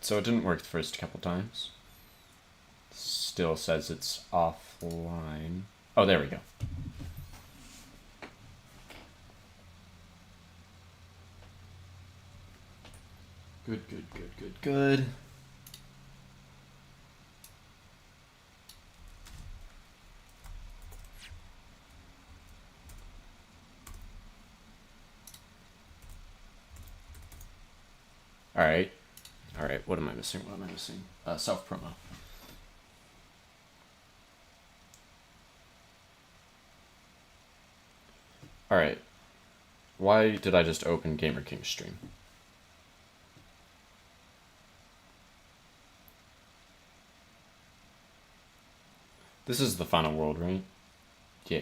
so it didn't work the first couple times. Still says it's offline. Oh, there we go. Good, good, good, good, good. Alright. Alright, what am I missing? What am I missing? Self-promo. Alright. Why did I just open Gamer King's stream? This is the final world, right? Yeah.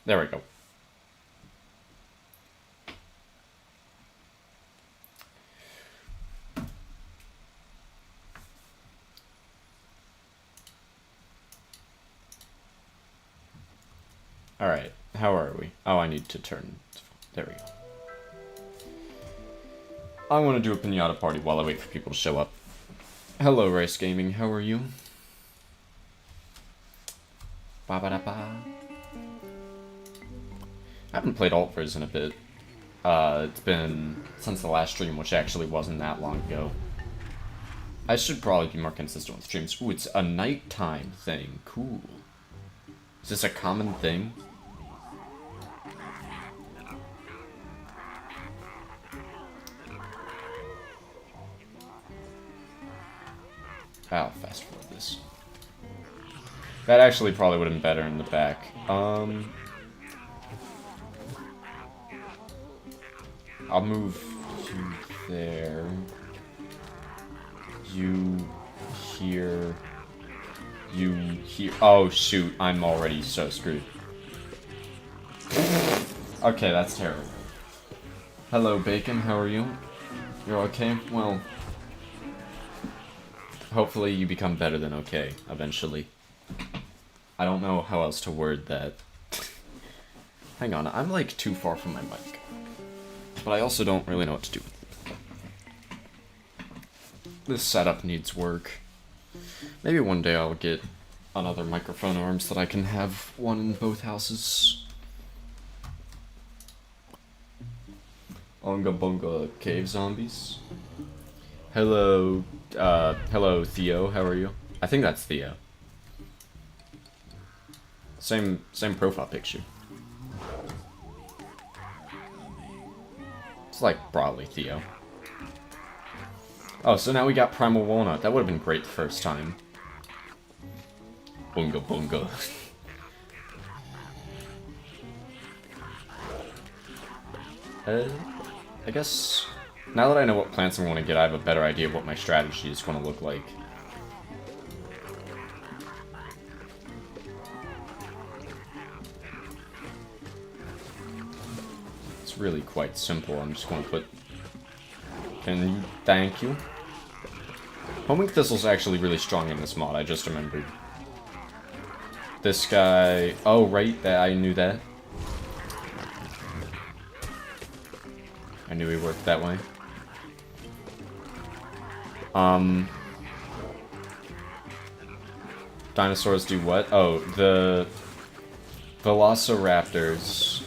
There we go. Alright, how are we? Oh, I need to turn... There we go. I want to do a pinata party while I wait for people to show up. Hello, Rice Gaming, how are you? Ba-ba-da-ba. I haven't played AltverZ in a bit. It's been since the last stream, which actually wasn't that long ago. I should probably be more consistent with streams. Ooh, it's a nighttime thing. Cool. Is this a common thing? I'll fast forward this. That actually probably would have been better in the back. I'll move you there. You here. You here. Oh shoot, I'm already so screwed. Okay, that's terrible. Hello, Bacon, how are you? You're okay? Well, hopefully you become better than okay, eventually. I don't know how else to word that. Hang on, I'm like too far from my mic. But I also don't really know what to do with it. This setup needs work. Maybe one day I'll get another microphone arm so that I can have one in both houses. Onga Bonga Cave Zombies. Hello, hello Theo, how are you? I think that's Theo. Same profile picture. It's like broadly Theo. Oh, so now we got Primal Walnut. That would have been great the first time. Bunga bunga. I guess now that I know what plants I want to get, I have a better idea of what my strategy is going to look like. It's really quite simple. I'm just going to put... Can you... Thank you. Homing Thistle's actually really strong in this mod, I just remembered. This guy... Oh, right, that I knew that. I knew he worked that way. Dinosaurs do what? Oh, the... Velociraptors...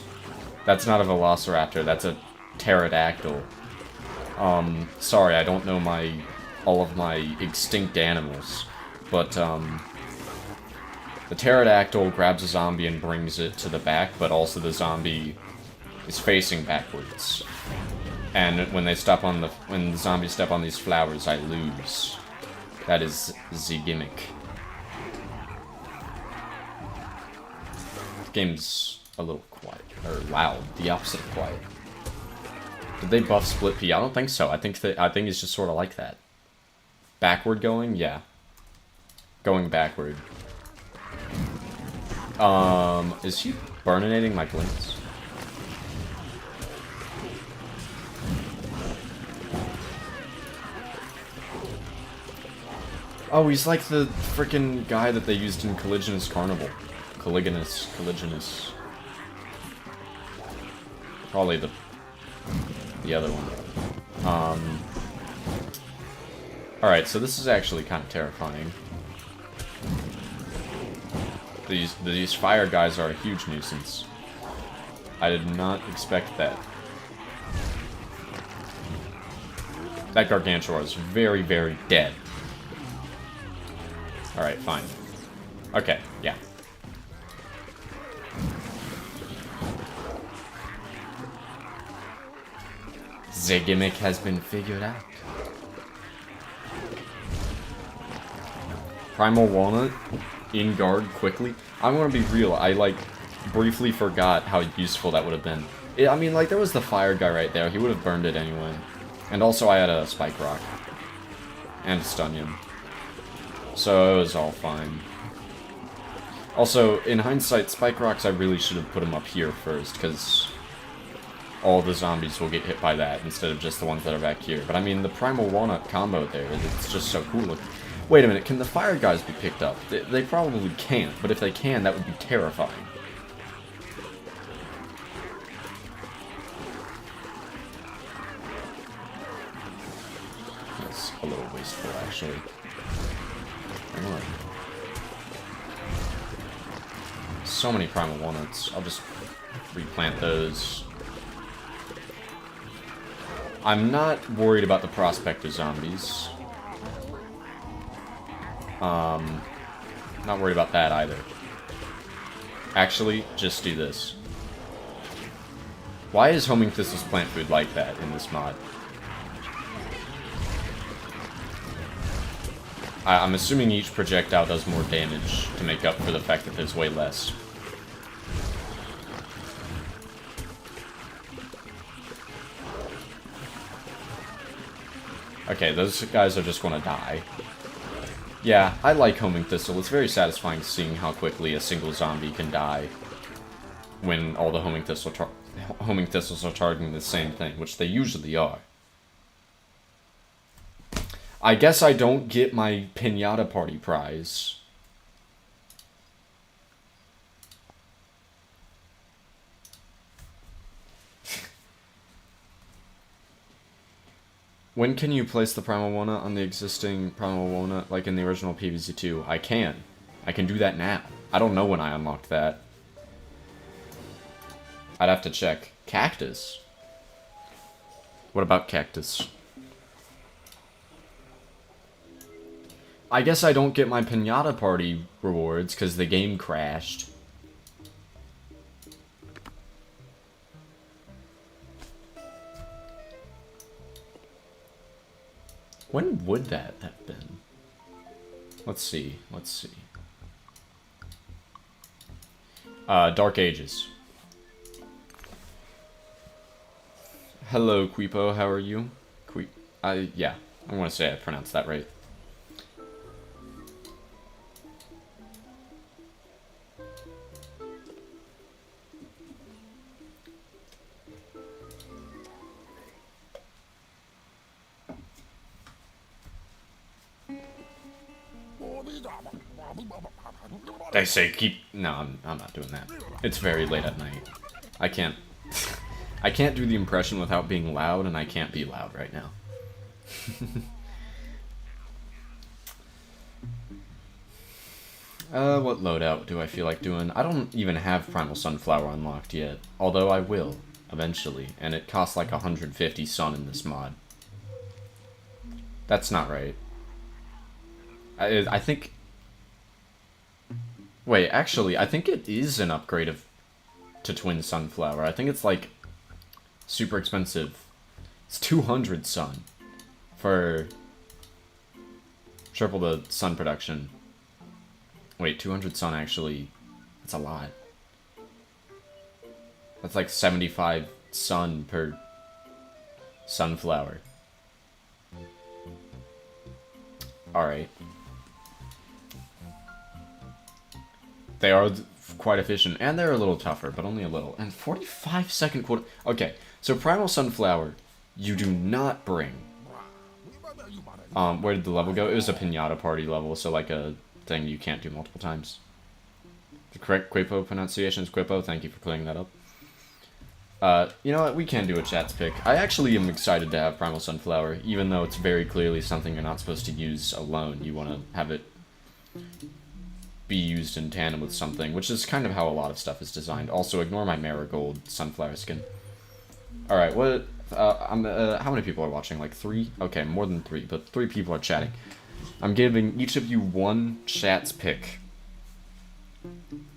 That's not a Velociraptor, that's a pterodactyl. Sorry, I don't know all of my extinct animals, but, the pterodactyl grabs a zombie and brings it to the back, but also the zombie is facing backwards. And when the zombies step on these flowers, I lose. That is the gimmick. The game's a little quiet, or loud, the opposite of quiet. Did they buff Split P? I don't think so. I think it's just sort of like that. Backward going? Yeah. Going backward. Is he burninating my blinks? Oh, he's like the freaking guy that they used in Caligula's Carnival. Caligulus. Probably the other one. Alright, so this is actually kind of terrifying. These fire guys are a huge nuisance. I did not expect that. That Gargantuar is very, very dead. Alright, fine. Okay, yeah. The gimmick has been figured out. Primal Walnut in guard quickly. I'm gonna be real, I like briefly forgot how useful that would have been. I mean, like, there was the fire guy right there. He would have burned it anyway. And also I had a Spike Rock. And a Stunium. So it was all fine. Also, in hindsight, Spike Rocks, I really should have put them up here first, because all the zombies will get hit by that instead of just the ones that are back here. But I mean, the Primal Walnut combo there, it's just so cool looking. Wait a minute, can the fire guys be picked up? They probably can't, but if they can, that would be terrifying. That's a little wasteful, actually. Hang on. So many Primal Walnuts. I'll just replant those. I'm not worried about the prospect of zombies. Not worried about that either. Actually, just do this. Why is Homing Thistle's plant food like that in this mod? I'm assuming each projectile does more damage to make up for the fact that there's way less. Okay, those guys are just gonna die. Yeah, I like Homing Thistle. It's very satisfying seeing how quickly a single zombie can die when all the Homing Thistles are targeting the same thing, which they usually are. I guess I don't get my Pinata Party prize. When can you place the Primal Walnut on the existing Primal Walnut, like in the original PvZ2? I can. I can do that now. I don't know when I unlocked that. I'd have to check. Cactus? What about Cactus? I guess I don't get my Pinata Party rewards because the game crashed. When would that have been? Let's see. Dark Ages. Hello, Quipo, how are you? Yeah, I want to say I pronounced that right. They say keep... No, I'm not doing that. It's very late at night. I can't do the impression without being loud, and I can't be loud right now. What loadout do I feel like doing? I don't even have Primal Sunflower unlocked yet. Although I will, eventually. And it costs like 150 sun in this mod. That's not right. I think... Wait, actually, I think it is an upgrade to Twin Sunflower. I think it's, like, super expensive. It's 200 sun for triple the sun production. Wait, 200 sun actually... That's a lot. That's like 75 sun per sunflower. Alright. They are quite efficient, and they're a little tougher, but only a little. And 45-second quarter... Okay, so Primal Sunflower, you do not bring Where did the level go? It was a pinata party level, so like a thing you can't do multiple times. The correct Quipo pronunciation is Quipo. Thank you for clearing that up. You know what? We can do a chat's pick. I actually am excited to have Primal Sunflower, even though it's very clearly something you're not supposed to use alone. You want to have it be used in tandem with something, which is kind of how a lot of stuff is designed. Also, ignore my Marigold Sunflower skin. Alright, what... how many people are watching? Like 3? Okay, more than 3, but 3 people are chatting. I'm giving each of you one chat's pick.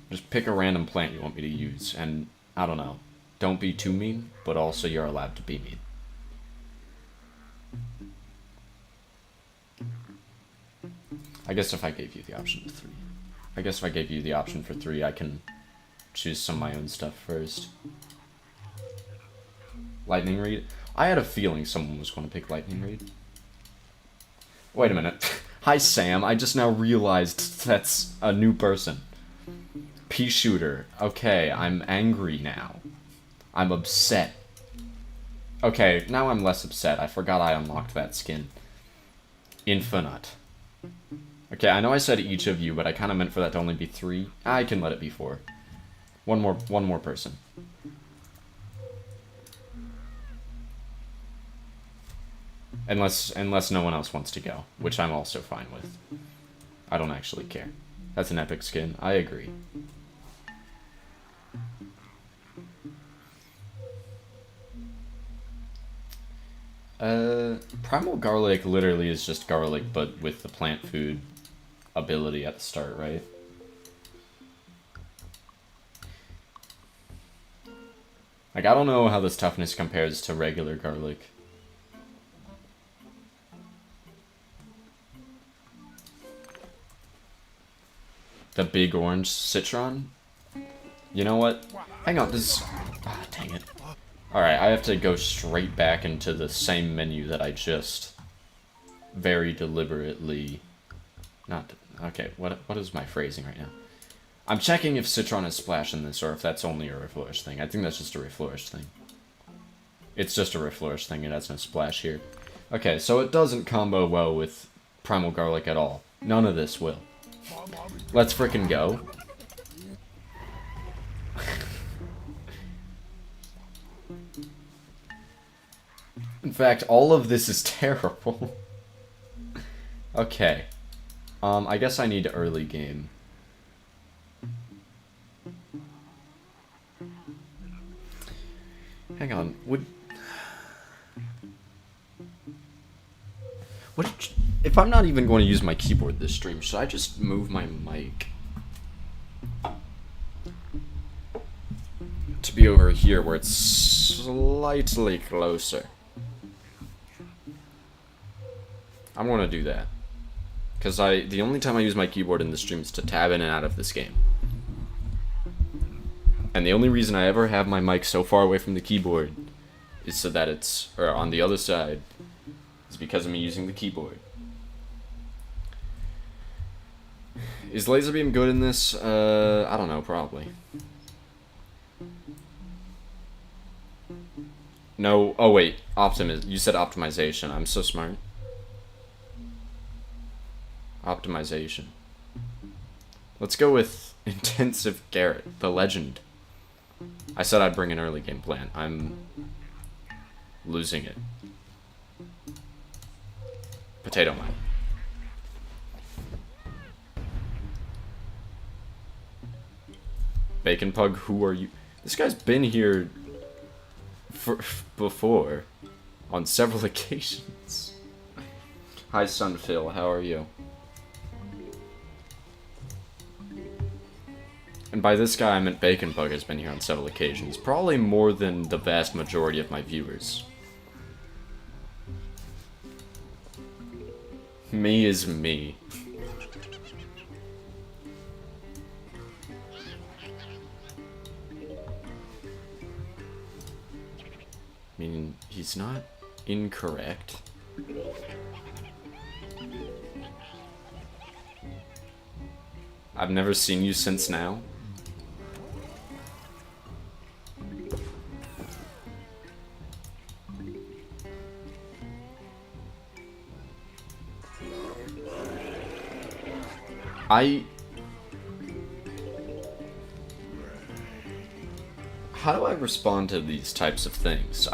Just pick a random plant you want me to use, and I don't know. Don't be too mean, but also you're allowed to be mean. I guess if I gave you the option of 3. I guess if I gave you the option for 3, I can choose some of my own stuff first. Lightning Reed? I had a feeling someone was going to pick Lightning Reed. Wait a minute. Hi, Sam. I just now realized that's a new person. Pea Shooter. Okay, I'm angry now. I'm upset. Okay, now I'm less upset. I forgot I unlocked that skin. Infinite. Okay, I know I said each of you, but I kind of meant for that to only be 3. I can let it be 4. One more person. Unless no one else wants to go, which I'm also fine with. I don't actually care. That's an epic skin. I agree. Primal Garlic literally is just garlic, but with the plant food ability at the start, right? Like, I don't know how this toughness compares to regular garlic. The big orange citron? You know what? Hang on, this... Ah, dang it. Alright, I have to go straight back into the same menu that I just very deliberately... Not... Okay, what is my phrasing right now? I'm checking if citron is splash in this, or if that's only a reflourish thing. I think that's just a reflourish thing. It's just a reflourish thing, it has no splash here. Okay, so it doesn't combo well with Primal Garlic at all. None of this will. Let's frickin' go. In fact, all of this is terrible. Okay. I guess I need early game. Hang on, if I'm not even going to use my keyboard this stream, should I just move my mic to be over here where it's slightly closer? I'm going to do that. Because the only time I use my keyboard in the stream is to tab in and out of this game. And the only reason I ever have my mic so far away from the keyboard is so that it's, or on the other side, is because of me using the keyboard. Is laser beam good in this? I don't know, probably. No, oh wait, you said optimization. I'm so smart. Optimization. Let's go with Intensive Garrett, the legend. I said I'd bring an early game plan. I'm losing it. Potato mine. Bacon Pug, who are you? This guy's been here before on several occasions. Hi, Sun Phil. How are you? And by this guy, I meant Bacon Bug has been here on several occasions. Probably more than the vast majority of my viewers. Me is me. I mean, he's not incorrect. I've never seen you since now. How do I respond to these types of things?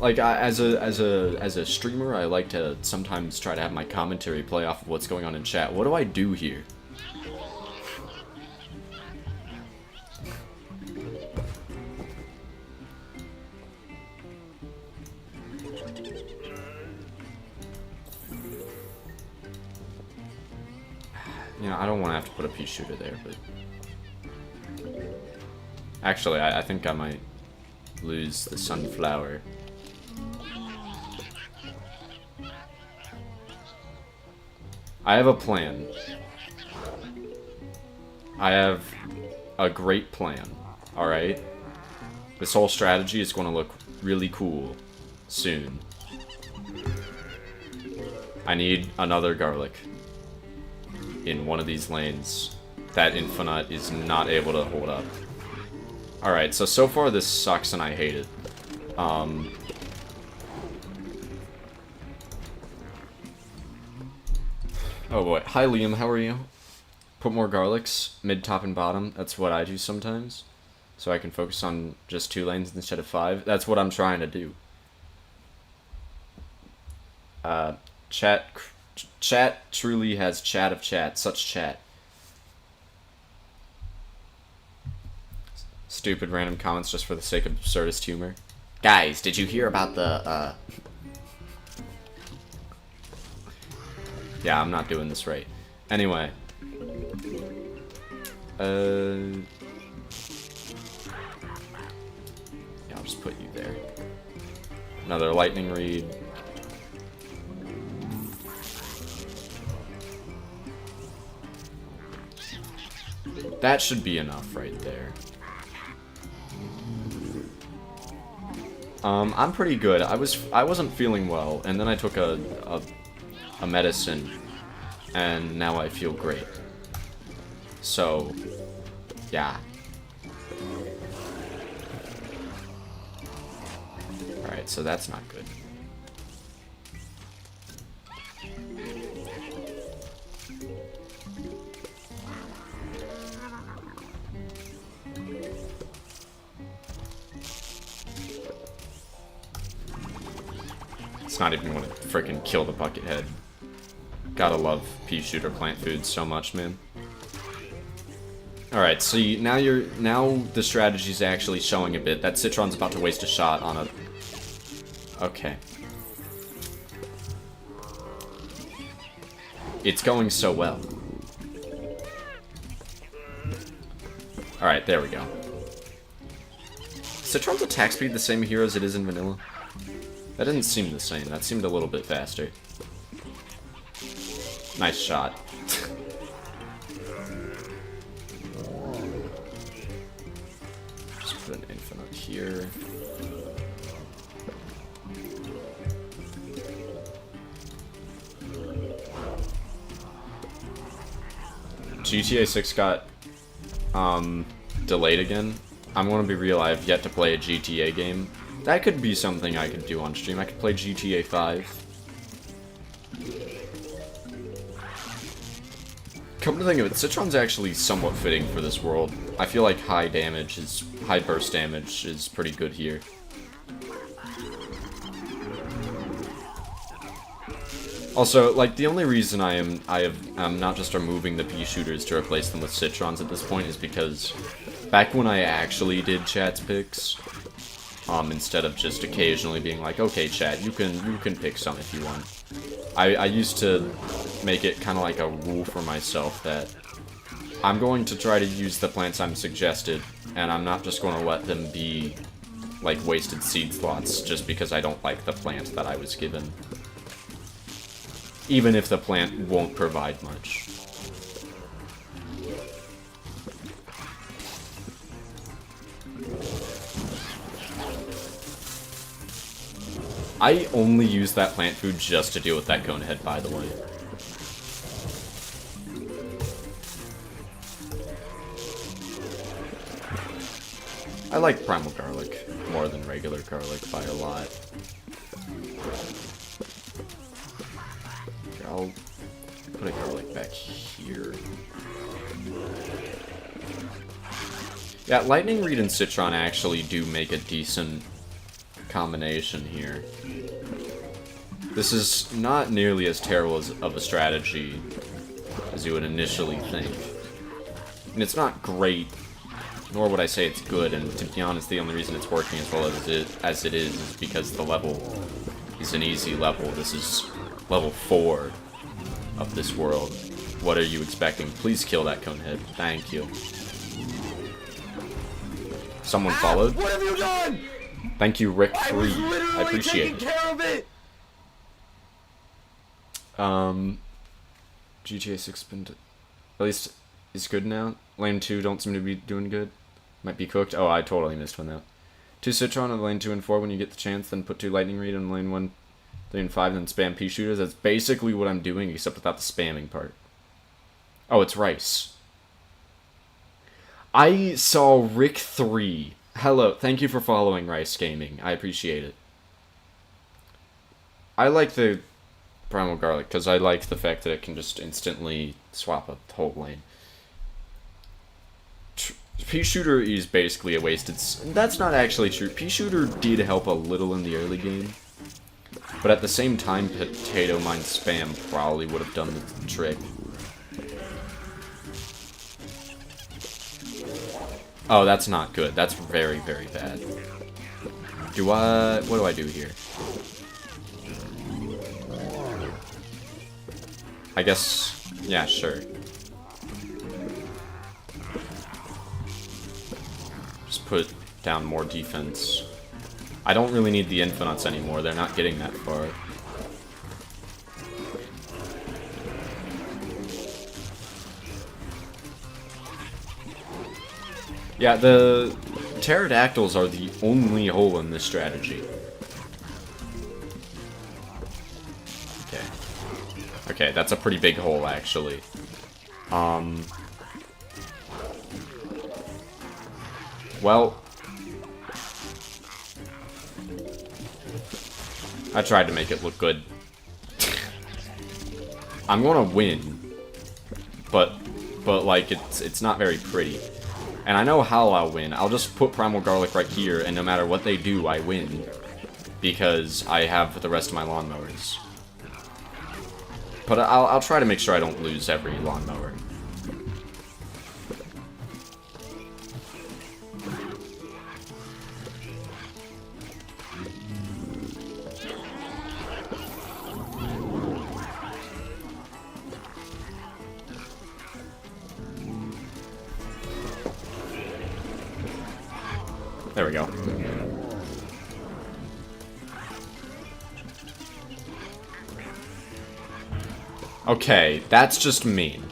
As a streamer, I like to sometimes try to have my commentary play off of what's going on in chat. What do I do here? You know, I don't want to have to put a pea shooter there, but... Actually, I think I might lose the sunflower. I have a plan. I have a great plan, alright? This whole strategy is going to look really cool soon. I need another garlic in one of these lanes. That infinite is not able to hold up. Alright, so far this sucks and I hate it. Oh boy. Hi Liam, how are you? Put more garlics, mid, top, and bottom. That's what I do sometimes. So I can focus on just 2 lanes instead of 5. That's what I'm trying to do. Chat truly has chat of chat. Such chat. Stupid random comments just for the sake of absurdist humor. Guys, did you hear about the, Yeah, I'm not doing this right. Anyway. Yeah, I'll just put you there. Another lightning reed. That should be enough right there. I'm pretty good. I wasn't feeling well, and then I took a medicine, and now I feel great. So, yeah. Alright, so that's not good. It's not even gonna freaking kill the bucket head. Gotta love pea shooter plant food so much, man. Alright, so now the strategy's actually showing a bit. That Citron's about to waste a shot on a... Okay. It's going so well. Alright, there we go. Citron's attack speed the same here as it is in vanilla? That didn't seem the same. That seemed a little bit faster. Nice shot. Just put an infinite here. GTA 6 got delayed again. I'm gonna be real, I have yet to play a GTA game. That could be something I could do on stream. I could play GTA 5. Come to think of it, Citron's actually somewhat fitting for this world. I feel like high burst damage is pretty good here. Also, like, the only reason I'm not just removing the pea shooters to replace them with Citrons at this point is because back when I actually did chat's picks, instead of just occasionally being like, okay, chat, you can pick some if you want. I used to make it kind of like a rule for myself that I'm going to try to use the plants I'm suggested, and I'm not just going to let them be, like, wasted seed slots just because I don't like the plant that I was given. Even if the plant won't provide much. I only use that plant food just to deal with that cone head, by the way. I like primal garlic more than regular garlic by a lot. Here, I'll put a garlic back here. Yeah, Lightning Reed and Citron actually do make a decent combination here. This is not nearly as terrible of a strategy as you would initially think. And it's not great, nor would I say it's good, and to be honest, the only reason it's working as well as it is because the level is an easy level. This is level 4 of this world. What are you expecting? Please kill that Conehead. Thank you. Someone followed? What have you done? Thank you, Rick3. I appreciate it. GTA 6 been at least is good now. Lane 2 don't seem to be doing good. Might be cooked. Oh, I totally missed one though. 2 Citron on lane 2 and 4 when you get the chance, then put 2 Lightning Reed on lane 1, 3 and 5, then spam pea shooters. That's basically what I'm doing, except without the spamming part. Oh, it's Rice. I saw Rick3. Hello, thank you for following Rice Gaming. I appreciate it. I like the Primal Garlic because I like the fact that it can just instantly swap a whole lane. Pea Shooter is basically a wasted... That's not actually true. Pea Shooter did help a little in the early game. But at the same time, Potato Mine Spam probably would have done the trick. Oh, that's not good. That's very, very bad. What do I do here? I guess... Yeah, sure. Just put down more defense. I don't really need the infinites anymore. They're not getting that far. Yeah, the pterodactyls are the only hole in this strategy. Okay. Okay, that's a pretty big hole, actually. Well... I tried to make it look good. I'm gonna win. But like, it's not very pretty. And I know how I'll win. I'll just put Primal Garlic right here, and no matter what they do, I win. Because I have the rest of my lawnmowers. But I'll try to make sure I don't lose every lawnmower. There we go. Okay, that's just mean.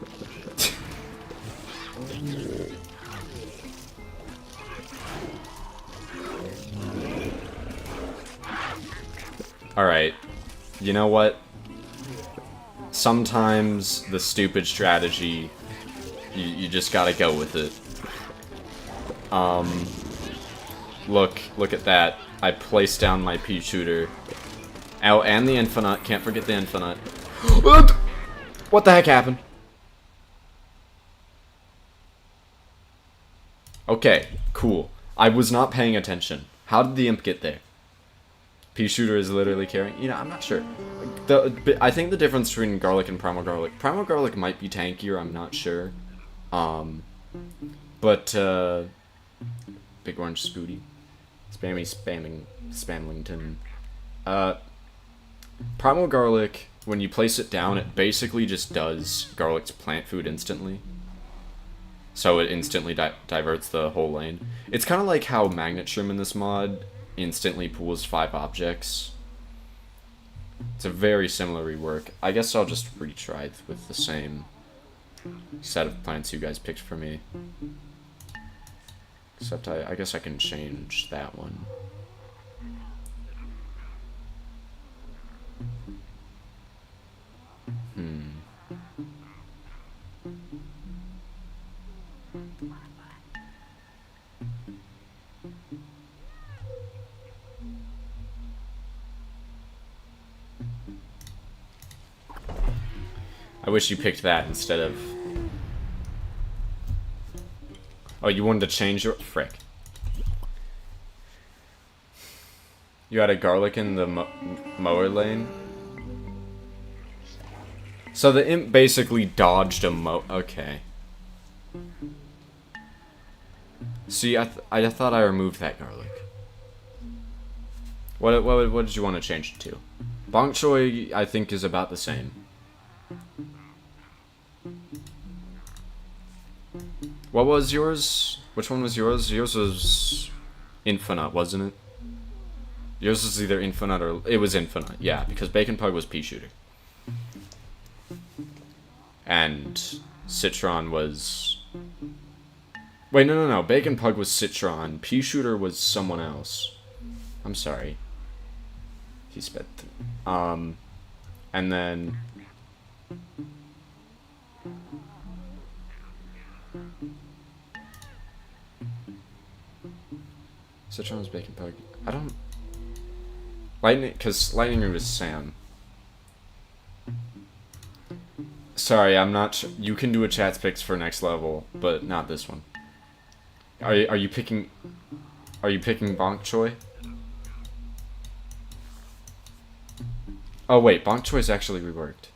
Alright. You know what? Sometimes the stupid strategy, you just gotta go with it. Look at that. I placed down my pea shooter. Oh, and the infinite. Can't forget the infinite. What the heck happened? Okay, cool. I was not paying attention. How did the imp get there? Pea shooter is literally carrying... You know, I'm not sure. I think the difference between Garlic and Primal Garlic... Primal Garlic might be tankier, I'm not sure. Big Orange Spooty. Spamlington. Primal Garlic, when you place it down, it basically just does Garlic's plant food instantly. So it instantly diverts the whole lane. It's kind of like how Magnet Shroom in this mod instantly pulls 5 objects. It's a very similar rework. I guess I'll just retry with the same set of plants you guys picked for me. Except I guess I can change that one. I wish you picked that instead of... Oh, you wanted to change your... Frick. You had a garlic in the mower lane? So the imp basically dodged a Okay. See, I thought I removed that garlic. What did you want to change it to? Bok choy, I think, is about the same. What was yours? Which one was yours? Yours was infinite, wasn't it? Yours was either infinite or... It was infinite, yeah, because Bacon Pug was pea shooter. And Citron was... Wait, no. Bacon Pug was Citron. Pea shooter was someone else. I'm sorry. He sped... And then... Citron was Bacon Pug. I don't... Lightning... Because Lightning Root is Sam. Sorry, I'm not sure. You can do a chat picks for next level, but not this one. Are you picking... Are you picking Bonk Choi? Oh wait, Bonk Choi's actually reworked.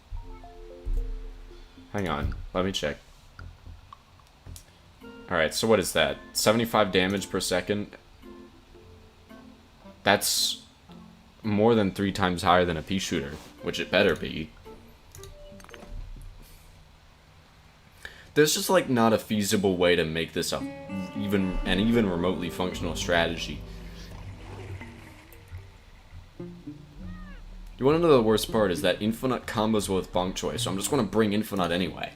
Hang on, let me check. Alright, so what is that? 75 damage per second? That's more than 3 times higher than a pea shooter, which it better be. There's just like not a feasible way to make this an even remotely functional strategy. You want to know the worst part is that Infinite combos with Bonk Choi, so I'm just going to bring Infinite anyway.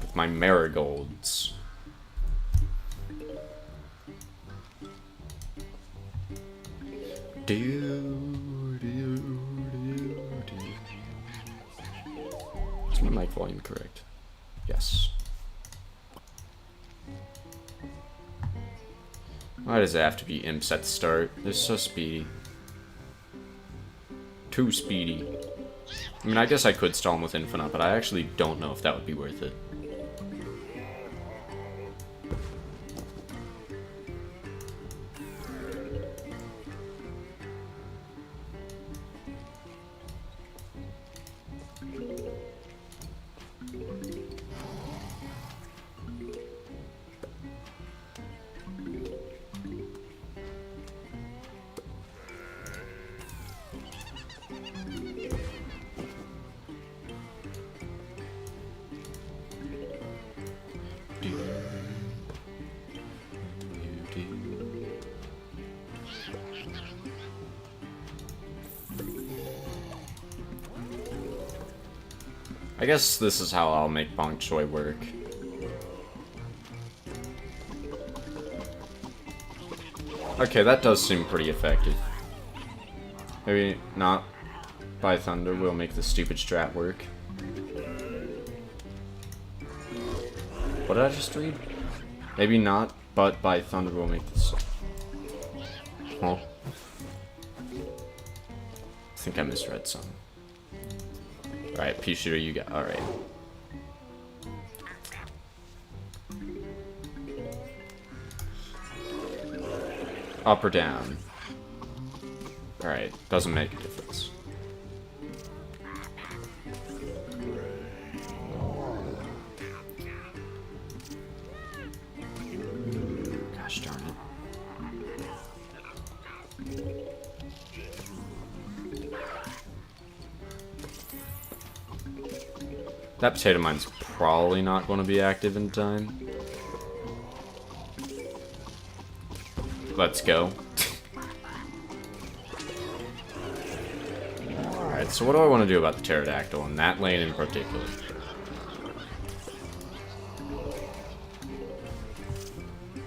With my marigolds. Is my mic volume correct? Yes. Why does it have to be imps at the start? They're so speedy. Too speedy. I mean, I guess I could stall them with Infinite, but I actually don't know if that would be worth it. I guess this is how I'll make Bonk Choi work. Okay, that does seem pretty effective. Maybe not by Thunder will make the stupid strat work. What did I just read? Maybe not, but by Thunder will make this. Huh? I think I misread something. Alright, pea shooter, you got. Alright. Up or down? Alright, doesn't make a difference. Gosh darn it. That potato mine's probably not going to be active in time. Let's go. Alright, so what do I want to do about the pterodactyl in that lane in particular?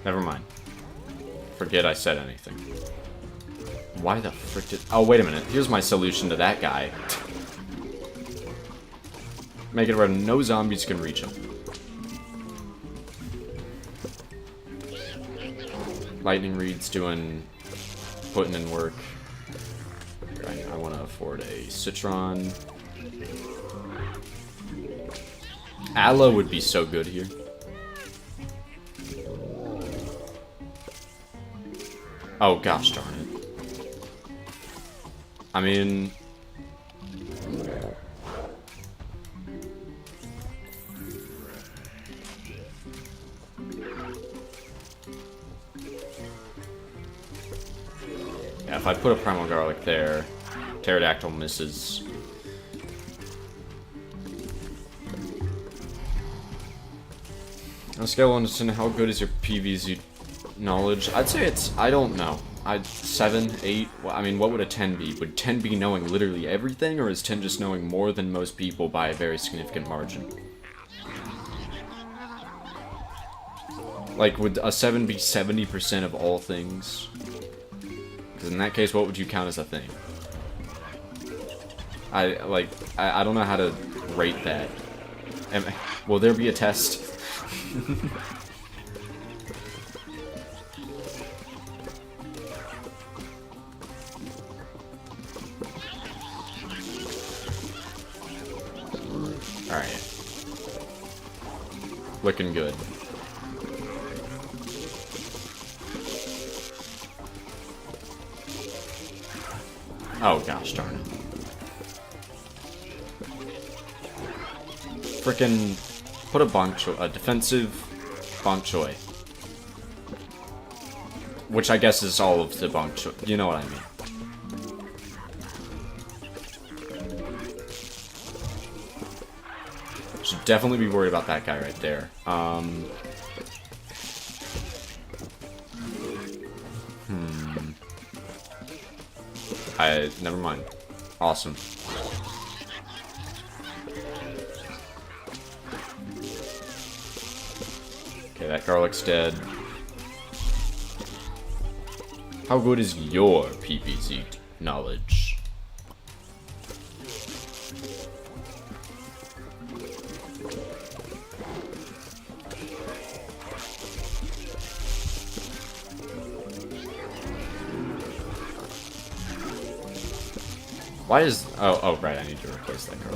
Never mind. Forget I said anything. Why the frick did... Oh, wait a minute. Here's my solution to that guy. Make it where no zombies can reach him. Lightning Reed's doing putting in work. I want to afford a Citron. Aloe would be so good here. Oh gosh darn it. I mean... yeah, if I put a Primal Garlic there, Pterodactyl misses. On a scale of 1 to 10, how good is your PvZ knowledge? I'd say it's, I don't know. 7, 8, well, I mean, what would a 10 be? Would 10 be knowing literally everything, or is 10 just knowing more than most people by a very significant margin? Like, would a 7 be 70% of all things? Because in that case, what would you count as a thing? I don't know how to rate that. Will there be a test? Alright. Looking good. Oh gosh darn it. Frickin' put a bok choy, a defensive bok choy. Which I guess is all of the bok choy. You know what I mean. Should definitely be worried about that guy right there. Never mind. Awesome. Okay, that garlic's dead. How good is your PvZ knowledge? Why is... Oh, right, I need to replace that card.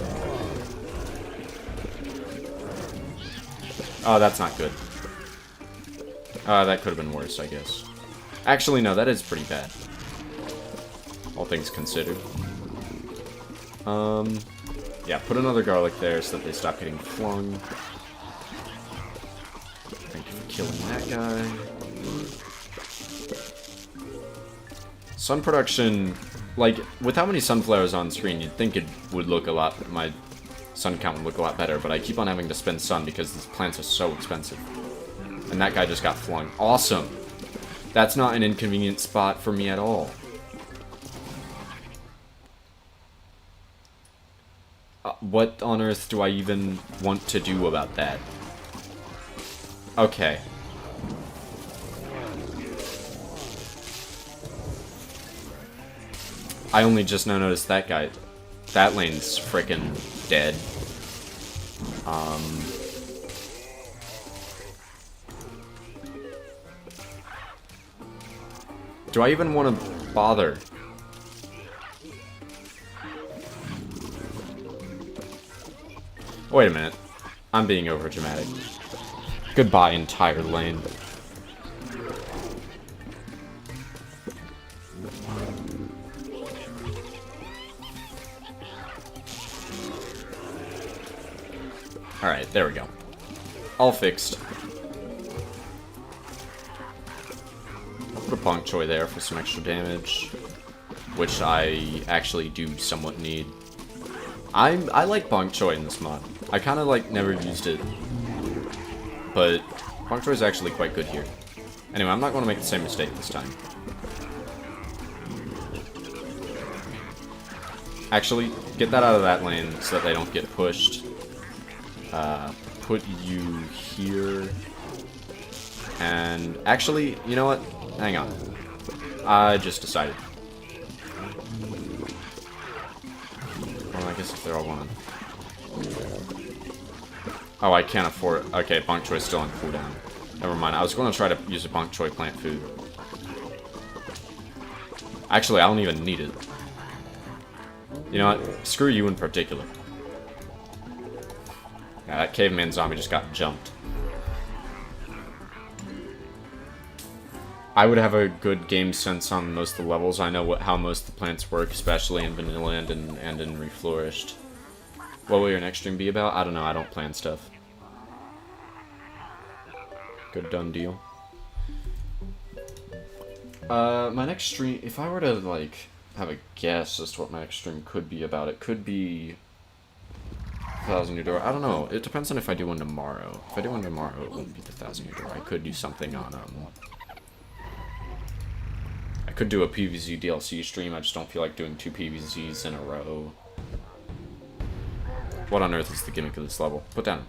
Oh, that's not good. That could have been worse, I guess. Actually, no, that is pretty bad. All things considered. Yeah, put another garlic there so that they stop getting flung. Thank you for killing that guy. Sun production... Like, with how many sunflowers on screen, you'd think it would look a lot, my sun count would look a lot better, but I keep on having to spend sun because these plants are so expensive. And that guy just got flung. Awesome! That's not an inconvenient spot for me at all. What on earth do I even want to do about that? Okay. I only just now noticed that guy. That lane's frickin' dead. Do I even want to bother? Wait a minute. I'm being overdramatic. Goodbye, entire lane. Alright, there we go. All fixed. I'll put a bok choy there for some extra damage, which I actually do somewhat need. I like bok choy in this mod. I kind of like never used it, but bok choy is actually quite good here. Anyway, I'm not going to make the same mistake this time. Actually, get that out of that lane so that they don't get pushed. Put you here. And actually, you know what? Hang on. I just decided. Well, I guess if they're all one. Oh, I can't afford it. Okay, bok choy's still on cooldown. Never mind. I was going to try to use a bok choy plant food. Actually, I don't even need it. You know what? Screw you in particular. Yeah, that caveman zombie just got jumped. I would have a good game sense on most of the levels. I know how most of the plants work, especially in Vanilla and in Reflourished. What will your next stream be about? I don't know, I don't plan stuff. Good done deal. My next stream, if I were to, like, have a guess as to what my next stream could be about, it could be 1,000 Year Door. I don't know, it depends on if I do one tomorrow. If I do one tomorrow, it wouldn't be the 1,000 Year Door. I could do something on, I could do a PvZ DLC stream, I just don't feel like doing 2 PvZs in a row. What on earth is the gimmick of this level? Put down.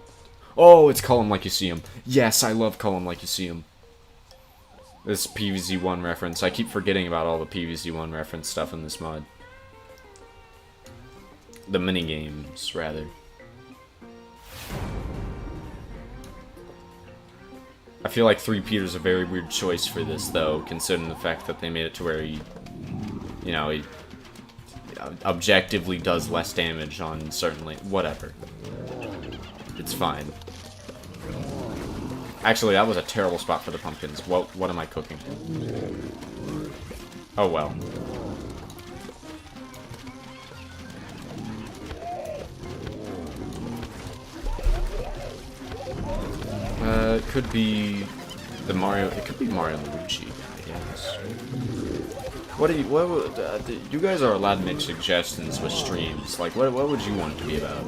Oh, it's Call 'em Like You See 'em. Yes, I love Call 'em Like You See 'em. This PvZ1 reference. I keep forgetting about all the PvZ1 reference stuff in this mod. The minigames, rather. I feel like 3 Peter's a very weird choice for this, though, considering the fact that they made it to where he, you know, he objectively does less damage on certainly whatever. It's fine. Actually, that was a terrible spot for the pumpkins. What am I cooking? Oh well. It could be the Mario. It could be Mario and Luigi, I guess. What you guys are allowed to make suggestions with streams. Like, what would you want it to be about?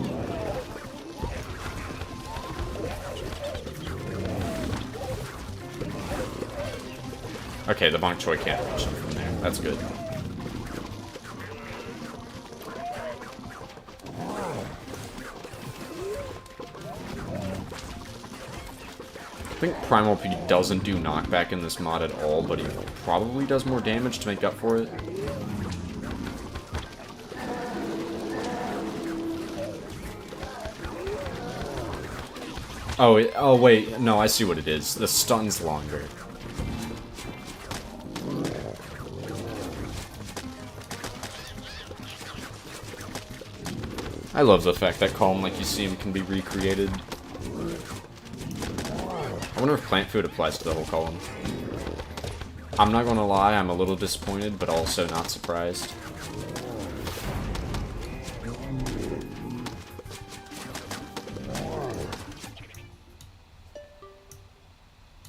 Okay, the Bonk Choi can't reach him from there. That's good. I think Primal P doesn't do knockback in this mod at all, but he probably does more damage to make up for it. Oh wait, no, I see what it is. The stun's longer. I love the fact that Call 'em Like You See 'em can be recreated. I wonder if plant food applies to the whole column. I'm not gonna lie, I'm a little disappointed, but also not surprised.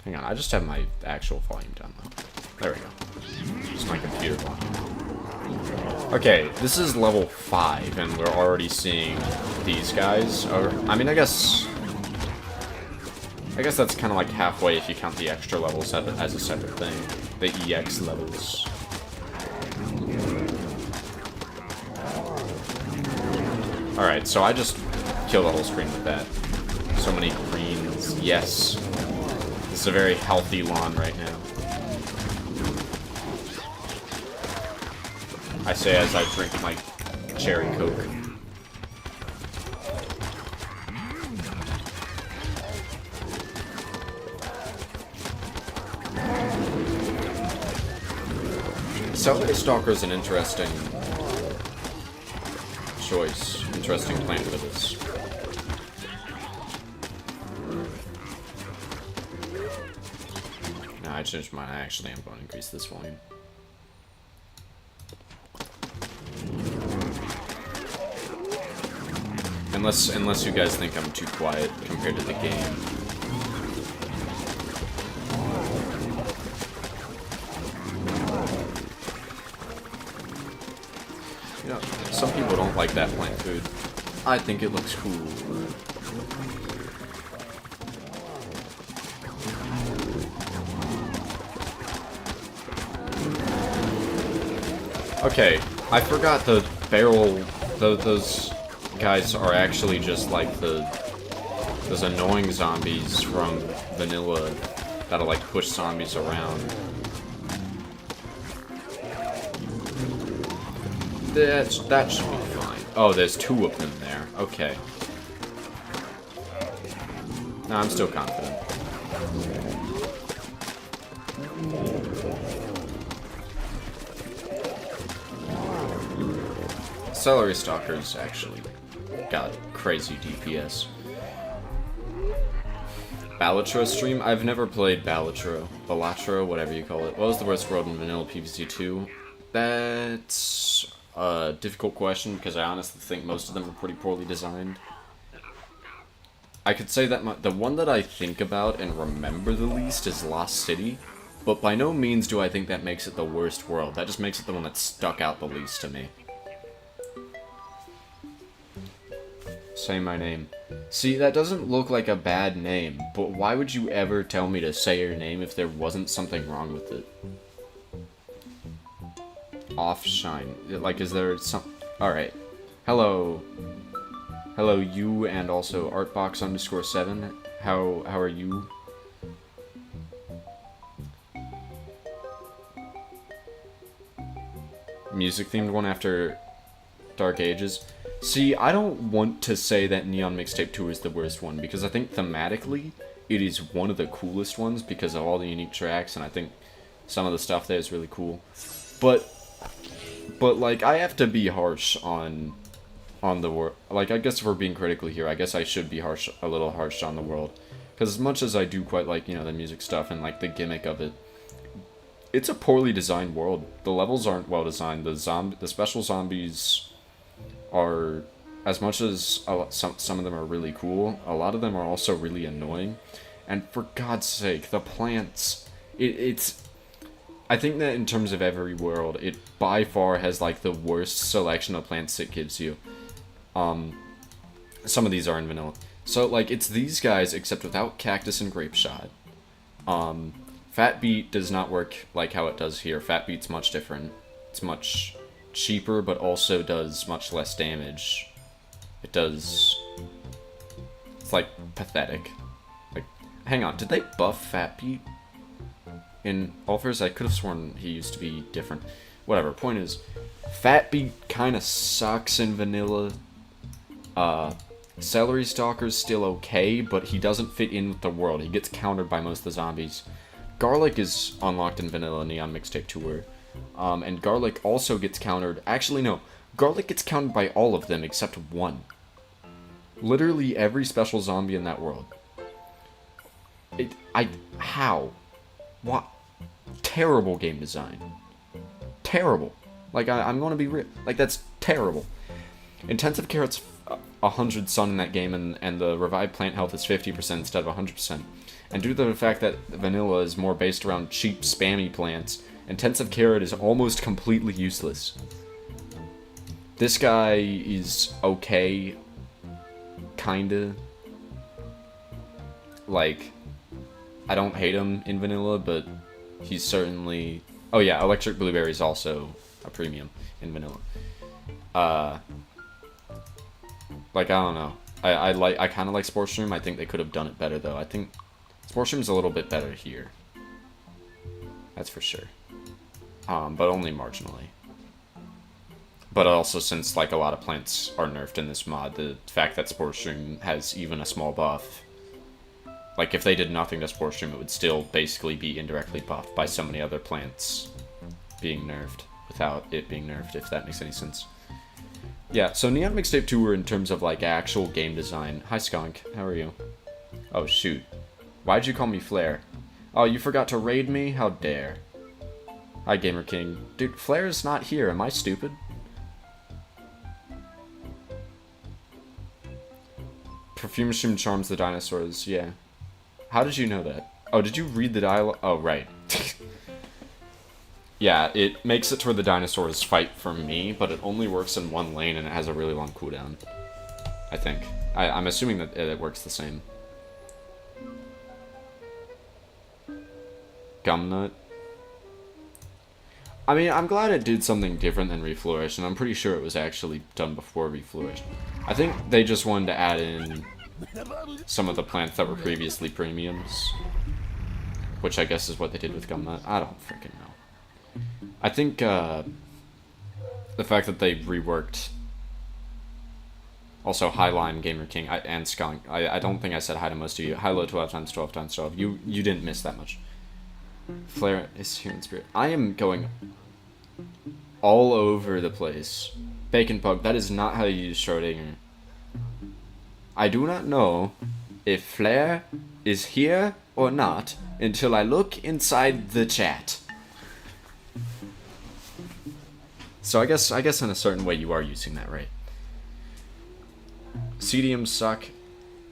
Hang on, I just have my actual volume down though. There we go. Just my computer volume. Okay, this is level 5, and we're already seeing these guys. Or, I mean, I guess that's kind of like halfway if you count the extra levels as a separate thing. The EX levels. Alright, so I just killed the whole screen with that. So many greens. Yes. This is a very healthy lawn right now. I say as I drink my cherry coke. Subway Stalker is an interesting choice. Interesting plant for this. No, I changed mine. I actually am going to increase this volume. Unless you guys think I'm too quiet compared to the game. You know, some people don't like that plant food. I think it looks cool. Okay, I forgot the barrel. Those guys are actually just like those annoying zombies from Vanilla that'll like push zombies around. That should be fine. Oh, there's 2 of them there. Okay. No, I'm still confident. Celery Stalker's actually got crazy DPS. Balatro stream? I've never played Balatro, whatever you call it. What was the worst world in vanilla PvZ2? That's a difficult question, because I honestly think most of them are pretty poorly designed. I could say that the one that I think about and remember the least is Lost City, but by no means do I think that makes it the worst world. That just makes it the one that stuck out the least to me. Say my name. See, that doesn't look like a bad name, but why would you ever tell me to say your name if there wasn't something wrong with it? Offshine. Like, is there some... Alright. Hello. Hello, you, and also Artbox_7. How are you? Music-themed one after Dark Ages. See, I don't want to say that Neon Mixtape 2 is the worst one, because I think thematically, it is one of the coolest ones because of all the unique tracks, and I think some of the stuff there is really cool. But like, I have to be harsh on the world. Like, I guess if we're being critical here, I guess I should be a little harsh on the world. Because as much as I do quite like, you know, the music stuff and, like, the gimmick of it, it's a poorly designed world. The levels aren't well designed. The special zombies are, as much as some of them are really cool, a lot of them are also really annoying. And for God's sake, the plants, it's... I think that in terms of every world, it by far has, like, the worst selection of plants it gives you. Some of these are in vanilla. So, like, it's these guys, except without Cactus and Grape Shot. Fat Beat does not work like how it does here. Fat Beat's much different. It's much cheaper, but also does much less damage. It does... It's, like, pathetic. Like, hang on, did they buff Fat Beat in AltverZ? I could have sworn he used to be different. Whatever, point is, Fat Beat kind of sucks in vanilla. Celery Stalker's still okay, but he doesn't fit in with the world. He gets countered by most of the zombies. Garlic is unlocked in vanilla Neon Mixtape Tour. And Garlic also gets countered. Actually, no. Garlic gets countered by all of them except one. Literally every special zombie in that world. How? What? Terrible game design. Terrible. Like, I'm gonna be real. Like, that's terrible. Intensive Carrot's 100 sun in that game, and the revived plant health is 50% instead of 100%. And due to the fact that vanilla is more based around cheap, spammy plants, Intensive Carrot is almost completely useless. This guy is okay. Kinda. Like, I don't hate him in vanilla, but he's certainly... Oh yeah, Electric Blueberry is also a premium in vanilla. Like, I don't know. I kind of like Sports Room. I think they could have done it better, though. I think Sports Room's a little bit better here. That's for sure. But only marginally. But also, since, like, a lot of plants are nerfed in this mod, the fact that Sports Room has even a small buff... Like, if they did nothing to Sports Room, it would still basically be indirectly buffed by so many other plants being nerfed without it being nerfed, if that makes any sense. Yeah, so Neon Mixtape 2 were in terms of, like, actual game design. Hi, Skunk. How are you? Oh, shoot. Why'd you call me Flare? Oh, you forgot to raid me? How dare. Hi, Gamer King. Dude, Flare's not here. Am I stupid? Perfume Mushroom charms the dinosaurs. Yeah. How did you know that? Oh, did you read the dialogue? Oh, right. Yeah, it makes it to where the dinosaurs fight for me, but it only works in one lane and it has a really long cooldown. I think. I'm assuming that it works the same. Gumnut. I mean, I'm glad it did something different than Reflourish, and I'm pretty sure it was actually done before Reflourish. I think they just wanted to add in some of the plants that were previously premiums. Which I guess is what they did with Gumnut. I don't freaking know. I think, the fact that they reworked... Also, Highline, Gamer King, and Skunk. I don't think I said hi to most of you. Hi, low 12 times 12 times 12. You didn't miss that much. Flare is here in spirit. I am going all over the place Bacon Pug, that is not how you use Schrodinger. I do not know if Flair is here or not until I look inside the chat. So I guess in a certain way you are using that right. CDMs suck.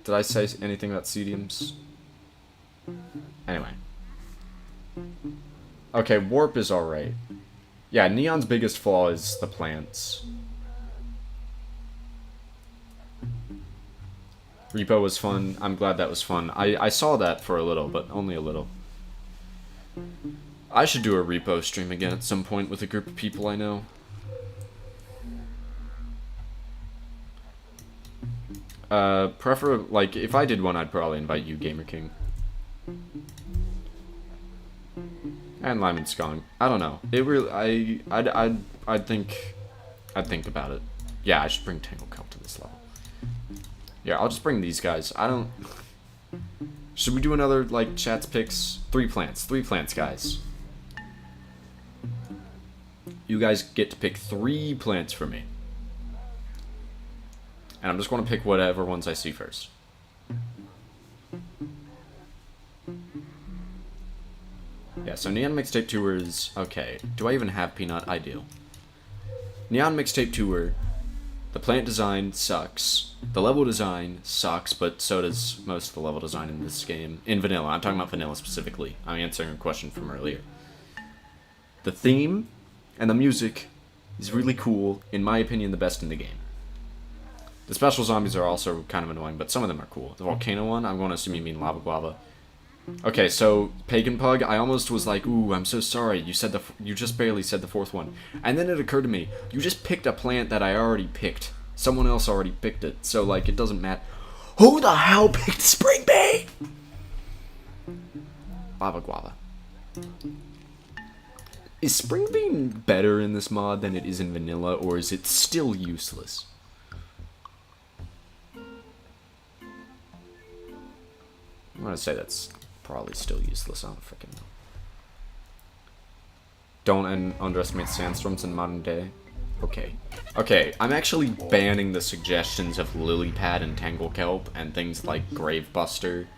Did I say anything about CDMs? Anyway. Okay, Warp is alright. Yeah, Neon's biggest flaw is the plants. Repo was fun. I'm glad that was fun. I saw that for a little, but only a little. I should do a Repo stream again at some point with a group of people I know. Like, if I did one, I'd probably invite you, Gamer King. And Lyman Skong. I don't know. It really, I'd think about it. Yeah, I should bring Tangle Kelp to this level. Yeah, I'll just bring these guys. I don't... Should we do another, like, chats picks? 3 plants, guys. You guys get to pick 3 plants for me. And I'm just going to pick whatever ones I see first. Yeah, so Neon Mixtape Tours... Okay, do I even have Peanut? I do. Neon Mixtape Tour... The plant design sucks. The level design sucks, but so does most of the level design in this game. In vanilla. I'm talking about vanilla specifically. I'm answering a question from earlier. The theme and the music is really cool. In my opinion, the best in the game. The special zombies are also kind of annoying, but some of them are cool. The volcano one, I'm going to assume you mean Lava Guava. Okay, so Pagan Pug, I almost was like, ooh, I'm so sorry. You just barely said the 4th one. And then it occurred to me, you just picked a plant that I already picked. Someone else already picked it, so like it doesn't matter. Who the hell picked Spring Bean? Lava Guava. Is Spring Bean better in this mod than it is in vanilla, or is it still useless? I'm gonna say that's probably still useless. I don't freaking know. Don't underestimate sandstorms in modern day. Okay. Okay, I'm actually banning the suggestions of Lily Pad and Tangle Kelp and things like Grave Buster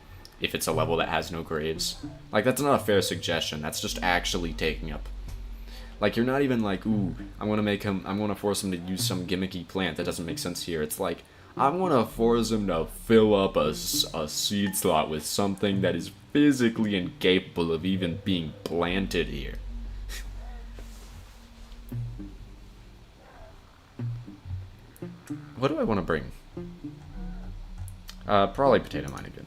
if it's a level that has no graves. Like, that's not a fair suggestion. That's just actually taking up. Like, you're not even like, ooh, I'm gonna force him to use some gimmicky plant that doesn't make sense here. It's like, I'm gonna force him to fill up a seed slot with something that is physically incapable of even being planted here. What do I want to bring? Probably Potato Mine again.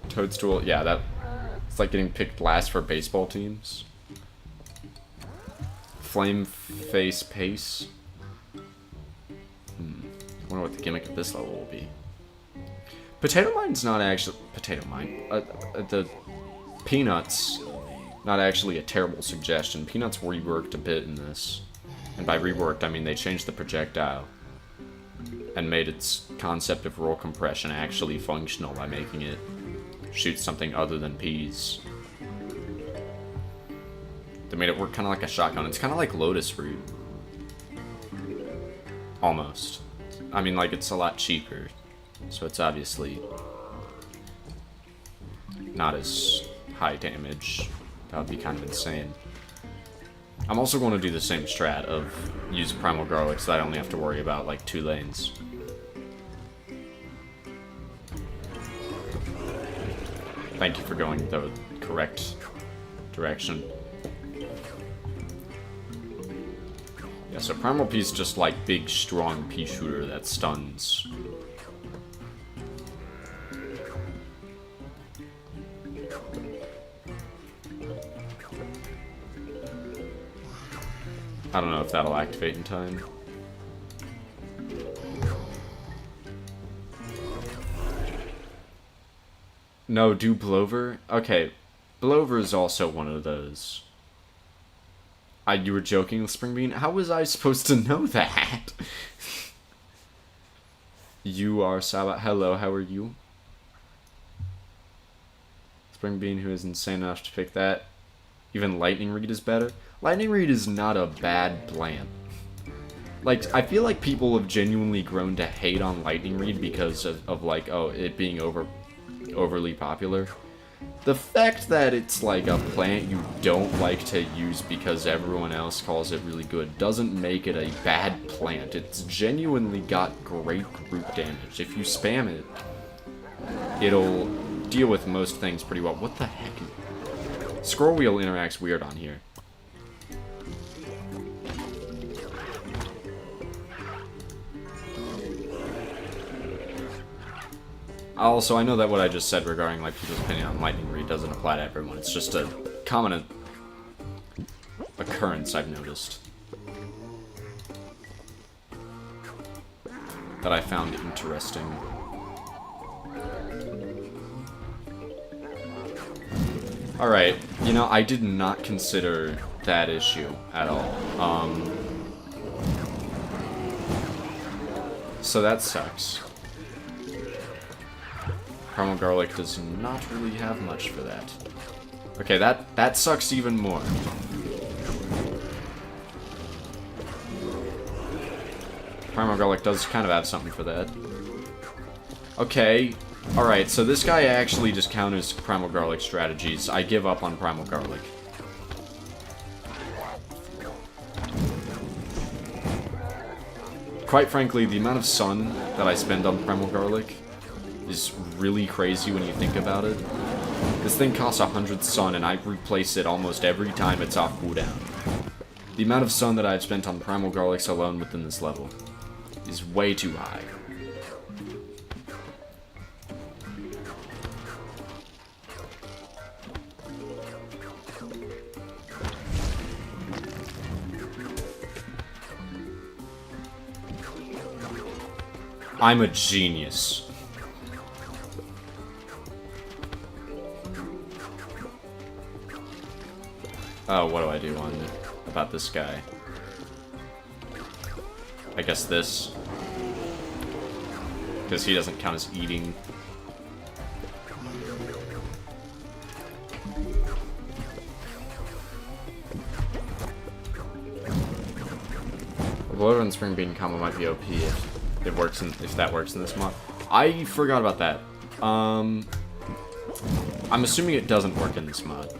Toadstool, yeah, it's like getting picked last for baseball teams. Flame Face Pace. I wonder what the gimmick of this level will be. Potato Mine's not actually... Potato Mine. The Peanuts, not actually a terrible suggestion. Peanuts reworked a bit in this. And by reworked, I mean they changed the projectile. And made its concept of roll compression actually functional by making it shoot something other than peas. They made it work kind of like a shotgun. It's kind of like Lotus Root. Almost. I mean, like, it's a lot cheaper. So it's obviously not as high damage. That would be kind of insane. I'm also going to do the same strat of use Primal Garlic so that I only have to worry about, like, 2 lanes. Thank you for going the correct direction. Yeah, so Primal Pea's just like big, strong pea shooter that stuns. I don't know if that'll activate in time. No, do Blover? Okay, Blover is also one of those. You were joking with Spring Bean? How was I supposed to know that? You are Saba. Hello, how are you? Spring Bean, who is insane enough to pick that. Even Lightning Reed is better. Lightning Reed is not a bad plant. Like, I feel like people have genuinely grown to hate on Lightning Reed because of like, oh, it being overly popular. The fact that it's like a plant you don't like to use because everyone else calls it really good doesn't make it a bad plant. It's genuinely got great group damage. If you spam it, it'll deal with most things pretty well. What the heck? Scroll wheel interacts weird on here. Also, I know that what I just said regarding like people's opinion on Lightning Reed doesn't apply to everyone. It's just a common occurrence I've noticed that I found interesting. Alright, you know, I did not consider that issue at all. So that sucks. Primal Garlic does not really have much for that. Okay, that sucks even more. Primal Garlic does kind of have something for that. Okay, alright, so this guy actually just counters Primal Garlic strategies. I give up on Primal Garlic. Quite frankly, the amount of sun that I spend on Primal Garlic is really crazy when you think about it. This thing costs 100 sun, and I replace it almost every time it's off cooldown. The amount of sun that I've spent on Primal Garlics alone within this level is way too high. I'm a genius. Oh, what do I do on about this guy? I guess this. Because he doesn't count as eating. A Bloater and Spring Bean combo might be OP if that works in this mod. I forgot about that. I'm assuming it doesn't work in this mod.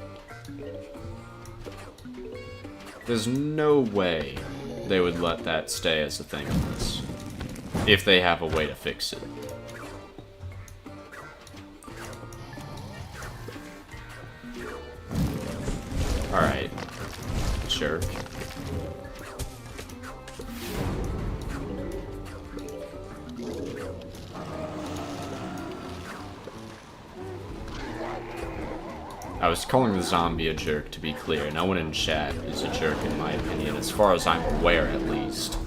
There's no way they would let that stay as a thing in this, if they have a way to fix it. Alright. Jerk. I was calling the zombie a jerk, to be clear. No one in chat is a jerk, in my opinion, as far as I'm aware, at least.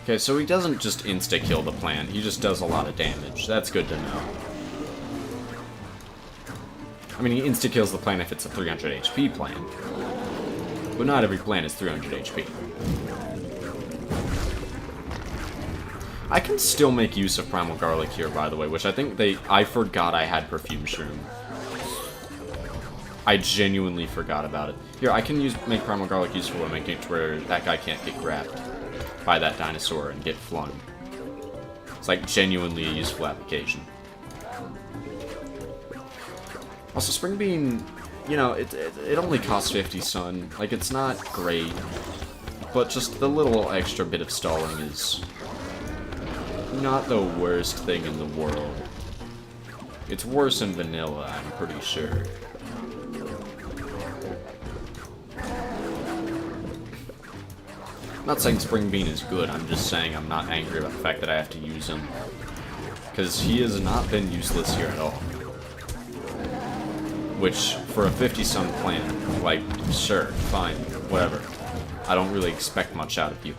Okay, so he doesn't just insta-kill the plant, he just does a lot of damage. That's good to know. I mean, he insta-kills the plant if it's a 300 HP plant. But not every plant is 300 HP. I can still make use of Primal Garlic here, by the way, which I think I forgot I had Perfume Shroom. I genuinely forgot about it. Here, I can make Primal Garlic useful by making it to where that guy can't get grabbed by that dinosaur and get flung. It's like genuinely a useful application. Also, Spring Bean, you know, it only costs 50 sun. Like, it's not great, but just the little extra bit of stalling is not the worst thing in the world. It's worse than vanilla, I'm pretty sure. I'm not saying Spring Bean is good, I'm just saying I'm not angry about the fact that I have to use him. Because he has not been useless here at all. Which, for a 50 sun plant, like, sure, fine, whatever. I don't really expect much out of you.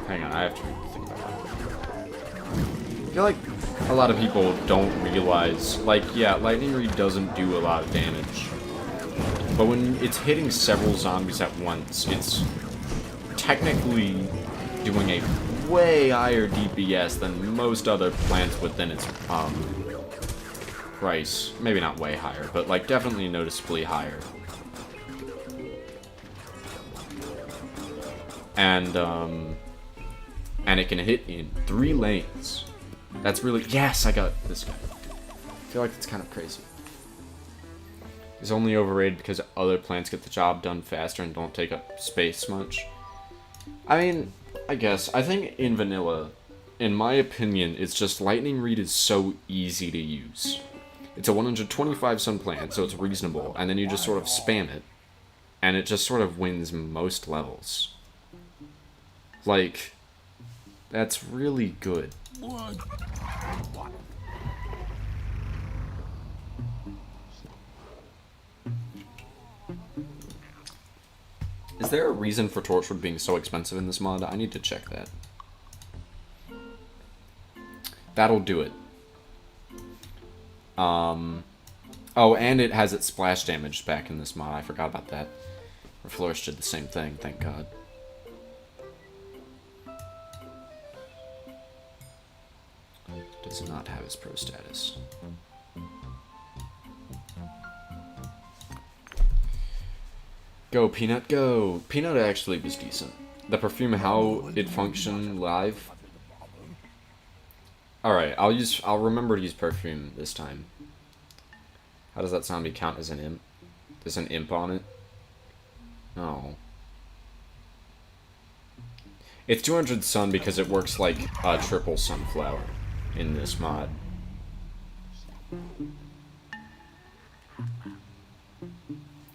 Hang on, I have to think about that. I feel like a lot of people don't realize, like, yeah, Lightning Reed doesn't do a lot of damage. But when it's hitting several zombies at once, it's technically doing a way higher DPS than most other plants within its price. Maybe not way higher, but like definitely noticeably higher. And it can hit in 3 lanes. That's really... Yes, I got this guy. I feel like it's kind of crazy. He's only overrated because other plants get the job done faster and don't take up space much. I mean, I guess. I think in vanilla, in my opinion, it's just Lightning Reed is so easy to use. It's a 125 sun plant, so it's reasonable, and then you just sort of spam it, and it just sort of wins most levels. Like, that's really good. Is there a reason for Torchwood being so expensive in this mod? I need to check that. That'll do it. Oh, and it has its splash damage back in this mod. I forgot about that. Flourish did the same thing, thank God. Does not have his pro status. Go, Peanut, go! Peanut actually was decent. The perfume, how it functioned live. Alright, I'll remember to use perfume this time. How does that zombie count as an imp? There's an imp on it? No. It's 200 sun because it works like a triple sunflower in this mod.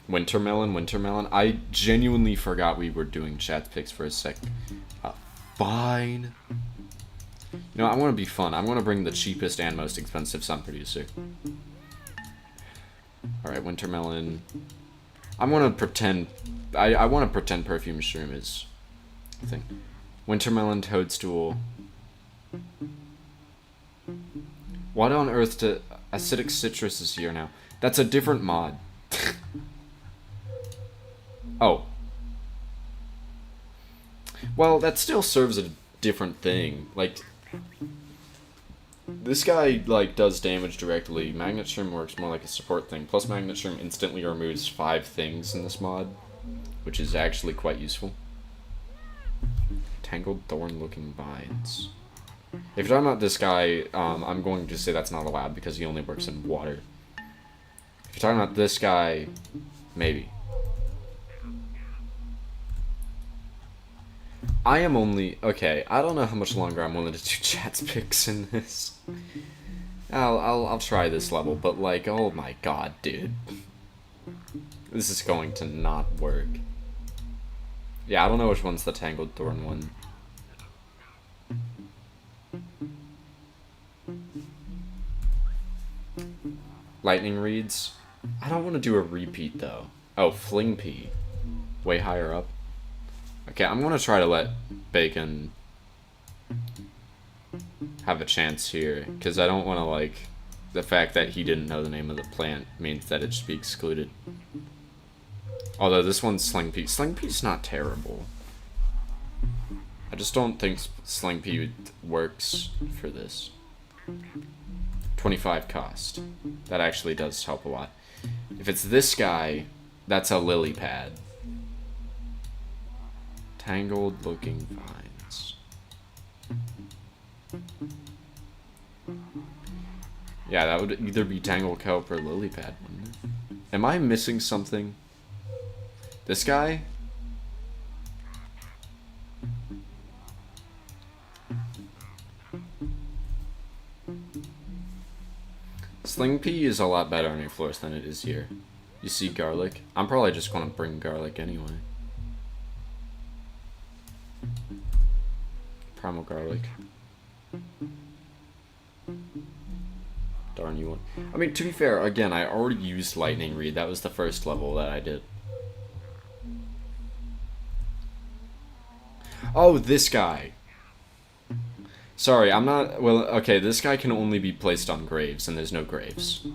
Wintermelon, Wintermelon. I genuinely forgot we were doing chat picks for a sec. Fine. You know, I want to be fun. I want to bring the cheapest and most expensive sun producer. Alright, Wintermelon. I want to pretend... I want to pretend Perfume Shroom is the thing. Wintermelon, Toadstool. What on earth to... Acidic Citrus is here now. That's a different mod. Oh. Well, that still serves a different thing. Like... This guy, like, does damage directly. Magnet Shroom works more like a support thing. Plus, Magnet Shroom instantly removes 5 things in this mod, which is actually quite useful. Tangled Thorn-looking vines. If you're talking about this guy, I'm going to say that's not allowed because he only works in water. If you're talking about this guy, maybe. I am only... Okay, I don't know how much longer I'm willing to do chat picks in this. I'll try this level, but like, oh my god, dude. This is going to not work. Yeah, I don't know which one's the Tangled Thorn one. Lightning Reeds. I don't want to do a repeat, though. Oh, Fling Pea. Way higher up. Okay, I'm going to try to let Bacon have a chance here, because I don't want to, like... The fact that he didn't know the name of the plant means that it should be excluded. Although this one's Sling Pea. Sling Pea's not terrible. I just don't think Sling Pea works for this. 25 cost. That actually does help a lot. If it's this guy, that's a lily pad. Tangled looking vines. Yeah, that would either be Tangled Kelp or lily pad, wouldn't it? Am I missing something? This guy? Sling Pea is a lot better on your floors than it is here. You see garlic? I'm probably just going to bring garlic anyway. Primal garlic. Darn you one. I mean, to be fair, again, I already used Lightning Reed. That was the first level that I did. Oh, this guy. Sorry, I'm not... Well, okay, this guy can only be placed on graves, and there's no graves.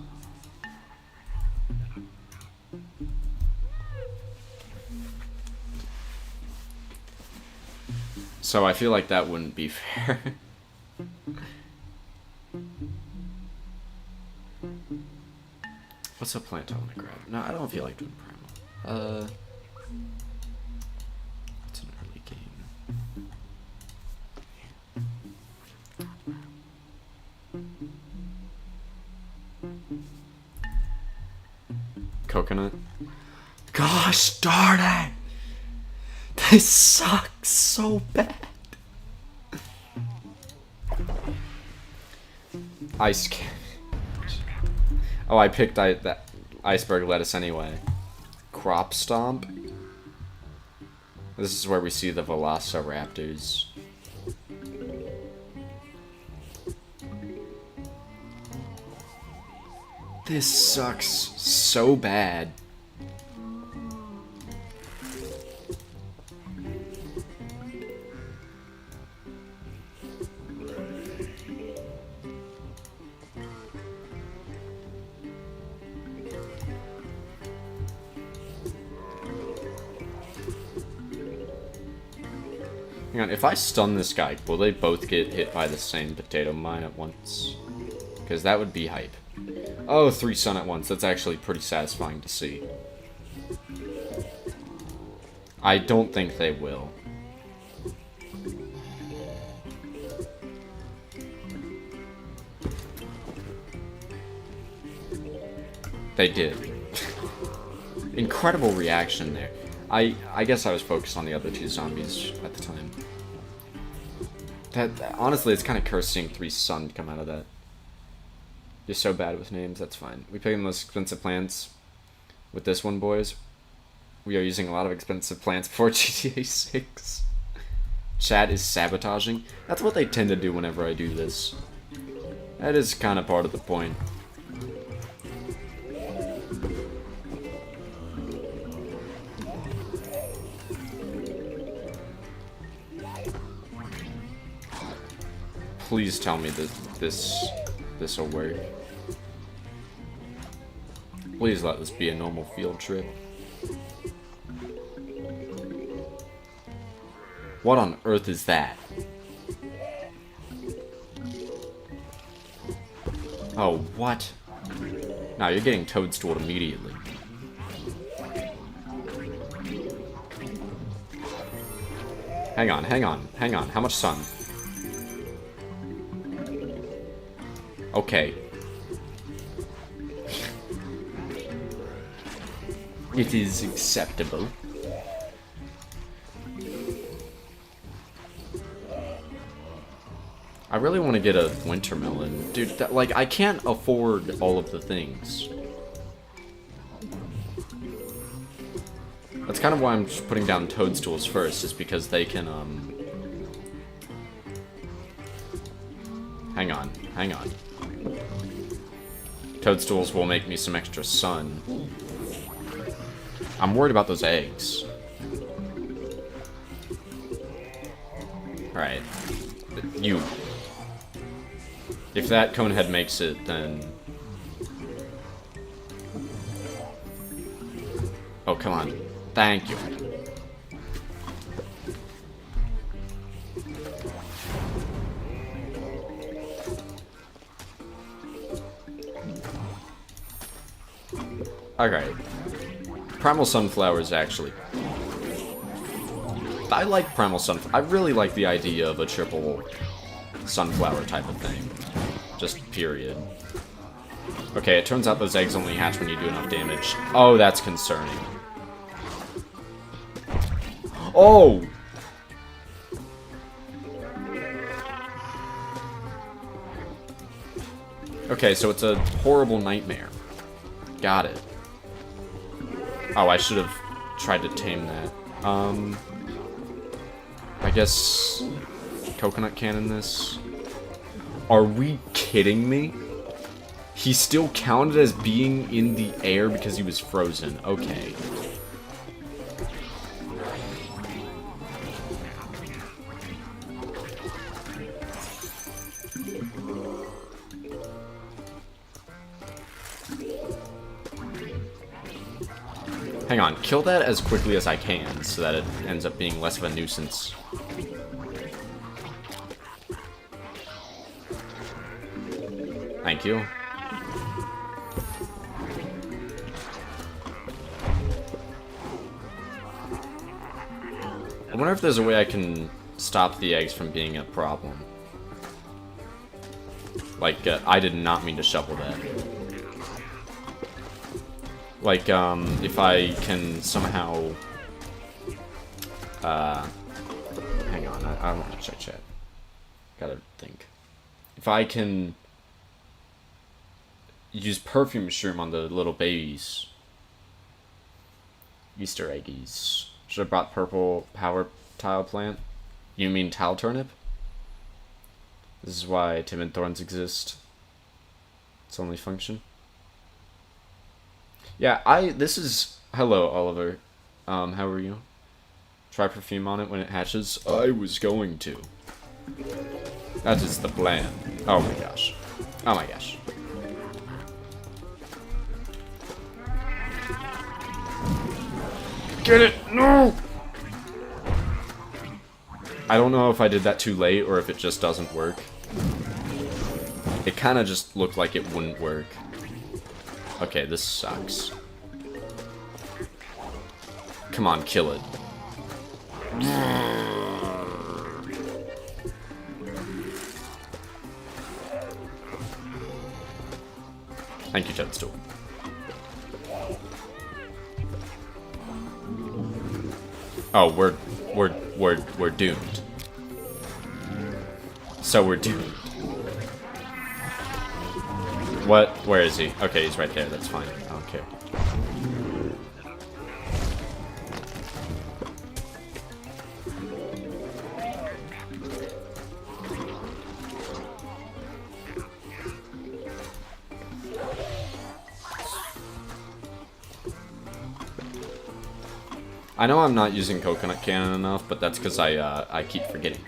So I feel like that wouldn't be fair. What's a plant I want to grab? No, I don't feel like doing primal. It's an early game. Coconut. Gosh darn it! This sucks so bad. Ice can. Oh, I picked that iceberg lettuce anyway. Crop Stomp. This is where we see the Velociraptors. This sucks so bad. Hang on, if I stun this guy, will they both get hit by the same potato mine at once? Because that would be hype. Oh, 3 stun at once. That's actually pretty satisfying to see. I don't think they will. They did. Incredible reaction there. I guess I was focused on the other 2 zombies at the time. That honestly, it's kind of cursed seeing 3 stun come out of that. You're so bad with names, that's fine. We pick the most expensive plants with this one, boys. We are using a lot of expensive plants for GTA 6. Chat is sabotaging. That's what they tend to do whenever I do this. That is kind of part of the point. Please tell me that this will work. Please let this be a normal field trip. What on earth is that? Oh, what? No, you're getting toadstooled immediately. Hang on, hang on, hang on. How much sun? Okay. It is acceptable. I really want to get a winter melon. Dude, that, like, I can't afford all of the things. That's kind of why I'm just putting down toadstools first, is because they can, Hang on, hang on. Toadstools will make me some extra sun. I'm worried about those eggs. Alright. You. If that conehead makes it, then... Oh, come on. Thank you. Alright. Primal Sunflowers, actually. I like Primal Sunflower. I really like the idea of a triple sunflower type of thing. Just period. Okay, it turns out those eggs only hatch when you do enough damage. Oh, that's concerning. Oh! Okay, so it's a horrible nightmare. Got it. Oh, I should have tried to tame that. I guess... Coconut cannon this? Are we kidding me? He still counted as being in the air because he was frozen. Okay. Hang on, kill that as quickly as I can so that it ends up being less of a nuisance. Thank you. I wonder if there's a way I can stop the eggs from being a problem. Like, I did not mean to shovel that. Like, if I can somehow... hang on, I want to check chat. Gotta think. If I can... use perfume shroom on the little babies. Easter eggies. Should have brought purple power tile plant. You mean tile turnip? This is why timid thorns exist. Its only function. Yeah, this is... Hello, Oliver. How are you? Try perfume on it when it hatches? I was going to. That is the plan. Oh my gosh. Oh my gosh. Get it! No! I don't know if I did that too late or if it just doesn't work. It kind of just looked like it wouldn't work. Okay, this sucks. Come on, kill it. Thank you, Toadstool. Oh, we're doomed. So we're doomed. What? Where is he? Okay, he's right there. That's fine. I don't care. I know I'm not using coconut cannon enough, but that's because I keep forgetting.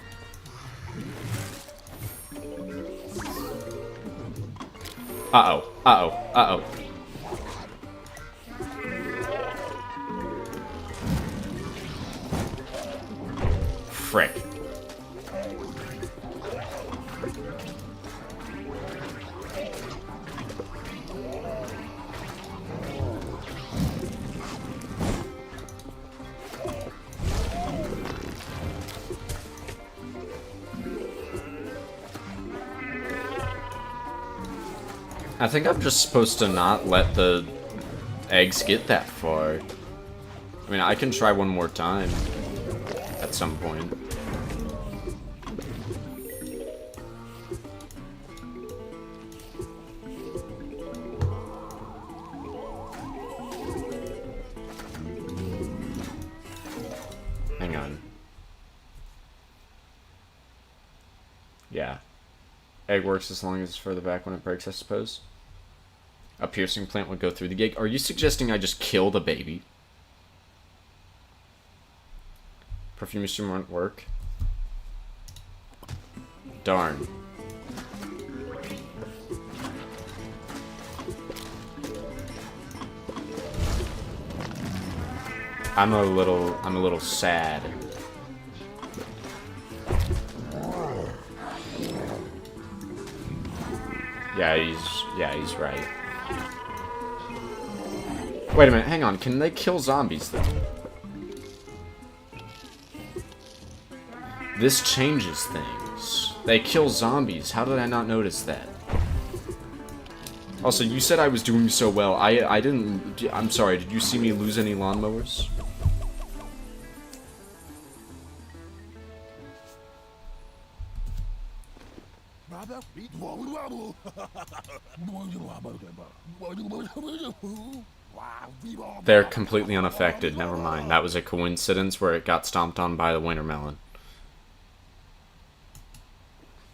Uh-oh. Uh-oh. Uh-oh. Frick. I think I'm just supposed to not let the eggs get that far. I mean, I can try one more time at some point. Hang on. Yeah. Egg works as long as it's further back when it breaks, I suppose. A piercing plant would go through the gate. Are you suggesting I just kill the baby? Perfume machine won't work. Darn. I'm a little sad. Yeah, he's right. Wait a minute, hang on. Can they kill zombies, though? This changes things. They kill zombies. How did I not notice that? Also, you said I was doing so well. I didn't... I'm sorry, did you see me lose any lawnmowers? They're completely unaffected. Never mind. That was a coincidence where it got stomped on by the wintermelon.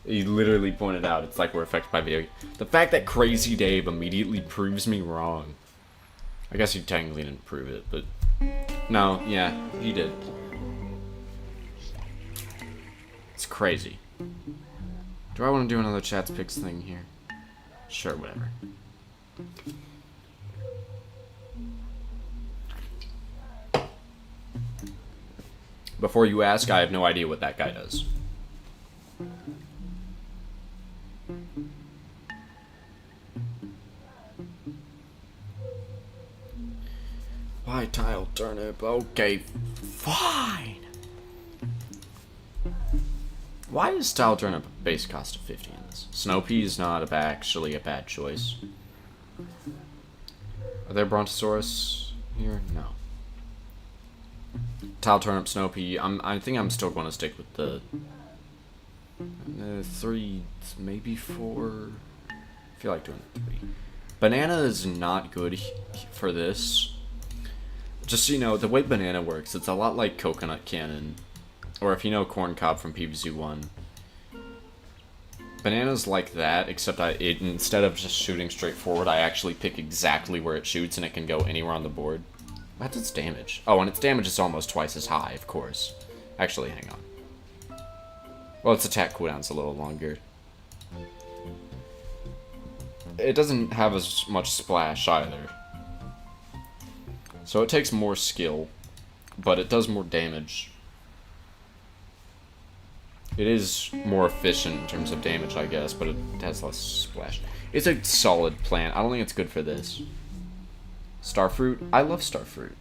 He literally pointed out it's like we're affected by video. The fact that Crazy Dave immediately proves me wrong. I guess he technically didn't prove it, but... No, yeah, he did. It's crazy. Do I want to do another Chat's Picks thing here? Sure, whatever. Before you ask, I have no idea what that guy does. Why tile turnip? Okay, fine. Why is tile turnip a base cost of 50 in this? Snow pea is not actually a bad choice. Are there Brontosaurus here? No. Tile turnip, snow pea. I think I'm still going to stick with the 3, maybe 4. I feel like doing 3. Banana is not good for this. Just so you know, the way banana works, it's a lot like coconut cannon, or if you know corn cob from PvZ1. Banana's like that, except instead of just shooting straight forward, I actually pick exactly where it shoots, and it can go anywhere on the board. That's its damage. Oh, and its damage is almost twice as high, of course. Actually, hang on. Well, its attack cooldown's a little longer. It doesn't have as much splash either. So it takes more skill, but it does more damage. It is more efficient in terms of damage, I guess, but it has less splash. It's a solid plant. I don't think it's good for this. Starfruit? I love starfruit.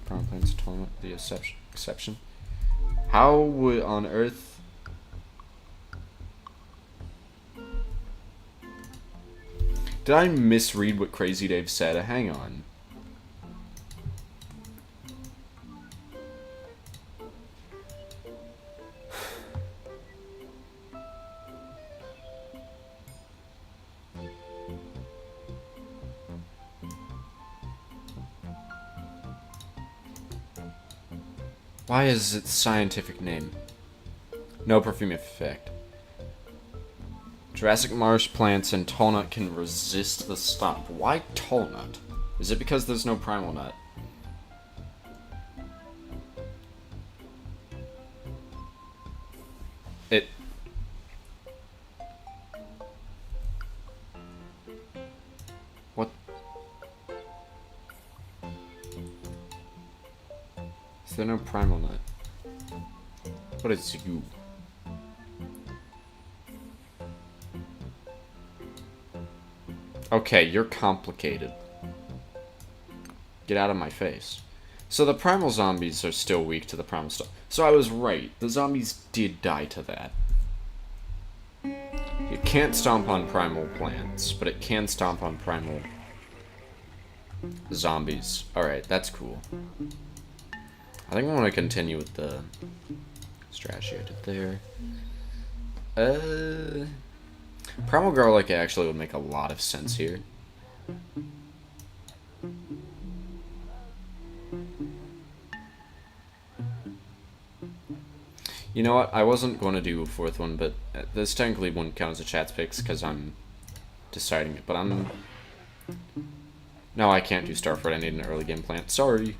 Brown plants tournament, the exception. How would on earth... Did I misread what Crazy Dave said? Hang on. Why is its scientific name? No perfume effect. Jurassic marsh plants and tall nut can resist the stomp. Why tall nut? Is it because there's no primal nut? What? Is there no primal nut? What is you? Okay, you're complicated. Get out of my face. So the primal zombies are still weak to the primal stuff. So I was right. The zombies did die to that. It can't stomp on primal plants, but it can stomp on primal zombies. Alright, that's cool. I think I want to continue with the strategy I did there. Primal Garlic actually would make a lot of sense here. You know what? I wasn't going to do a fourth one, but this technically wouldn't count as a chat's picks because I'm deciding it. But I'm... No, I can't do Starfruit. I need an early game plant. Sorry.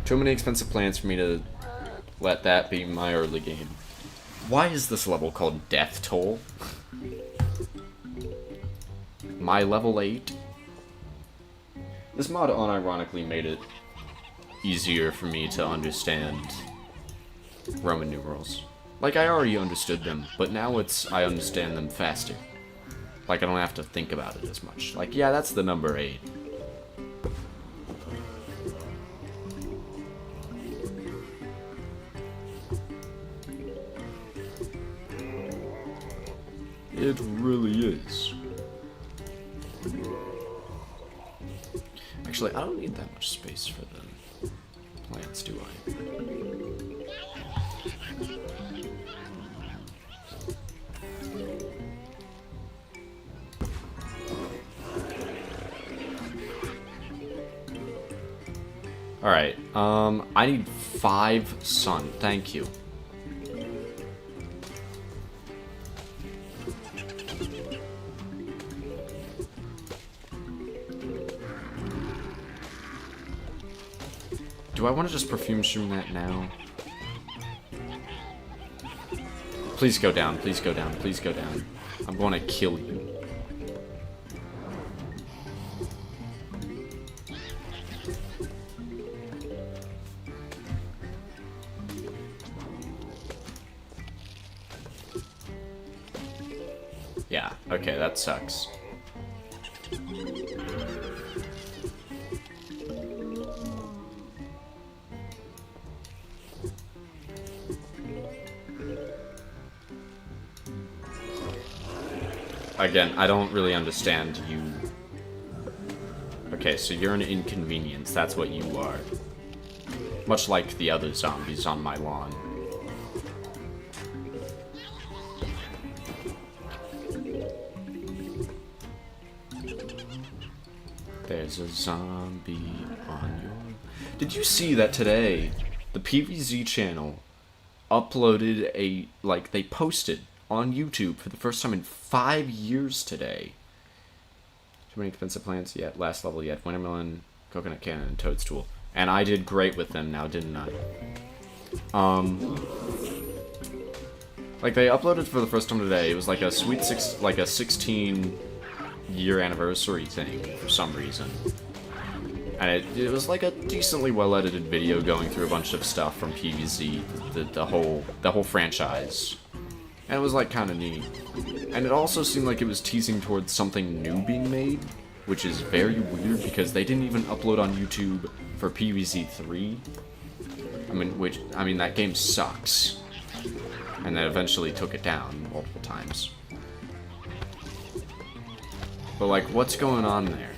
Too many expensive plants for me to let that be my early game. Why is this level called Death Toll? My level 8? This mod unironically made it easier for me to understand Roman numerals. Like, I already understood them, but now I understand them faster. Like, I don't have to think about it as much. Like, yeah, that's the number 8. It really is. Actually, I don't need that much space for the plants, do I? Alright, I need 5 sun. Thank you. Do I want to just perfume shroom that now? Please go down, please go down, please go down. I'm going to kill you. Yeah, okay, that sucks. Again, I don't really understand you. Okay, so you're an inconvenience, that's what you are. Much like the other zombies on my lawn. There's a zombie on your... Did you see that today? The PvZ channel uploaded a... Like, they posted on YouTube for the first time in 5 years today. Too many expensive plants yet. Last level yet. Wintermelon, coconut cannon, and toadstool. And I did great with them now, didn't I? Like, they uploaded for the first time today. It was like a sweet 16-year anniversary thing for some reason. And it was like a decently well-edited video going through a bunch of stuff from PvZ, the whole franchise. And it was like kind of neat. And it also seemed like it was teasing towards something new being made, which is very weird because they didn't even upload on YouTube for PvZ3. I mean that game sucks. And they eventually took it down multiple times. But like, what's going on there?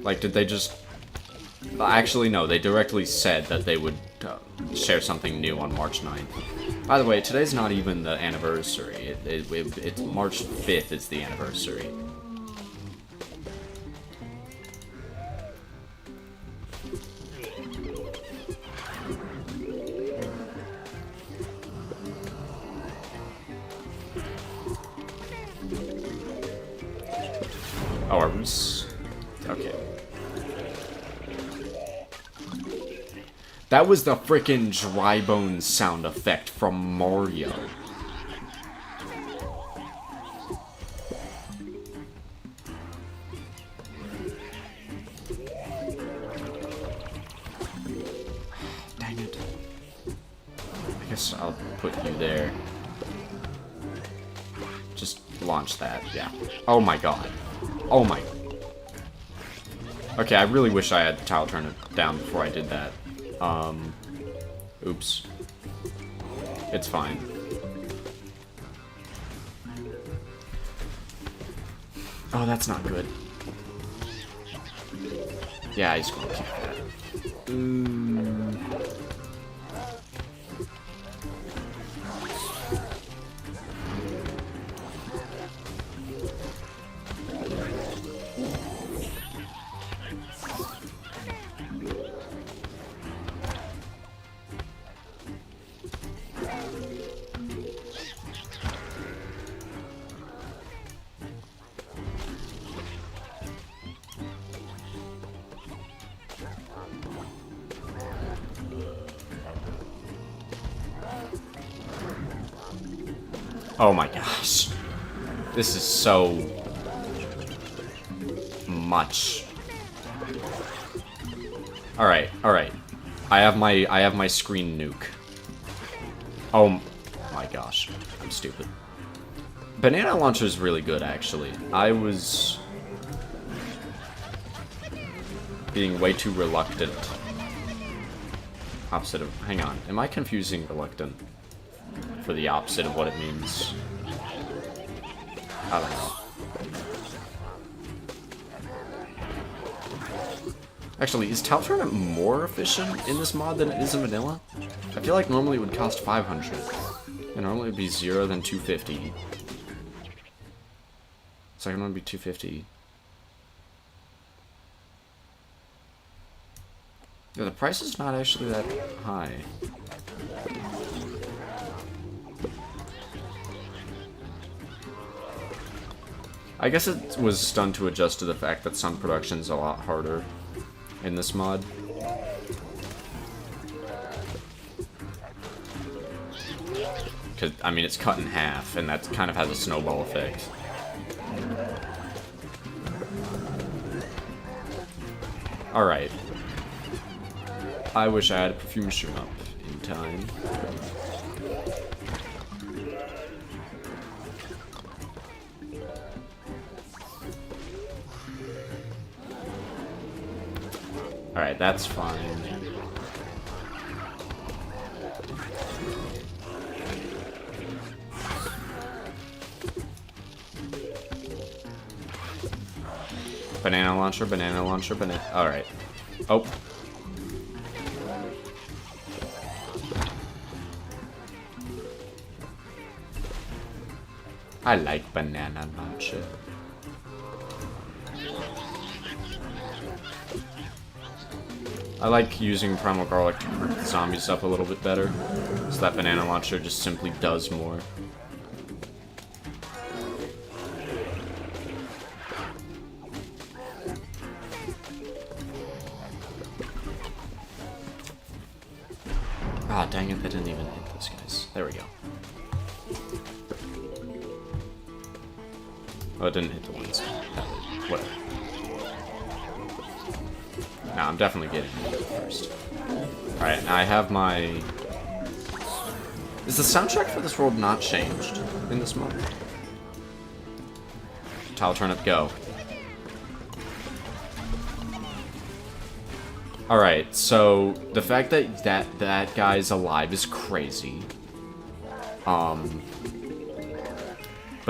Like, did they just... Actually, no, they directly said that they would share something new on March 9th. By the way, today's not even the anniversary. It's March 5th is the anniversary. Oh, are we... Okay. That was the frickin' dry bones sound effect from Mario. Dang it. I guess I'll put you there. Just launch that, yeah. Oh my god. Oh my... Okay, I really wish I had tile turn it down before I did that. Oops. It's fine. Oh, that's not good. Yeah, he's gonna keep that. Oh my gosh. This is so much. Alright, alright. I have my screen nuke. Oh my gosh. I'm stupid. Banana launcher is really good, actually. I was being way too reluctant. Opposite of... Hang on. Am I confusing reluctant for the opposite of what it means? I don't know. Actually, is tile tournament more efficient in this mod than it is in vanilla? I feel like normally it would cost 500. And normally it would be 0, then 250. Second one would be 250. Yeah, the price is not actually that high. I guess it was done to adjust to the fact that sun production's a lot harder in this mod. Because, I mean, it's cut in half, and that kind of has a snowball effect. Alright. I wish I had a perfume mushroom up in time. Alright, that's fine. Banana launcher, banana. Alright. Oh. I like banana launcher. I like using Primal Garlic to group the zombies up a little bit better, so that banana launcher just simply does more. Ah, dang it, that didn't even hit those guys. There we go. Oh, it didn't hit the ones. Whatever. Nah, I'm definitely getting it first. Alright, now I have my... Is the soundtrack for this world not changed in this mode? Tile turnip, go. Alright, so the fact that that guy's alive is crazy. But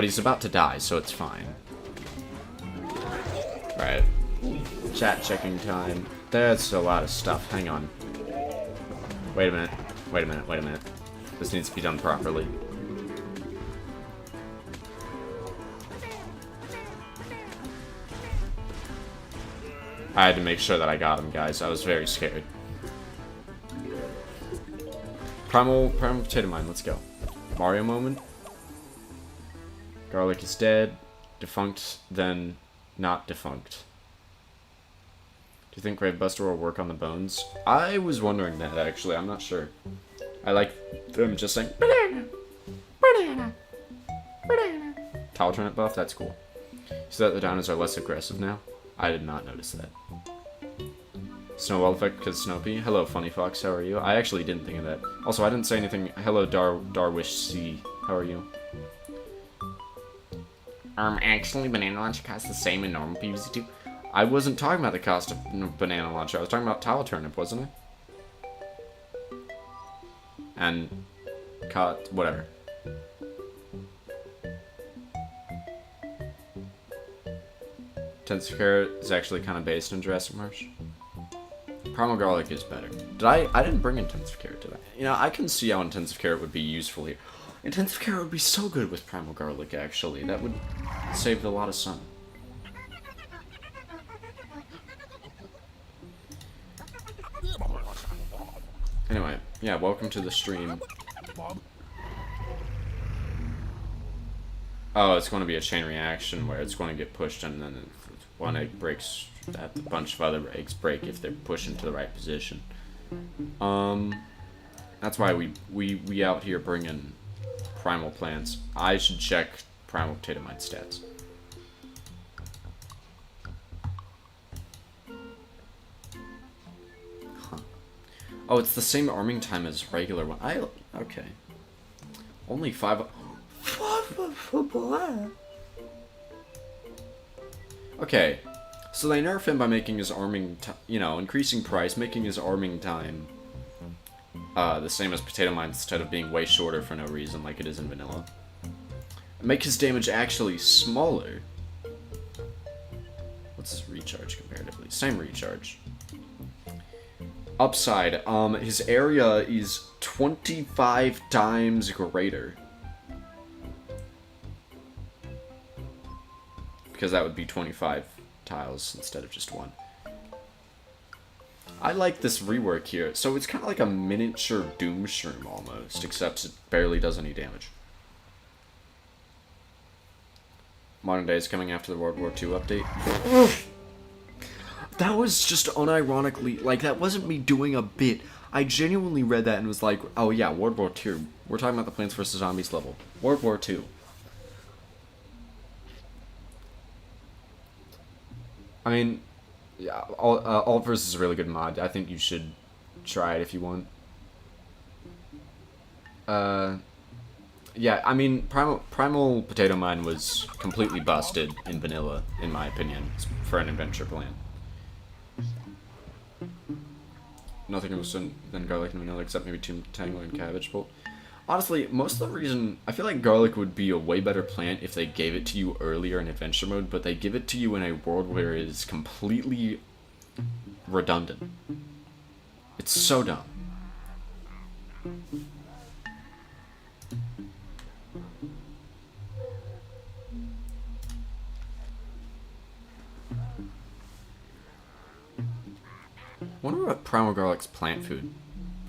he's about to die, so it's fine. Alright. Chat checking time. That's a lot of stuff. Hang on. Wait a minute. This needs to be done properly. I had to make sure that I got him, guys. I was very scared. Primal Potato Mine, let's go. Mario moment. Garlic is dead. Defunct, then not defunct. Do you think Gravebuster will work on the bones? I was wondering that, actually. I'm not sure. I like them just saying, banana, banana, banana. Towel turnip buff, that's cool. So that the dinos are less aggressive now? I did not notice that. Snowball effect because Snopey. Hello, Funny Fox, how are you? I actually didn't think of that. Also, I didn't say anything. Hello, Darwish C. How are you? Actually, banana launcher costs the same in normal PvZ2. I wasn't talking about the cost of banana launcher. I was talking about towel turnip, wasn't I? And whatever. Intensive Carrot is actually kind of based in Jurassic Marsh. Primal Garlic is better. I didn't bring Intensive Carrot, did I? You know, I can see how Intensive Carrot would be useful here. Intensive Carrot would be so good with Primal Garlic, actually. That would save a lot of sun. Anyway, yeah, welcome to the stream. Oh, it's going to be a chain reaction where it's going to get pushed and then one egg breaks, that a bunch of other eggs break if they're pushed into the right position. That's why we out here bringing primal plants. I should check Primal Potato Mine stats. Huh. Oh, it's the same arming time as regular one. Okay. Only 5. Okay, so they nerf him by making his arming, increasing price, making his arming time the same as Potato Mine instead of being way shorter for no reason like it is in vanilla. Make his damage actually smaller. What's his recharge comparatively? Same recharge. Upside, his area is 25 times greater. Because that would be 25 tiles instead of just one. I like this rework here. So it's kind of like a miniature Doom Shroom almost, except it barely does any damage. Modern Day is coming after the World War II update. That was just unironically, like, that wasn't me doing a bit. I genuinely read that and was like, oh yeah, World War II. We're talking about the Plants vs. Zombies level. World War II. I mean, yeah, AltverZ is a really good mod. I think you should try it if you want. Yeah, I mean, Primal Potato Mine was completely busted in vanilla, in my opinion, for an adventure plan. Nothing else than garlic and vanilla except maybe tango and cabbage bolt. Honestly, most of the reason I feel like garlic would be a way better plant if they gave it to you earlier in adventure mode, but they give it to you in a world where it is completely redundant. It's so dumb. I wonder what Primal Garlic's plant food,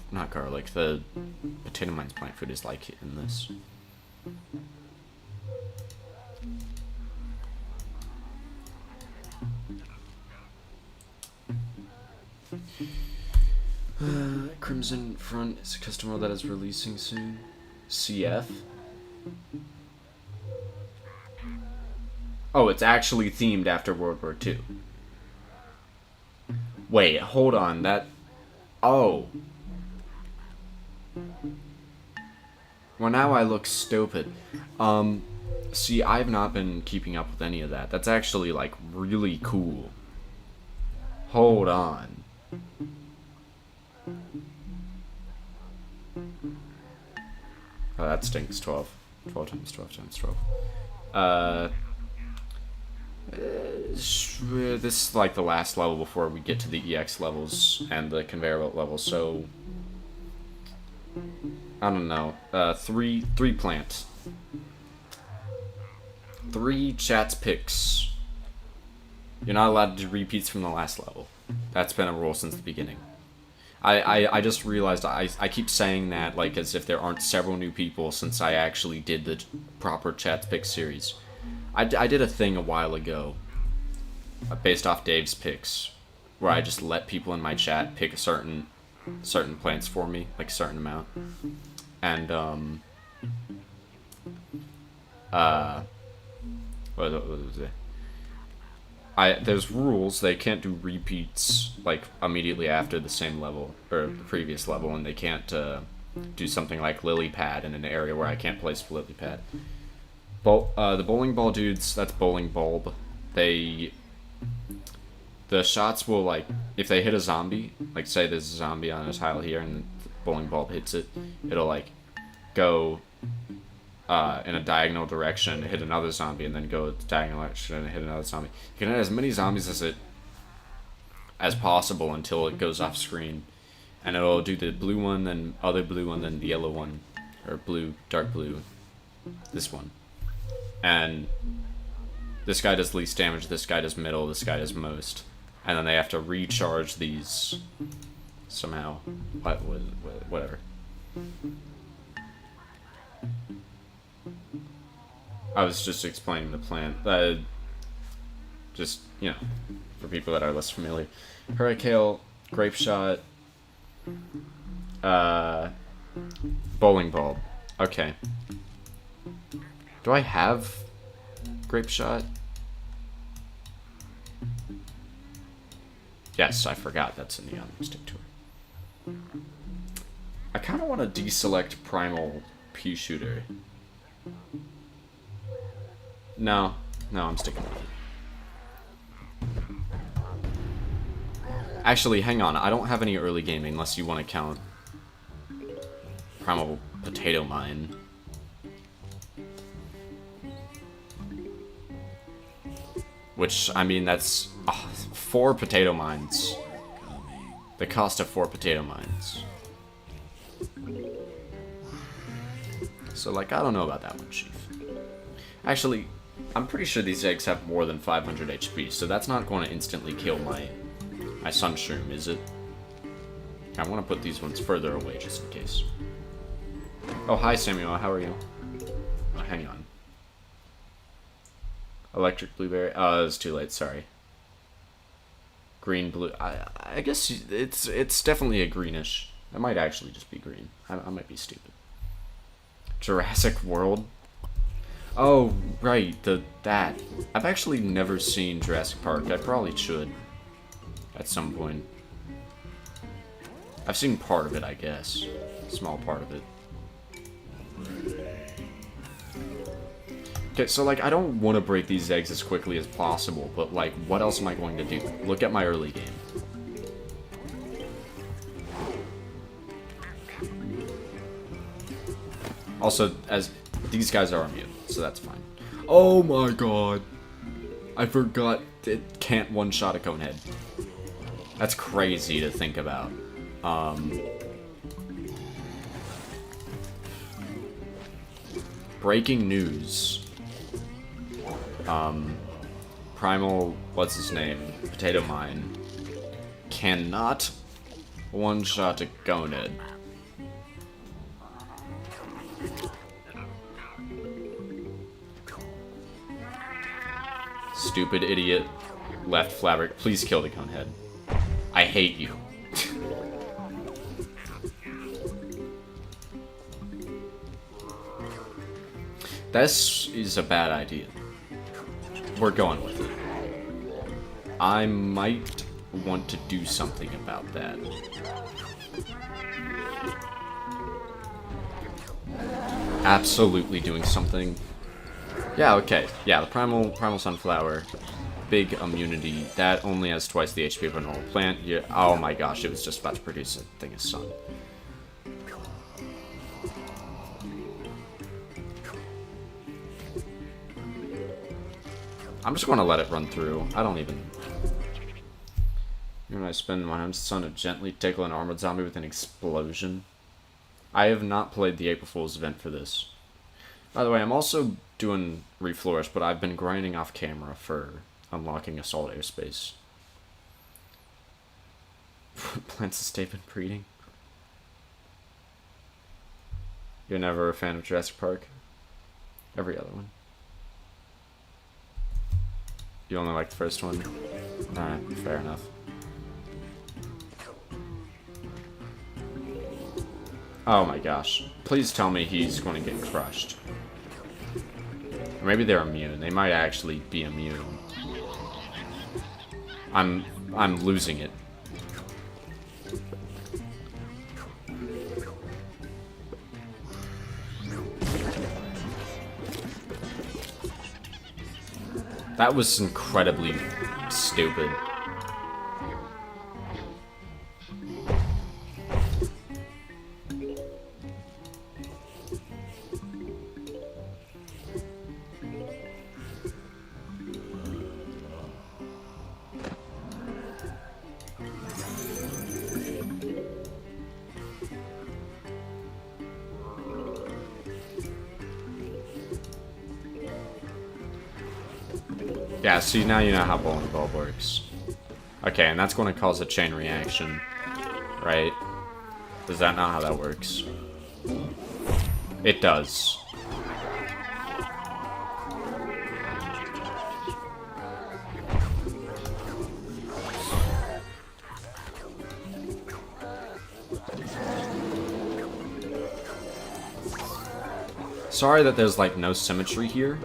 not garlic, the Potato Mine's plant food is like in this. Crimson Front is a customer that is releasing soon. CF? Oh, it's actually themed after World War II. Wait, hold on, that... Oh. Well, now I look stupid. See, I've not been keeping up with any of that. That's actually, like, really cool. Hold on. Oh, that stinks. 12. 12 times 12 times 12. This is like the last level before we get to the EX levels and the conveyor belt levels, so I don't know. Three plants. 3 chats picks. You're not allowed to do repeats from the last level. That's been a rule since the beginning. I just realized I keep saying that like as if there aren't several new people since I actually did the proper chats pick series. I did a thing a while ago based off Dave's picks where I just let people in my chat pick a certain plants for me, like a certain amount. And what was it? There's rules. They can't do repeats like immediately after the same level or the previous level, and they can't do something like lily pad in an area where I can't place lily pad. The bowling ball dudes, that's bowling bulb. The shots will, like, if they hit a zombie, like say there's a zombie on a tile here and the bowling bulb hits it, it'll like go in a diagonal direction, hit another zombie, and then go diagonal direction and hit another zombie. You can hit as many zombies as possible until it goes off screen, and it'll do the blue one, then other blue one, then the yellow one, or blue, dark blue, this one. And this guy does least damage, this guy does middle, this guy does most. And then they have to recharge these somehow. Whatever. I was just explaining the plan. Just, you know, for people that are less familiar. Hurricane, Grape Shot, Bowling Bulb. Okay. Do I have Grape Shot? Yes, I forgot that's in the stick tour. I kind of want to deselect Primal Pea Shooter. No, I'm sticking with it. Actually, hang on. I don't have any early gaming unless you want to count Primal Potato Mine. Which, I mean, that's 4 potato mines. The cost of 4 potato mines. So, like, I don't know about that one, Chief. Actually, I'm pretty sure these eggs have more than 500 HP, so that's not going to instantly kill my sunshroom, is it? I want to put these ones further away just in case. Oh, hi, Samuel. How are you? Oh, hang on. Electric blueberry. Oh, it's too late. Sorry. Green blue. I guess it's definitely a greenish. That might actually just be green. I might be stupid. Jurassic World? Oh, right, that. I've actually never seen Jurassic Park. I probably should. At some point. I've seen part of it, I guess. A small part of it. Okay, so, like, I don't want to break these eggs as quickly as possible, but, like, what else am I going to do? Look at my early game. Also, as these guys are immune, so that's fine. Oh my god. I forgot it can't one-shot a Conehead. That's crazy to think about. Breaking news. Primal, what's his name? Potato Mine. Cannot one-shot a Conehead. Stupid idiot. Left flabber. Please kill the Conehead. I hate you. This is a bad idea. We're going with it. I might want to do something about that. Absolutely doing something. Yeah, okay. Yeah, the primal sunflower, big immunity. That only has twice the HP of a normal plant. Yeah, oh my gosh, it was just about to produce a thing of sun. I'm just going to let it run through. I don't even... When I spend my sun to gently tickle an armored zombie with an explosion. I have not played the April Fool's event for this. By the way, I'm also doing Reflourish, but I've been grinding off camera for unlocking Assault Airspace. Plants of State been breeding. You're never a fan of Jurassic Park? Every other one. You only like the first one? Alright, fair enough. Oh my gosh. Please tell me he's going to get crushed. Or maybe they're immune. They might actually be immune. I'm losing it. That was incredibly stupid. Yeah, see, now you know how bowling ball works. Okay, and that's going to cause a chain reaction, right? Is that not how that works? It does. Sorry that there's, like, no symmetry here.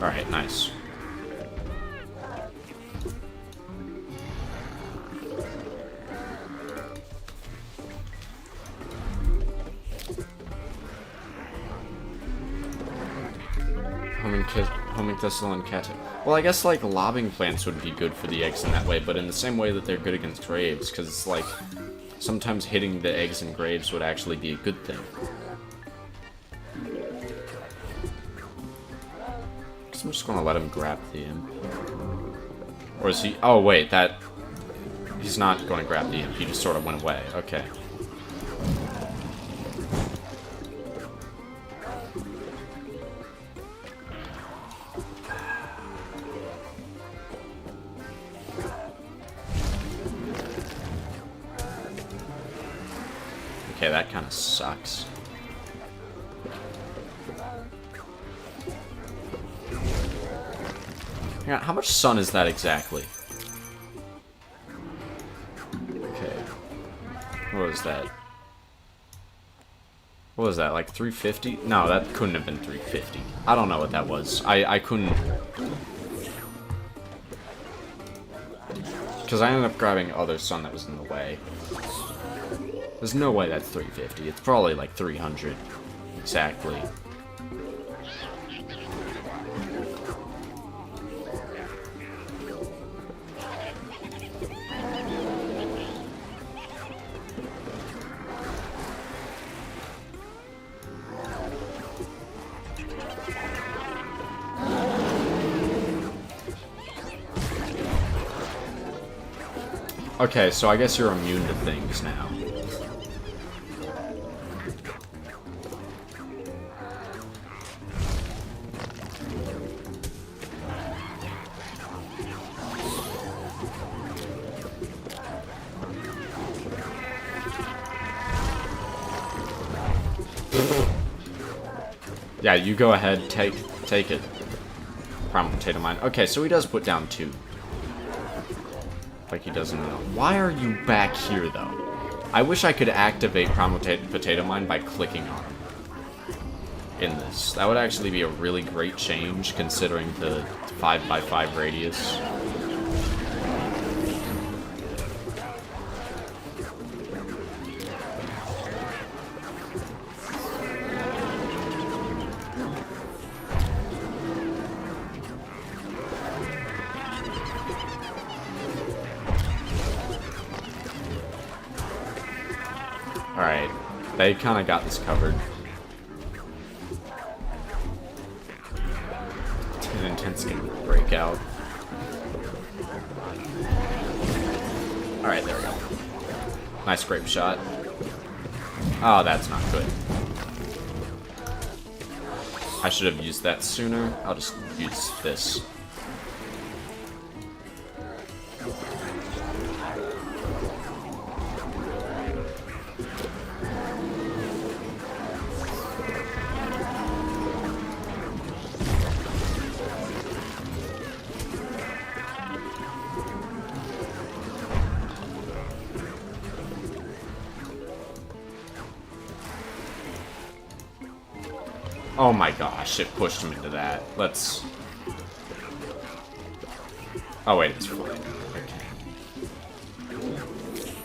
Alright, nice. Homing thistle and cat. Well, I guess, like, lobbing plants would be good for the eggs in that way, but in the same way that they're good against graves, because, like, sometimes hitting the eggs and graves would actually be a good thing. I'm just gonna let him grab the imp. Or is he... Oh, wait, that... He's not going to grab the imp, he just sort of went away. Okay. Okay, that kind of sucks. Hang on, how much sun is that exactly? Okay. What was that? What was that, like 350? No, that couldn't have been 350. I don't know what that was. I couldn't... Because I ended up grabbing other sun that was in the way. There's no way that's 350. It's probably like 300. Exactly. Okay, so I guess you're immune to things now. Yeah, you go ahead, take it. Primal Potato Mine. Okay, so he does put down 2. Like he doesn't know. Why are you back here, though? I wish I could activate Primal Potato Mine by clicking on him. In this. That would actually be a really great change, considering the 5x5 radius. Alright, they kind of got this covered. An intense game breakout. Alright, there we go. Nice grape shot. Oh, that's not good. I should have used that sooner. I'll just use this. Oh my gosh, it pushed him into that. Let's... Oh wait, it's fine. Okay.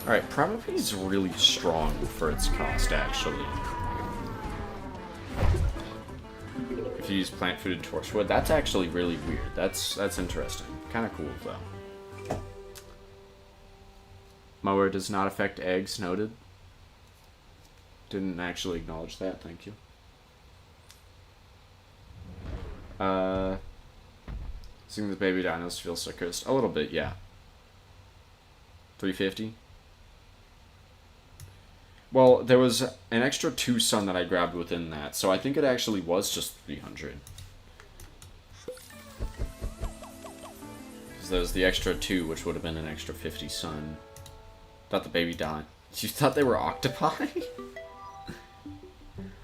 Alright, probably is really strong for its cost, actually. If you use plant food and torchwood, that's actually really weird. That's interesting. Kind of cool, though. Mower does not affect eggs, noted. Didn't actually acknowledge that, thank you. Seeing the baby dinos feel so cursed. A little bit, yeah. 350? Well, there was an extra 2 sun that I grabbed within that, so I think it actually was just 300. Because there's the extra 2, which would have been an extra 50 sun. Thought the baby died. You thought they were octopi?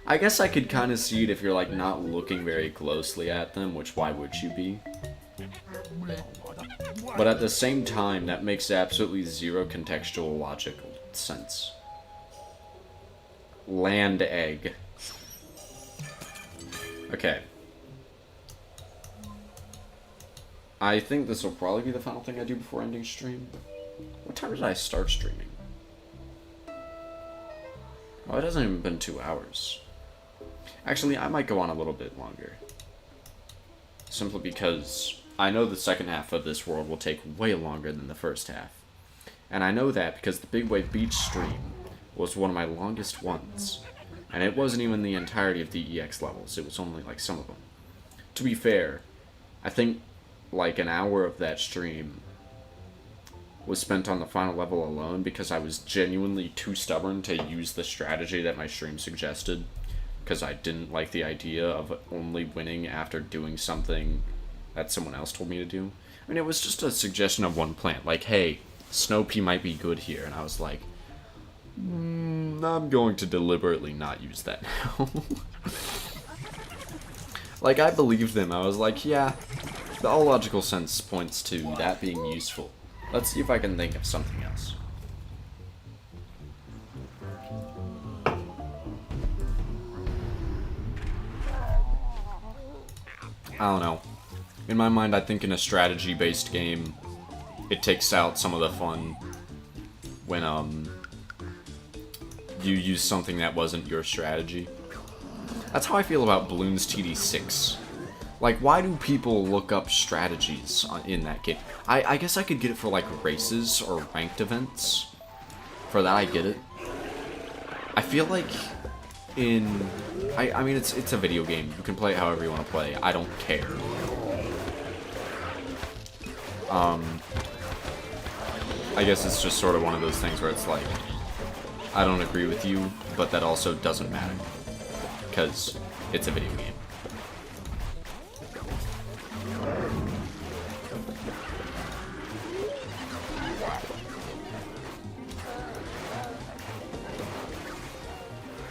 I guess I could kind of see it if you're, like, not looking very closely at them, which why would you be? But at the same time, that makes absolutely zero contextual logical sense. Land egg. Okay. I think this will probably be the final thing I do before ending stream. What time did I start streaming? Oh, it hasn't even been 2 hours. Actually, I might go on a little bit longer. Simply because I know the second half of this world will take way longer than the first half. And I know that because the Big Wave Beach stream was one of my longest ones. And it wasn't even the entirety of the EX levels, it was only like some of them. To be fair, I think like an hour of that stream was spent on the final level alone because I was genuinely too stubborn to use the strategy that my stream suggested. Because I didn't like the idea of only winning after doing something that someone else told me to do. I mean, it was just a suggestion of one plant. Like, hey, Snow Pea might be good here. And I was like, I'm going to deliberately not use that now. Like, I believed them. I was like, yeah, the all logical sense points to that being useful. Let's see if I can think of something else. I don't know. In my mind, I think in a strategy-based game, it takes out some of the fun when, you use something that wasn't your strategy. That's how I feel about Bloons TD6. Like, why do people look up strategies in that game? I guess I could get it for, like, races or ranked events. For that, I get it. I feel like in... I mean, it's a video game. You can play it however you want to play. I don't care. I guess it's just sort of one of those things where it's like, I don't agree with you, but that also doesn't matter. Because it's a video game.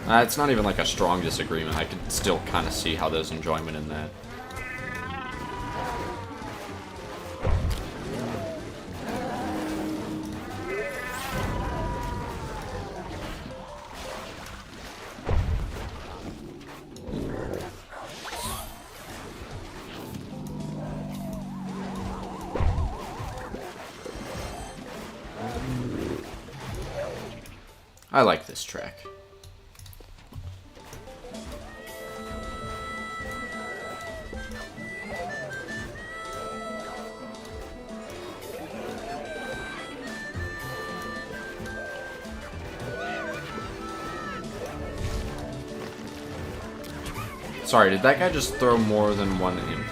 It's not even like a strong disagreement. I can still kind of see how there's enjoyment in that. I like this track. Sorry, did that guy just throw more than one imp?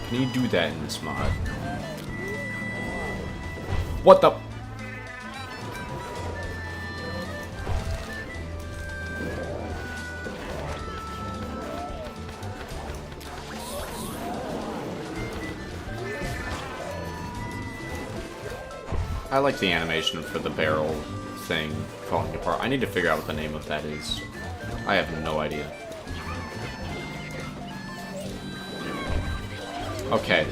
Can you do that in this mod? What the... I like the animation for the barrel thing falling apart. I need to figure out what the name of that is. I have no idea. Okay.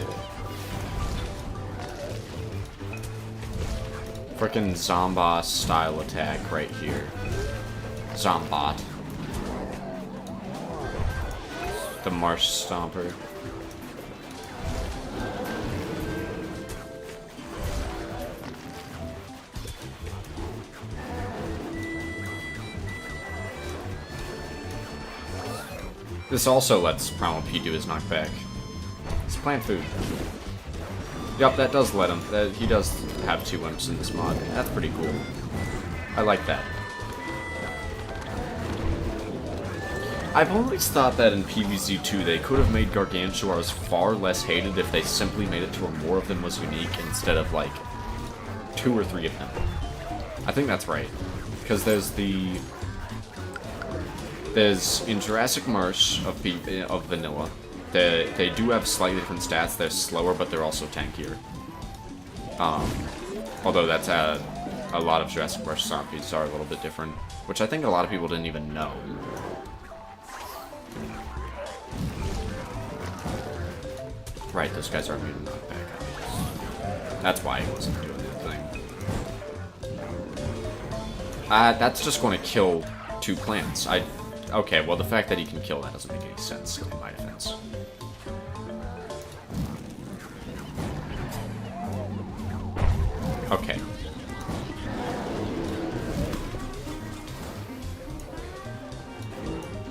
Frickin' Zomboss style attack right here. Zombot. The Marsh Stomper. This also lets Primal P do his knockback. It's plant food. Yup, that does let him. He does have 2 imps in this mod. That's pretty cool. I like that. I've always thought that in PvZ2 they could have made Gargantuars far less hated if they simply made it to where more of them was unique instead of, like, 2 or 3 of them. I think that's right. Because there's the... There's, in Jurassic Marsh of Vanilla, they do have slightly different stats. They're slower, but they're also tankier. Although that's a lot of Jurassic Marsh zombies are a little bit different, which I think a lot of people didn't even know. Right, those guys are immune to knockback. That's why he wasn't doing that thing. That's just going to kill 2 plants. Okay, well, the fact that he can kill that doesn't make any sense, in my defense. Okay.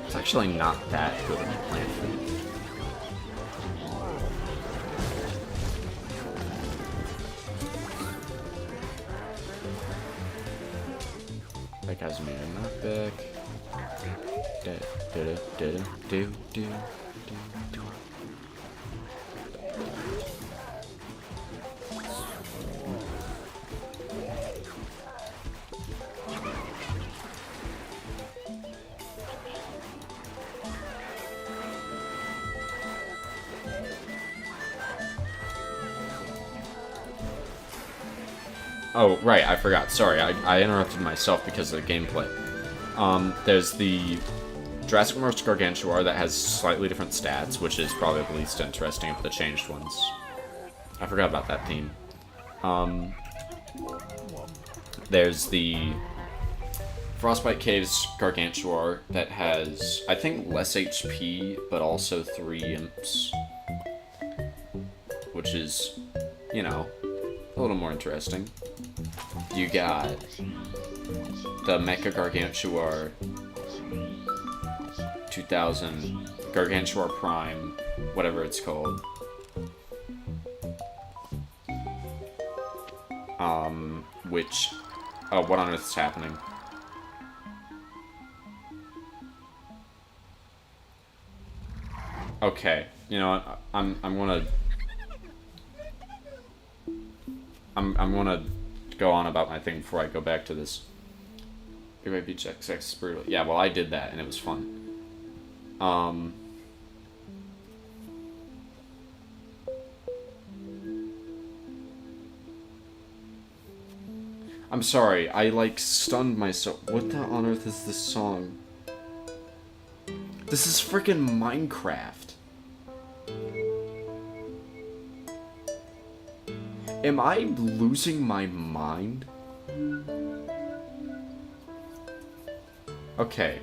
It's actually not that good of a plant food. That guy's made a knockback. Oh, right, I forgot. Sorry, I interrupted myself because of the gameplay. There's the Jurassic Park Gargantuar that has slightly different stats, which is probably the least interesting of the changed ones. I forgot about that theme. There's the Frostbite Caves Gargantuar that has, I think, less HP, but also 3 imps. Which is, you know, a little more interesting. You got the Mecha Gargantuar 2000 Gargantuar Prime, whatever it's called. Which, oh, what on earth is happening? Okay, you know what? I'm gonna go on about my thing before I go back to this. XX brutal. Yeah, well, I did that and it was fun. I'm sorry, I like stunned myself. What the on earth is this song? This is freaking Minecraft. Am I losing my mind? Okay.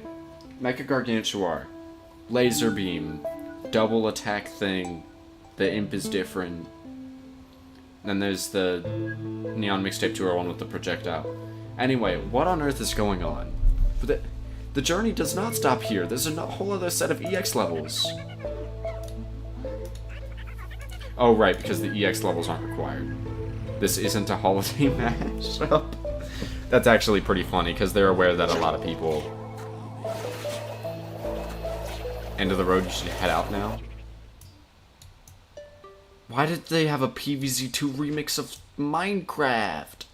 Mecha Gargantuar. Laser beam. Double attack thing. The imp is different. Then there's the Neon Mixtape 201 with the projectile. Anyway, what on earth is going on? The journey does not stop here. There's a whole other set of EX levels. Oh, right, because the EX levels aren't required. This isn't a holiday mashup. That's actually pretty funny, because they're aware that a lot of people... End of the road, you should head out now. Why did they have a PvZ2 remix of Minecraft?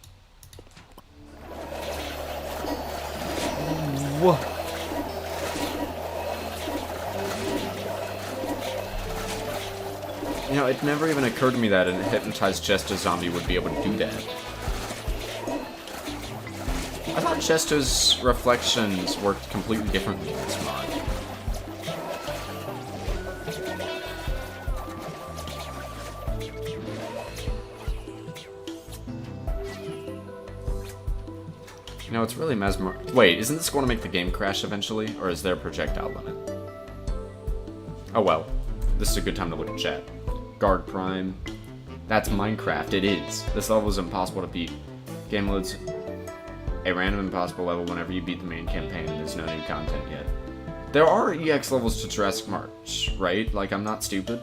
What? You know, it never even occurred to me that a hypnotized Chesto zombie would be able to do that. I thought Chesto's reflections worked completely differently in this mod. You know, it's really Wait, isn't this going to make the game crash eventually? Or is there a projectile limit? Oh well. This is a good time to look at chat. Guard Prime. That's Minecraft, it is. This level is impossible to beat. Game loads a random impossible level whenever you beat the main campaign and there's no new content yet. There are EX levels to Jurassic March, right? Like, I'm not stupid.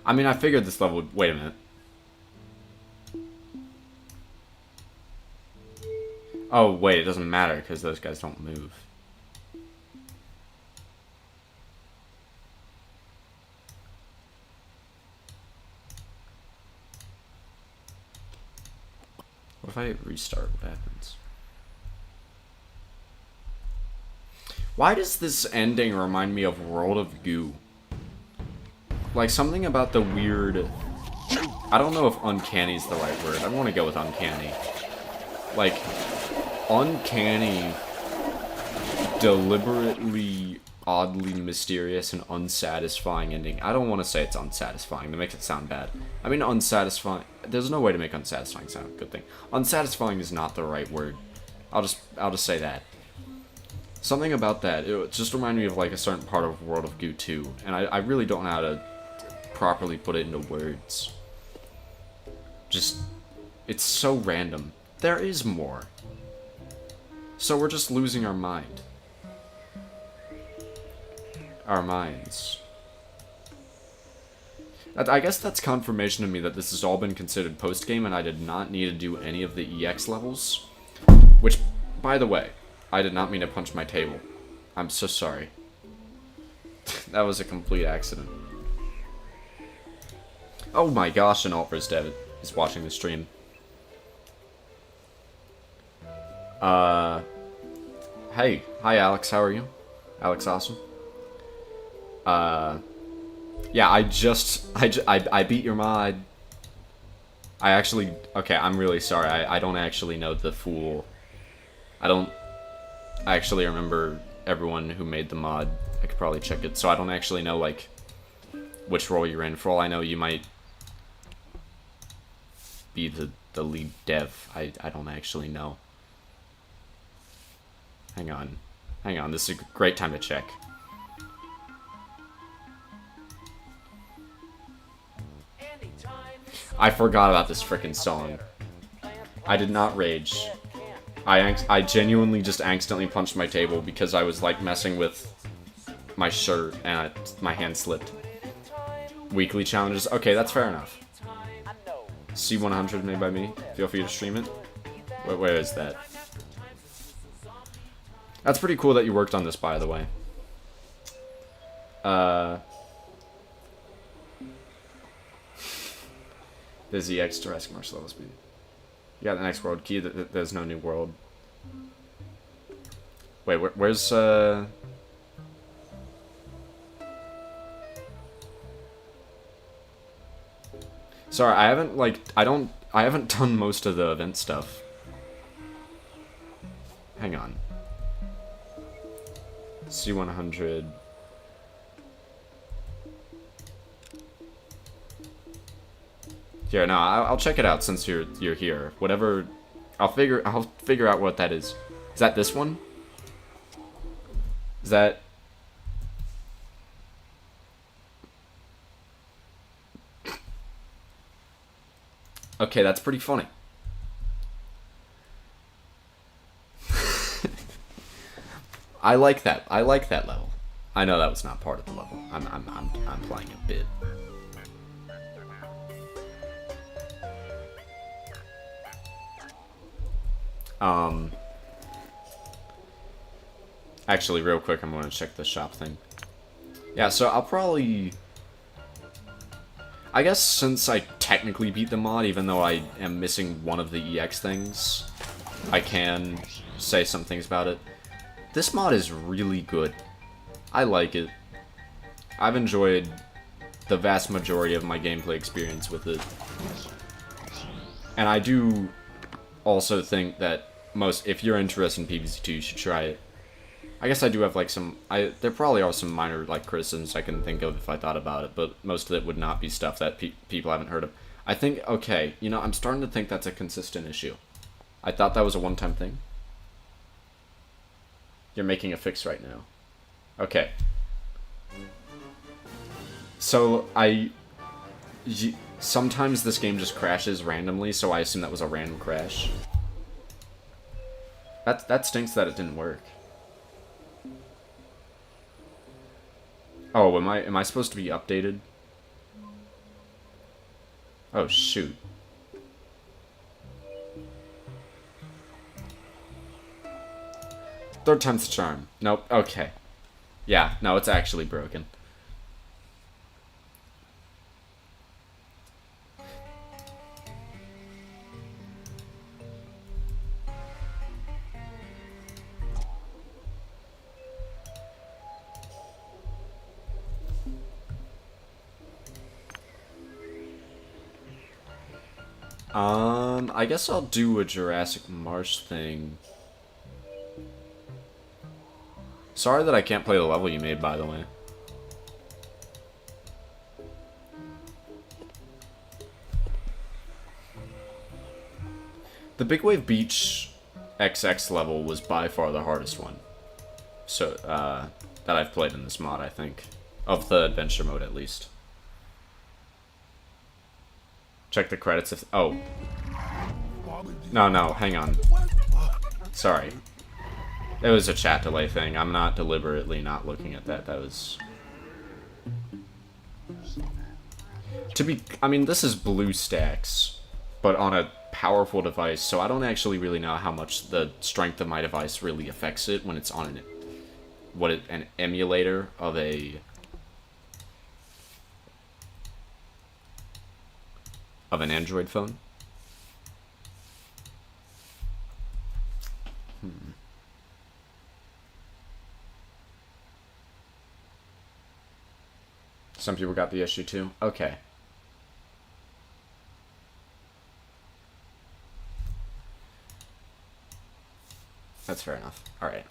I mean, I figured this level would... Wait a minute. Oh, wait, it doesn't matter, because those guys don't move. What if I restart? What happens? Why does this ending remind me of World of Goo? Like, something about the weird... I don't know if uncanny is the right word. I want to go with uncanny. Like, uncanny, deliberately, oddly mysterious, and unsatisfying ending. I don't want to say it's unsatisfying. That makes it sound bad. I mean, unsatisfying... There's no way to make unsatisfying sound a good thing. Unsatisfying is not the right word. I'll just say that. Something about that. It just reminded me of, like, a certain part of World of Goo 2. And I really don't know how to properly put it into words. Just, it's so random. There is more. So we're just losing our mind. Our minds. I guess that's confirmation to me that this has all been considered post-game and I did not need to do any of the EX levels. Which, by the way, I did not mean to punch my table. I'm so sorry. That was a complete accident. Oh my gosh, an AltverZ is watching the stream. Hey, Hi, Alex. How are you? Alex, awesome. Yeah, I beat your mod. I actually, okay, I'm really sorry. I don't actually know the full. I don't actually remember everyone who made the mod. I could probably check it. So I don't actually know, like, which role you're in. For all I know, you might be the lead dev. I don't actually know. Hang on. Hang on, this is a great time to check. I forgot about this frickin' song. I did not rage. I genuinely just accidentally punched my table because I was, like, messing with my shirt and my hand slipped. Weekly challenges. Okay, that's fair enough. C100 made by me. Feel free to stream it. Where is that? That's pretty cool that you worked on this, by the way. There's the X Jurassic Marsh level speed. Yeah, the next world key. There's no new world. Wait, where's Sorry, I haven't I haven't done most of the event stuff. Hang on. C100. Yeah, no, I'll check it out since you're here. Whatever, I'll figure out what that is. Is that this one? Is that? Okay, that's pretty funny. I like that. I like that level. I know that was not part of the level. I'm playing a bit. Actually, real quick, I'm going to check the shop thing. Yeah, so I'll probably... I guess since I technically beat the mod, even though I am missing one of the EX things, I can say some things about it. This mod is really good. I like it. I've enjoyed the vast majority of my gameplay experience with it. And I do also think that if you're interested in PvZ2, you should try it. I guess I do have, like, there probably are some minor, like, criticisms I can think of if I thought about it, but most of it would not be stuff that people haven't heard of. I think, okay, you know, I'm starting to think that's a consistent issue. I thought that was a one-time thing. You're making a fix right now. Okay. So, sometimes this game just crashes randomly, so I assume that was a random crash. That stinks that it didn't work. Oh, am I supposed to be updated? Oh, shoot. Third time's the charm. Nope, okay. Yeah, no, it's actually broken. I guess I'll do a Jurassic Marsh thing. Sorry that I can't play the level you made, by the way. The Big Wave Beach XX level was by far the hardest one. So, that I've played in this mod, I think. Of the adventure mode, at least. Check the credits if... Oh. No, hang on. Sorry. It was a chat delay thing. I'm not deliberately not looking at that. That was... I mean, this is BlueStacks, but on a powerful device, so I don't actually really know how much the strength of my device really affects it when it's on an emulator of an Android phone. Some people got the issue too. Okay. That's fair enough. Alright.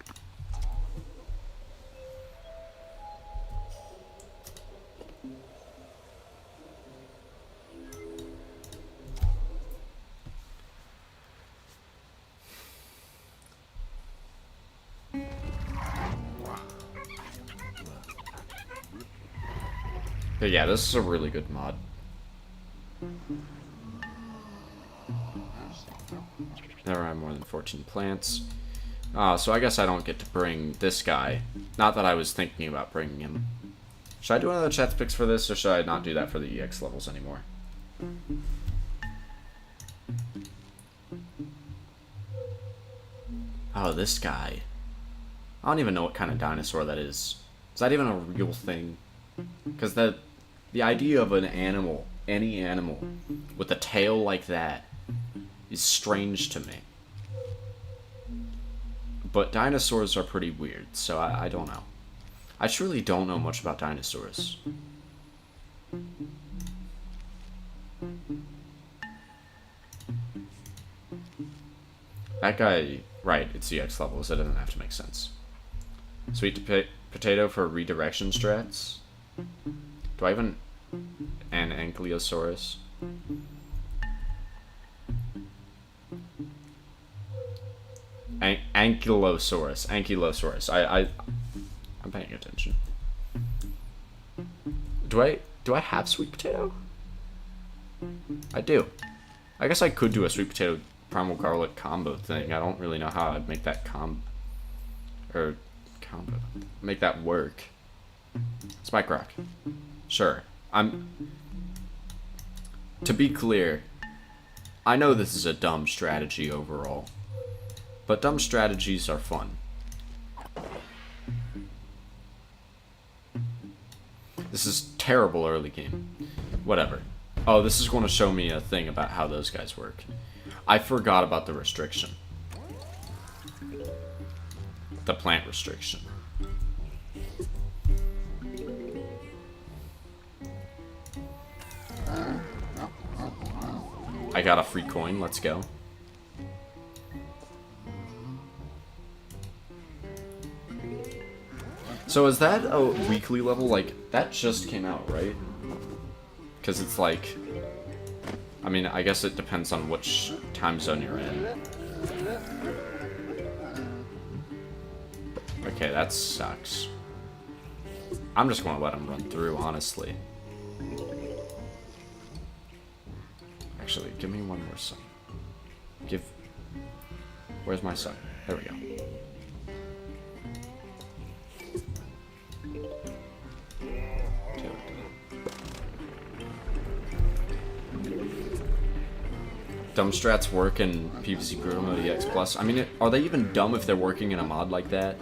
But yeah, this is a really good mod. Never have more than 14 plants. So I guess I don't get to bring this guy. Not that I was thinking about bringing him. Should I do another chat picks for this, or should I not do that for the EX levels anymore? Oh, this guy. I don't even know what kind of dinosaur that is. Is that even a real thing? Because the idea of an animal, any animal, with a tail like that is strange to me. But dinosaurs are pretty weird, so I don't know. I truly don't know much about dinosaurs. That guy, right, it's EX levels, it doesn't have to make sense. Sweet potato for redirection strats. Do I even... an Ankylosaurus? Ankylosaurus. I'm paying attention. Do I have sweet potato? I do. I guess I could do a sweet potato primal garlic combo thing. I don't really know how I'd make that make that work. Spike rock. Sure. To be clear, I know this is a dumb strategy overall, but dumb strategies are fun. This is terrible early game. Whatever. Oh, this is going to show me a thing about how those guys work. I forgot about the restriction. The plant restriction. I got a free coin, let's go. So is that a weekly level? Like, that just came out, right? Because it's like... I mean, I guess it depends on which time zone you're in. Okay, that sucks. I'm just gonna let him run through, honestly. Actually, give me one more sun. Where's my sun? There we go. Dumb strats work in PvZ Brutal Mode EX Plus. I mean, are they even dumb if they're working in a mod like that?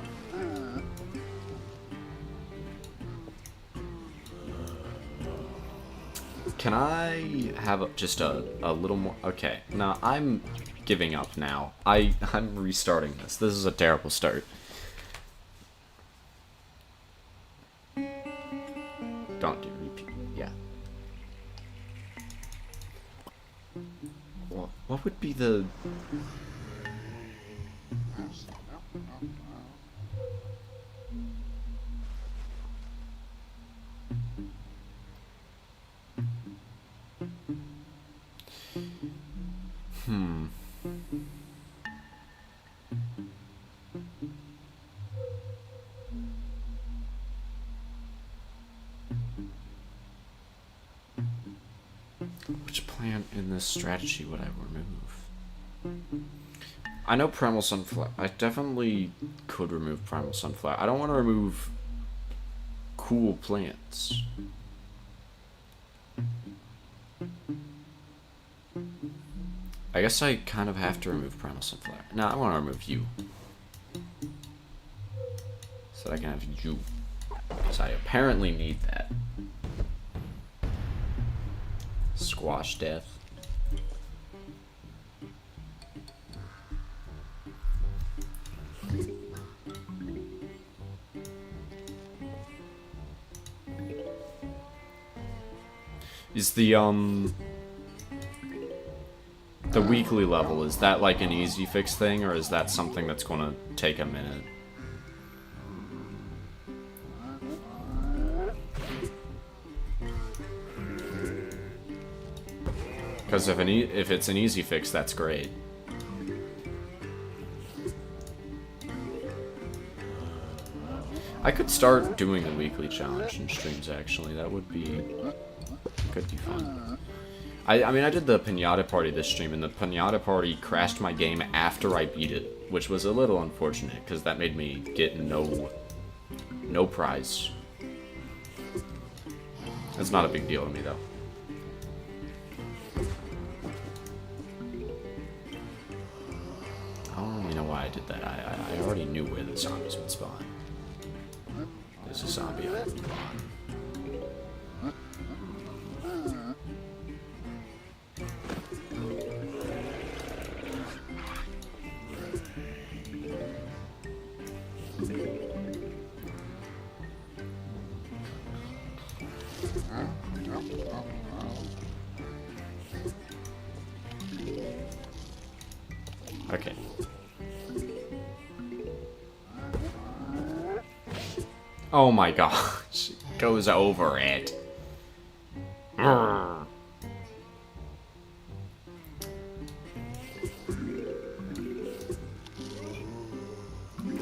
Can I have just a little more? Okay, no, I'm giving up now. I'm restarting this. This is a terrible start. Don't do repeat. Yeah. What would be the... Which plant in this strategy would I remove? I know Primal Sunflower. I definitely could remove Primal Sunflower. I don't want to remove cool plants. I guess I kind of have to remove Primal Sunflower. No, I want to remove you. So that I can have you. Because I apparently need that. Squash death. Is the weekly level, is that like an easy fix thing, or is that something that's gonna take a minute? Because if it's an easy fix, that's great. I could start doing the weekly challenge in streams, actually. That would be... could be fun. I mean, I did the Pinata Party this stream, and the Pinata Party crashed my game after I beat it, which was a little unfortunate, because that made me get no prize. It's not a big deal to me, though. I don't really know why I did that. I already knew where the zombies would spawn. There's a zombie on the spawn. Okay. Oh my gosh, it goes over it.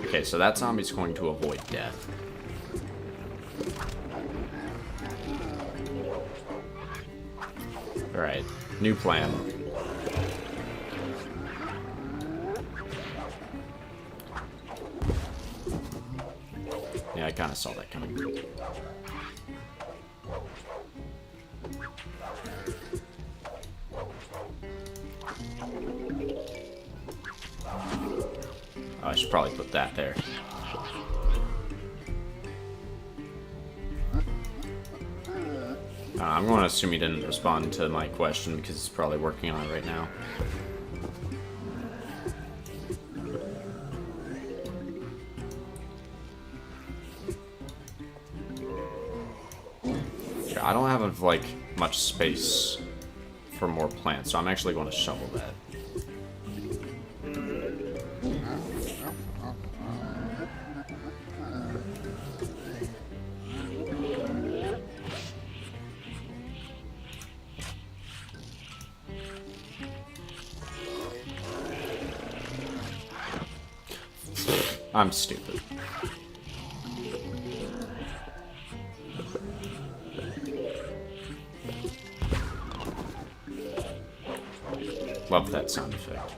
Okay, so that zombie's going to avoid death. Alright, new plan. Yeah, I kind of saw that coming. Oh, I should probably put that there. I'm going to assume he didn't respond to my question because he's probably working on it right now. Yeah, I don't have like much space for more plants, so I'm actually going to shovel that. I'm stupid. Love that sound effect.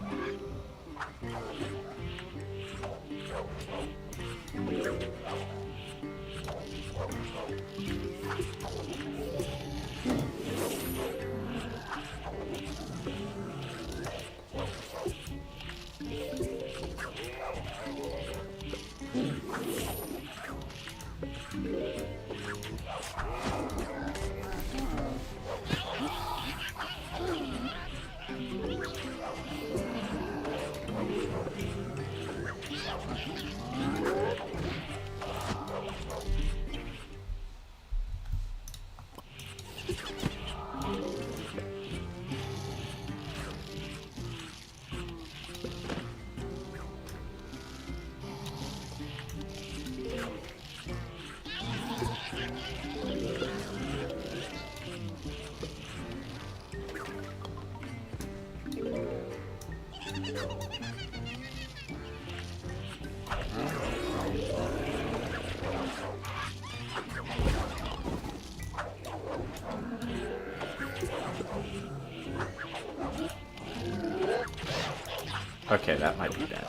Okay, that might be bad.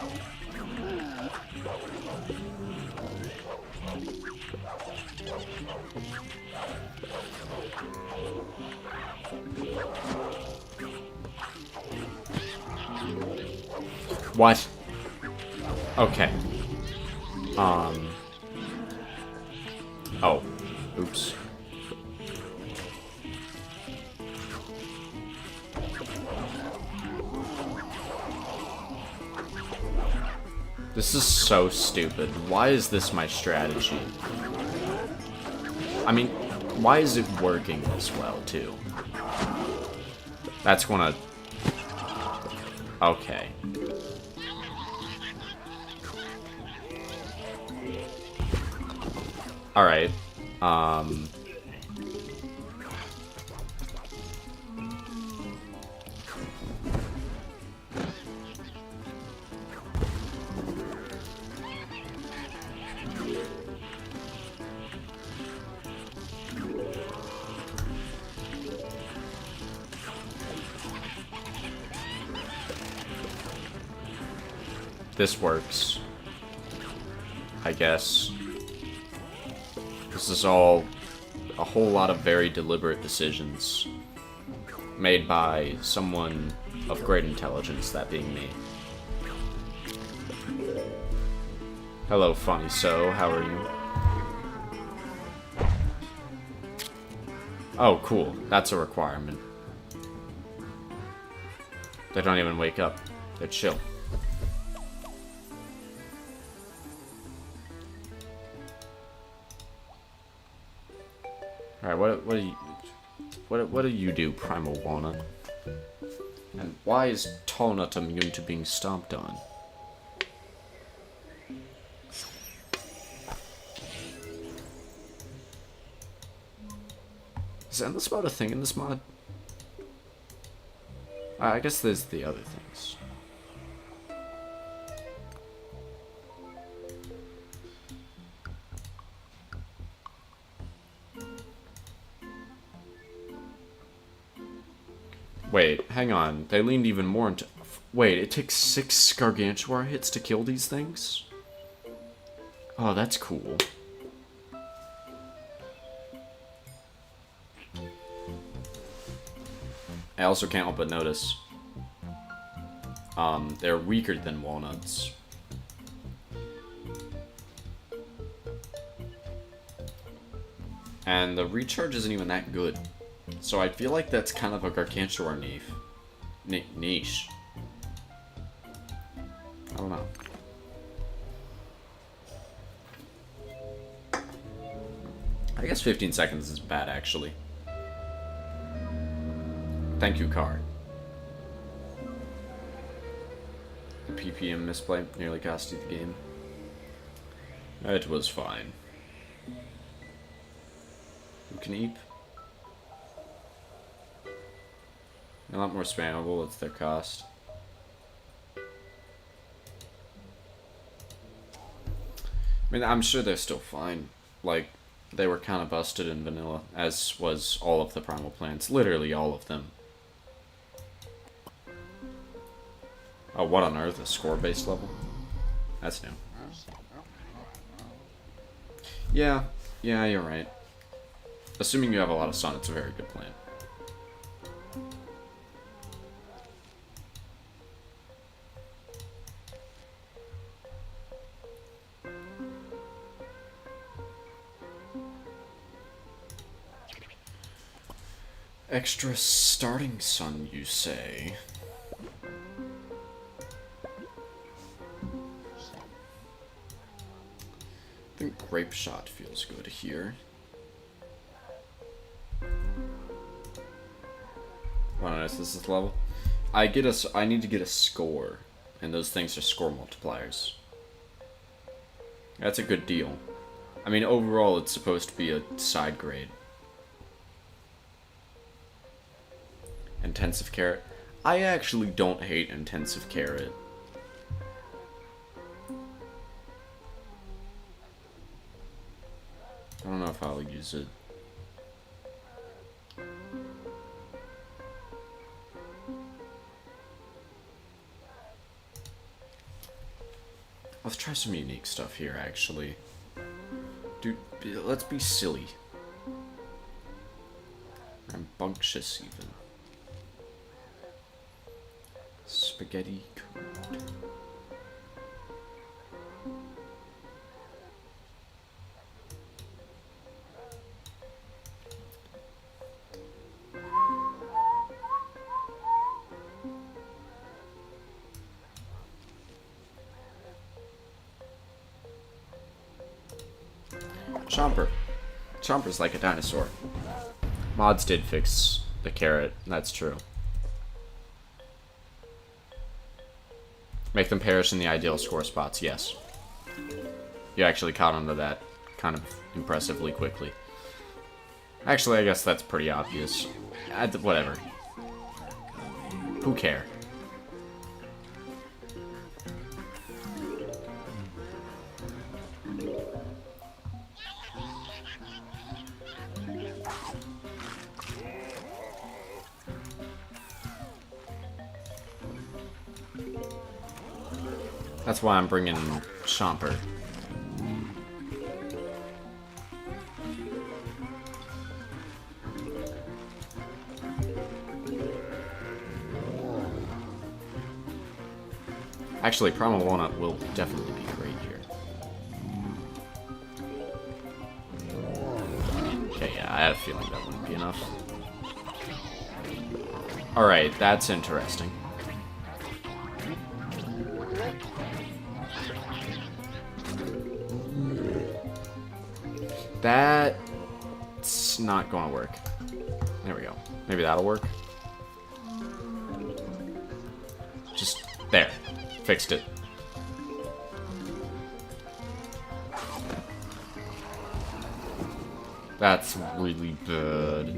What? Okay. Oh. Oops. This is so stupid. Why is this my strategy? I mean, why is it working this well, too? That's gonna... Okay. Alright. This works. I guess. This is all a whole lot of very deliberate decisions made by someone of great intelligence, that being me. Hello, funny so, how are you? Oh, cool. That's a requirement. They don't even wake up. They're chill. Alright, what do you do, Primal Walnut? And why is Tallnut immune to being stomped on? Is endless mode a thing in this mod? I guess there's the other things. Wait, hang on. They leaned even more into... Wait, it takes 6 Gargantuar hits to kill these things? Oh, that's cool. I also can't help but notice, they're weaker than walnuts. And the recharge isn't even that good. So I feel like that's kind of a Gargantuar niche. I don't know. I guess 15 seconds is bad, actually. Thank you, Car. The PPM misplay nearly cost you the game. It was fine. You can eat. A lot more spammable, it's their cost. I mean, I'm sure they're still fine. Like, they were kind of busted in vanilla, as was all of the primal plants. Literally all of them. Oh, what on earth? A score-based level? That's new. Yeah, you're right. Assuming you have a lot of sun, it's a very good plant. Extra starting sun, you say? I think Grape Shot feels good here. What is this level? I need to get a score, and those things are score multipliers. That's a good deal. I mean, overall, it's supposed to be a side grade. Intensive Carrot. I actually don't hate Intensive Carrot. I don't know if I'll use it. Let's try some unique stuff here, actually. Dude, let's be silly. Rambunctious, even. Spaghetti code. Chomper. Chomper's like a dinosaur. Mods did fix the carrot, that's true. Make them perish in the ideal score spots, yes. You actually caught on to that kind of impressively quickly. Actually, I guess that's pretty obvious. Whatever. Who care? That's why I'm bringing Chomper. Actually, Primal Walnut will definitely be great here. Okay, yeah, I had a feeling that wouldn't be enough. Alright, that's interesting. That's not going to work. There we go. Maybe that'll work. Just there. Fixed it. That's really bad.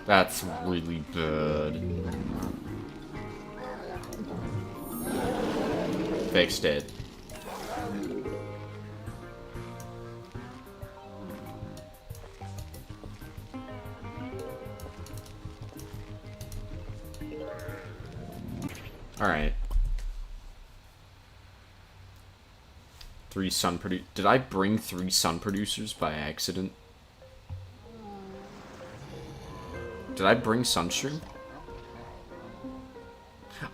That's really bad. Fixed it. Alright. 3 sun produ- Did I bring 3 sun producers by accident? Did I bring Sunstream?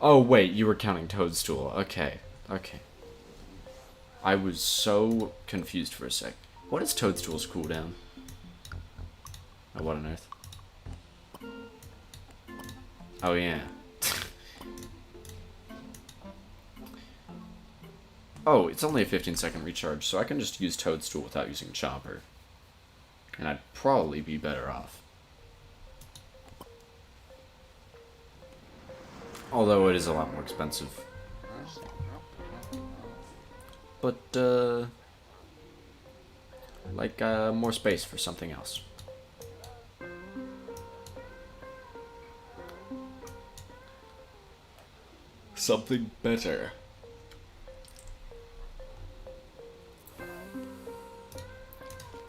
Oh, wait, you were counting Toadstool. Okay. Okay. I was so confused for a sec. What is Toadstool's cooldown? Oh, what on earth? Oh, yeah. Oh, it's only a 15-second recharge, so I can just use Toadstool without using Chomper. And I'd probably be better off. Although it is a lot more expensive. But, more space for something else. Something better.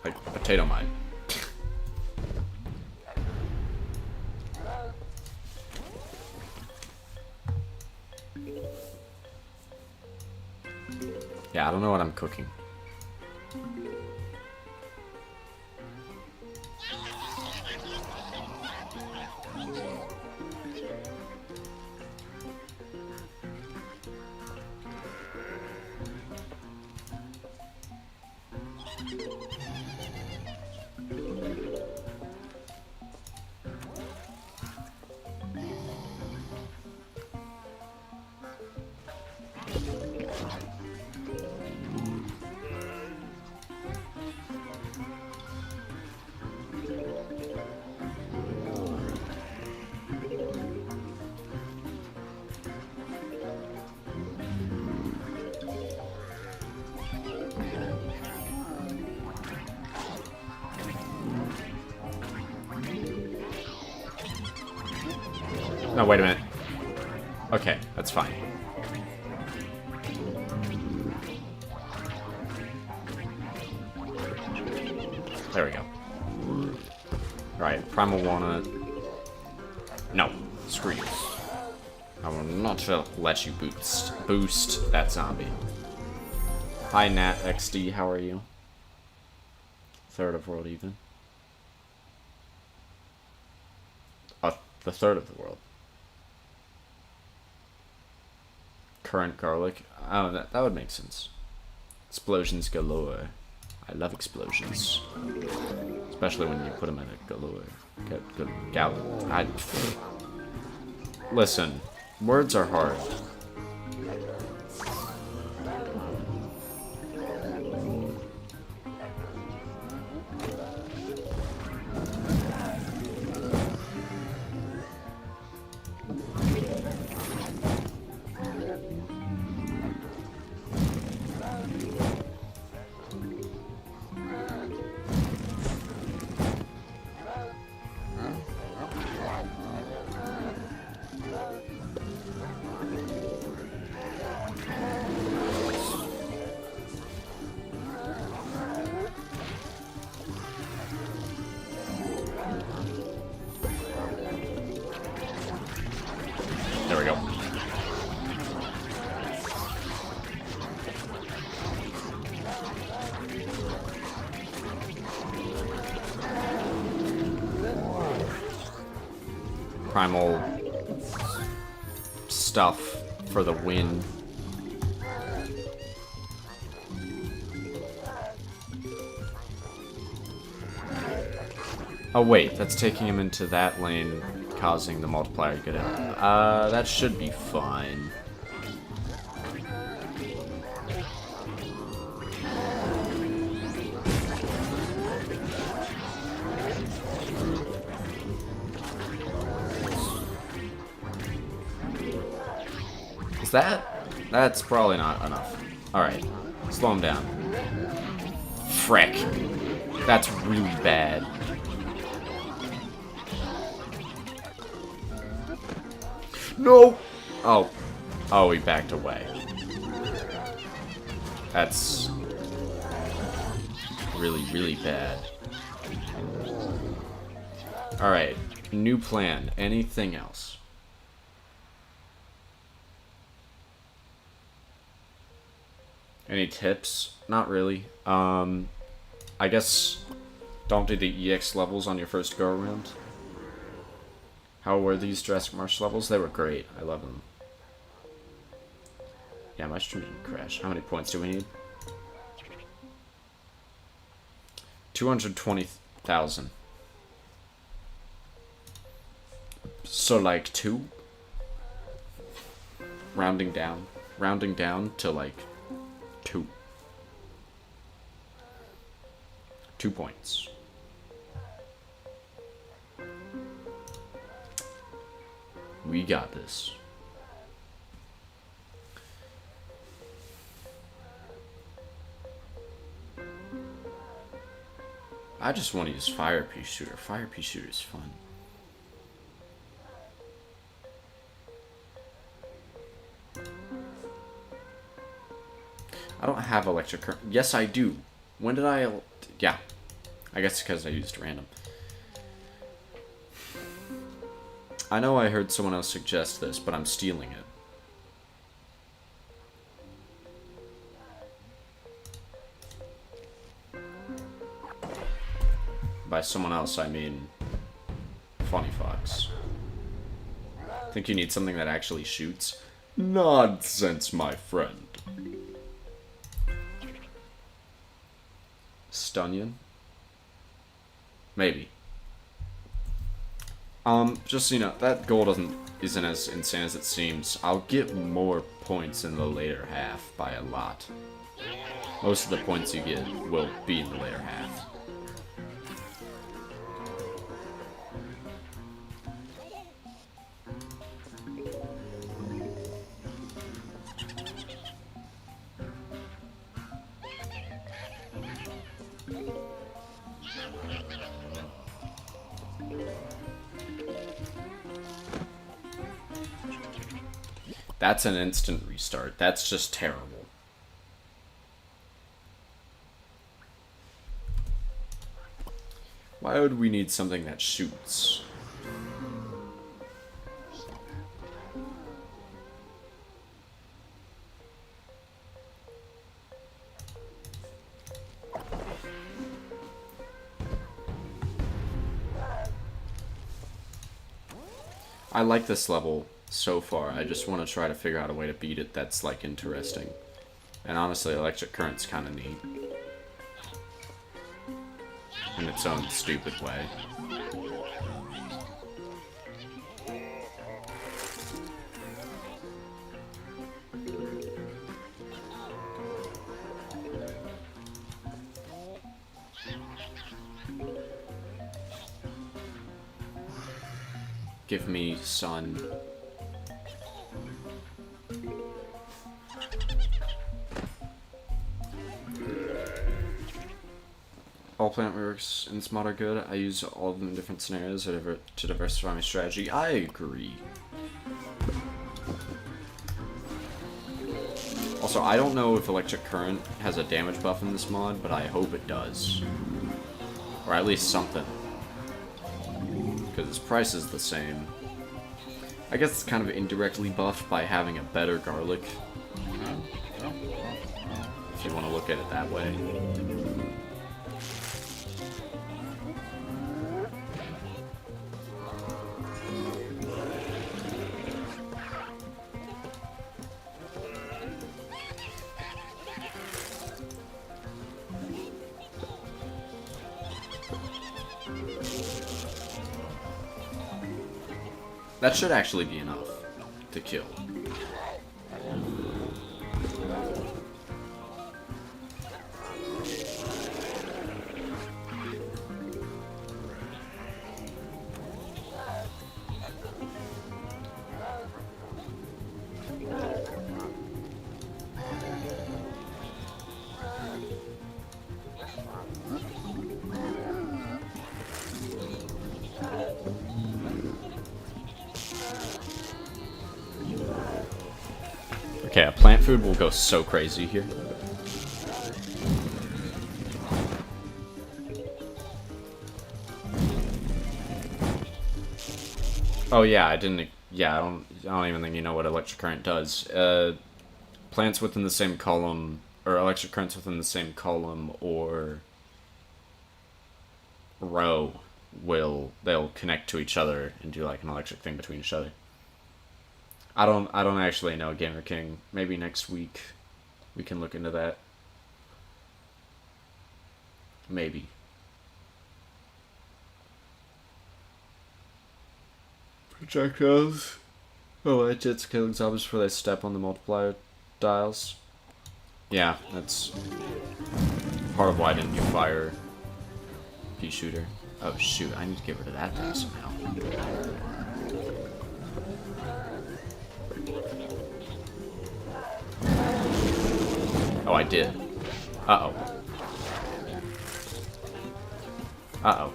Like potato mine. Yeah, I don't know what I'm cooking. No, wait a minute. Okay, that's fine. There we go. Alright, Primal Walnut. No, screw you. I will not let you boost that zombie. Hi Nat XD, how are you? Third of world even. The third of the world. Current garlic. Oh, that would make sense. Explosions galore. I love explosions. Especially when you put them in a galore. Listen, words are hard. primal stuff for the win. Oh wait, that's taking him into that lane, causing the multiplier to get out. That should be fine. Is that? That's probably not enough. Alright, slow him down. Frick. That's really bad. No! Oh. Oh, he backed away. That's really, really bad. Alright, new plan. Anything else? Any tips? Not really. I guess don't do the EX levels on your first go around. How were these Jurassic Marsh levels? They were great. I love them. Yeah, my stream didn't crash. How many points do we need? 220,000. So like 2? Rounding down. Rounding down to like 2. 2 points. We got this. I just want to use Fire Pea Shooter. Fire Pea Shooter is fun. I don't have electric current. Yes, I do. When did I? Yeah. I guess because I used random. I know I heard someone else suggest this, but I'm stealing it. By someone else, I mean Funny Fox. Think you need something that actually shoots? Nonsense, my friend. Stunyon? Maybe. Just so you know, that goal isn't as insane as it seems. I'll get more points in the later half by a lot. Most of the points you get will be in the later half. That's an instant restart. That's just terrible. Why would we need something that shoots? I like this level so far. I just want to try to figure out a way to beat it that's like interesting. And honestly, electric current's kind of neat. In its own stupid way. Give me sun. All plant reworks in this mod are good. I use all of them in different scenarios to diversify my strategy. I agree. Also, I don't know if electric current has a damage buff in this mod, but I hope it does. Or at least something. Because its price is the same. I guess it's kind of indirectly buffed by having a better garlic. If you want to look at it that way. That should actually be enough to kill. Okay, a plant food will go so crazy here. Oh yeah, I didn't. Yeah, I don't even think you know what electric current does. Plants within the same column, or electric currents within the same column or row they'll connect to each other and do like an electric thing between each other. I don't actually know, Gamer King. Maybe next week we can look into that. Maybe. Projectiles. Oh, I did killing zombies before they step on the multiplier dials. Yeah, that's part of why I didn't do fire pea shooter. Oh shoot, I need to get rid of that thing somehow. Oh, I did. Uh-oh. Uh-oh.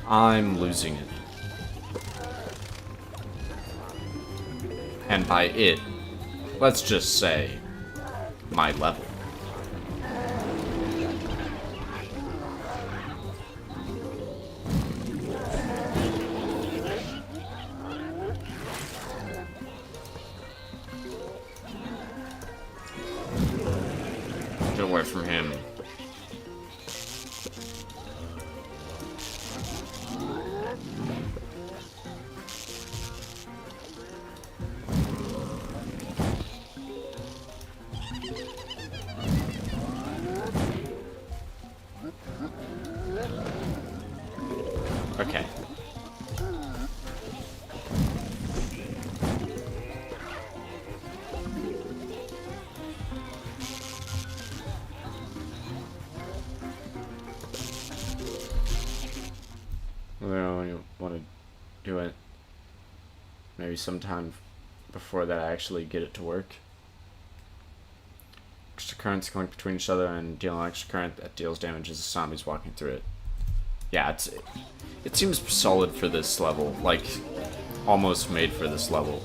I'm losing it. And by it, let's just say, my level. Get away from him. Okay. Well, you want to do it maybe sometime before that I actually get it to work. Extra currents going between each other and deal an extra current that deals damage as the zombies walking through it. Yeah, it seems solid for this level, like almost made for this level.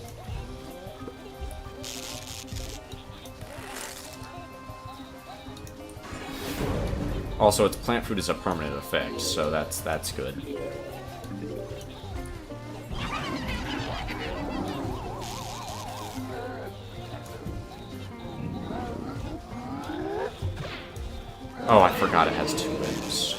Also, its plant food is a permanent effect, so that's good. Oh, I forgot it has 2 limbs.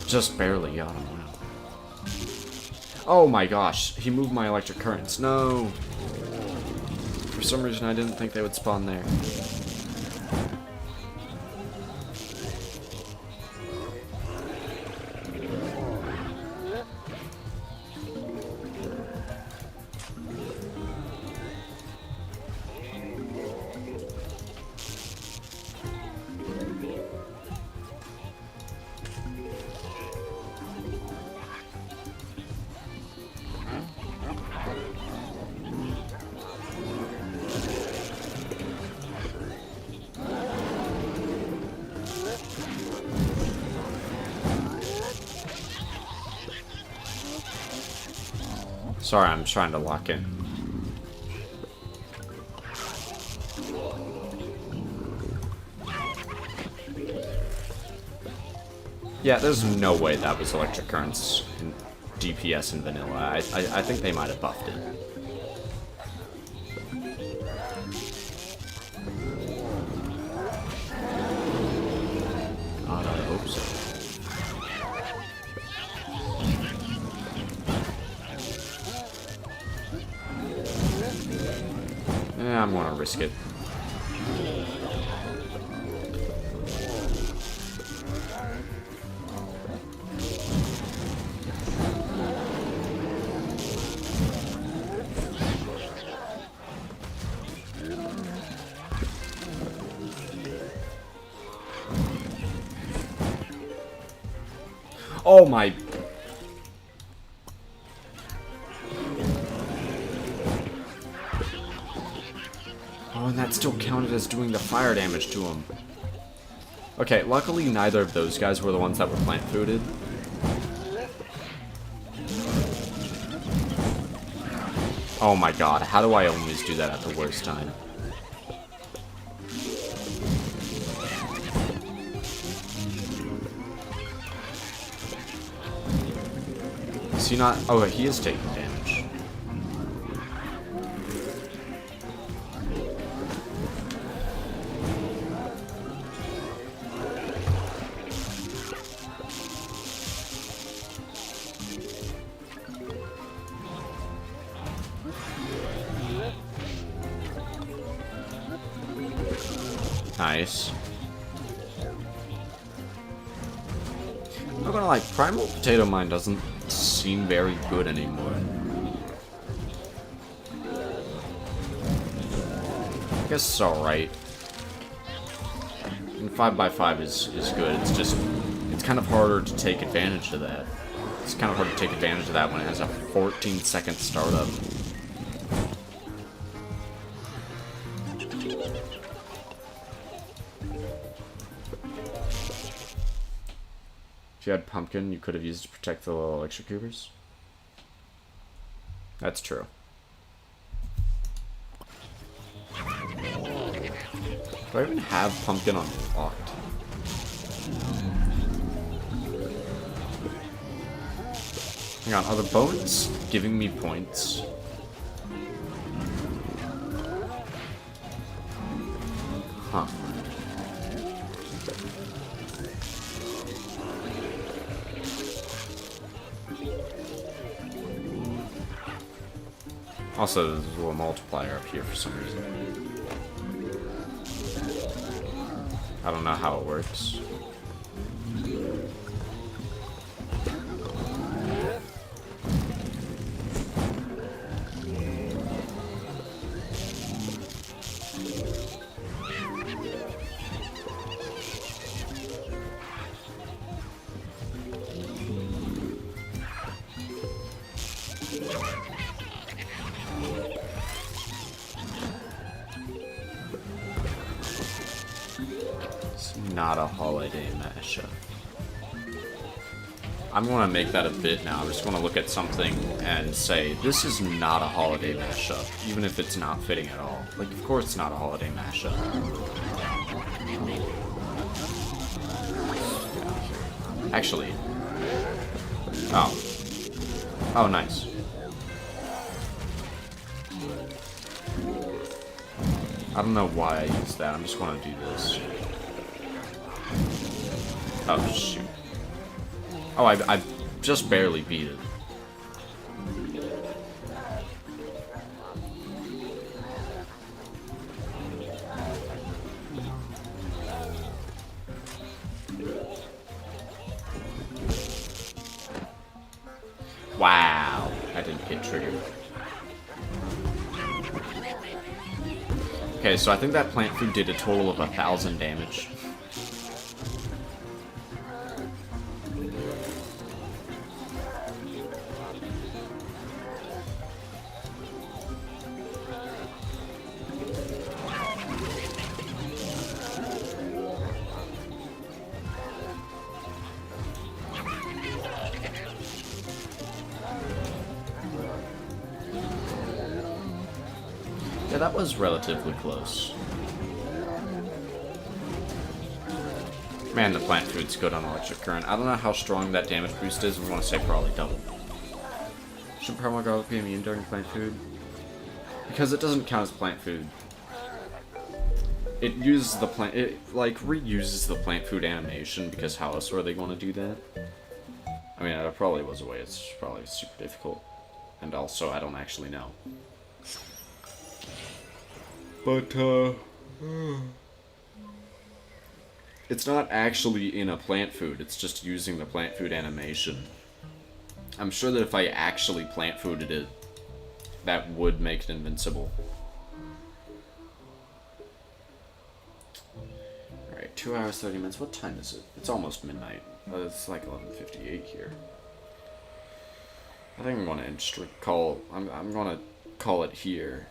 Just barely got him. Wow. Oh my gosh, he moved my electric currents. No! For some reason I didn't think they would spawn there. Sorry, I'm trying to lock in. Yeah, there's no way that was electric currents. DPS in vanilla. I think they might have buffed it. God, I hope so. I'm gonna risk it. Oh my... Oh, and that still counted as doing the fire damage to him. Okay, luckily neither of those guys were the ones that were plant-fooded. Oh my god, how do I always do that at the worst time? Is he not? Oh, he is taking damage. Nice. I'm not gonna lie, Primal Potato Mine doesn't seem very good anymore. I guess it's alright. 5x5 is good, it's just, it's kind of harder to take advantage of that. It's kind of hard to take advantage of that when it has a 14-second startup. If you had Pumpkin, you could have used it to protect the little electrocutors. That's true. Do I even have Pumpkin unlocked? Hang on, are the bones giving me points? Huh. Also, there's a little multiplier up here for some reason. I don't know how it works. Not a holiday mashup. I'm going to make that a bit now. I'm just going to look at something and say, this is not a holiday mashup, even if it's not fitting at all. Like, of course it's not a holiday mashup. Actually. Oh. Oh, nice. I don't know why I used that. I'm just going to do this. Oh, shoot. Oh, I just barely beat it. Wow. I didn't get triggered. Okay, so I think that plant food did a total of 1,000 damage. Yeah, that was relatively close. Man, the plant food's good on electric current. I don't know how strong that damage boost is. We want to say probably double. Should primal garlic be immune during plant food? Because it doesn't count as plant food. It uses the plant, it like reuses the plant food animation, because how else were they going to do that? I mean, there probably was a way, it's probably super difficult. And also, I don't actually know. But, it's not actually in a plant food, it's just using the plant food animation. I'm sure that if I actually plant fooded it, that would make it invincible. Alright, 2 hours, 30 minutes. What time is it? It's almost midnight. It's like 11:58 here. I think I'm gonna I'm gonna call it here.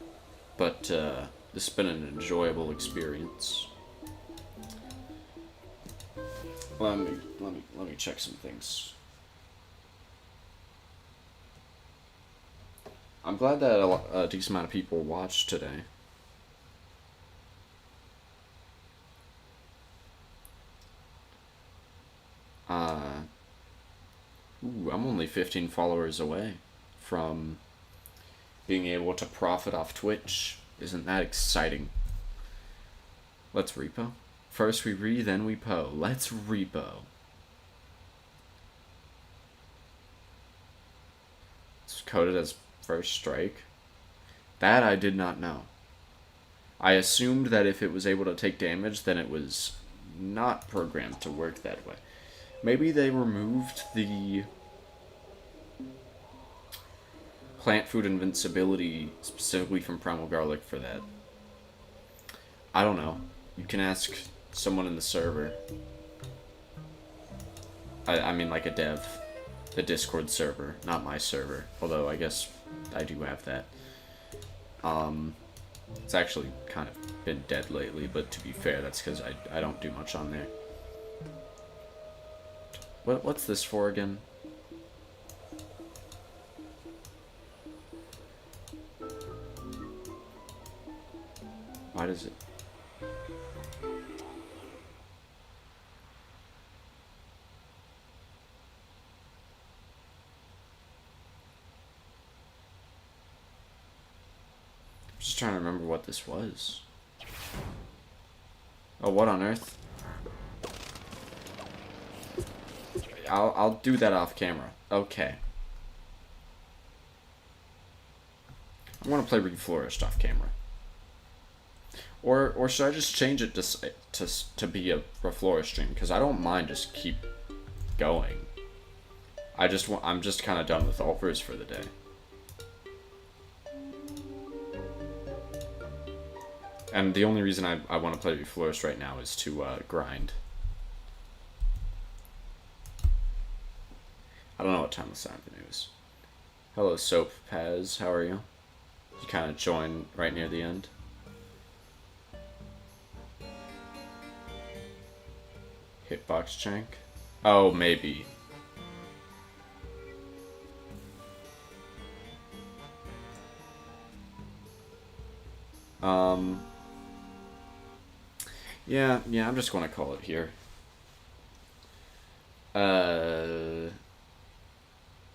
But this has been an enjoyable experience. Let me check some things. I'm glad that a decent amount of people watched today. Ooh, I'm only 15 followers away from being able to profit off Twitch. Isn't that exciting? Let's repo. First we re, then we po. Let's repo. It's coded as first strike. That I did not know. I assumed that if it was able to take damage, then it was not programmed to work that way. Maybe they removed the plant food invincibility specifically from primal garlic for that. I don't know. You can ask someone in the server. I mean like a dev. The Discord server, not my server. Although I guess I do have that. It's actually kind of been dead lately, but to be fair, that's because I don't do much on there. What's this for again? Why does it? I'm just trying to remember what this was. Oh, what on earth? I'll do that off camera. Okay. I want to play Reflourished off camera. Or should I just change it to be a Reflourished stream? Because I don't mind just keep going. I'm just kind of done with AltverZ for the day. And the only reason I want to play Reflourished right now is to grind. I don't know what time the sound of the news. Hello, Soap Paz. How are you? You kind of join right near the end. Hitbox Jank? Oh, maybe. Yeah, I'm just gonna call it here.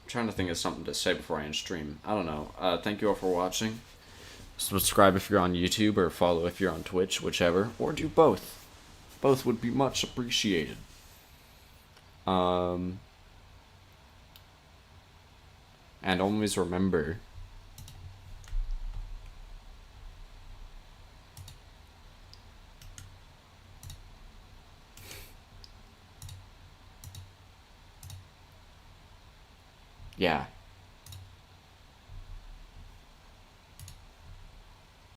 Trying to think of something to say before I end stream. I don't know. Thank you all for watching. Subscribe if you're on YouTube, or follow if you're on Twitch, whichever, or do both. Both would be much appreciated. And always remember, yeah.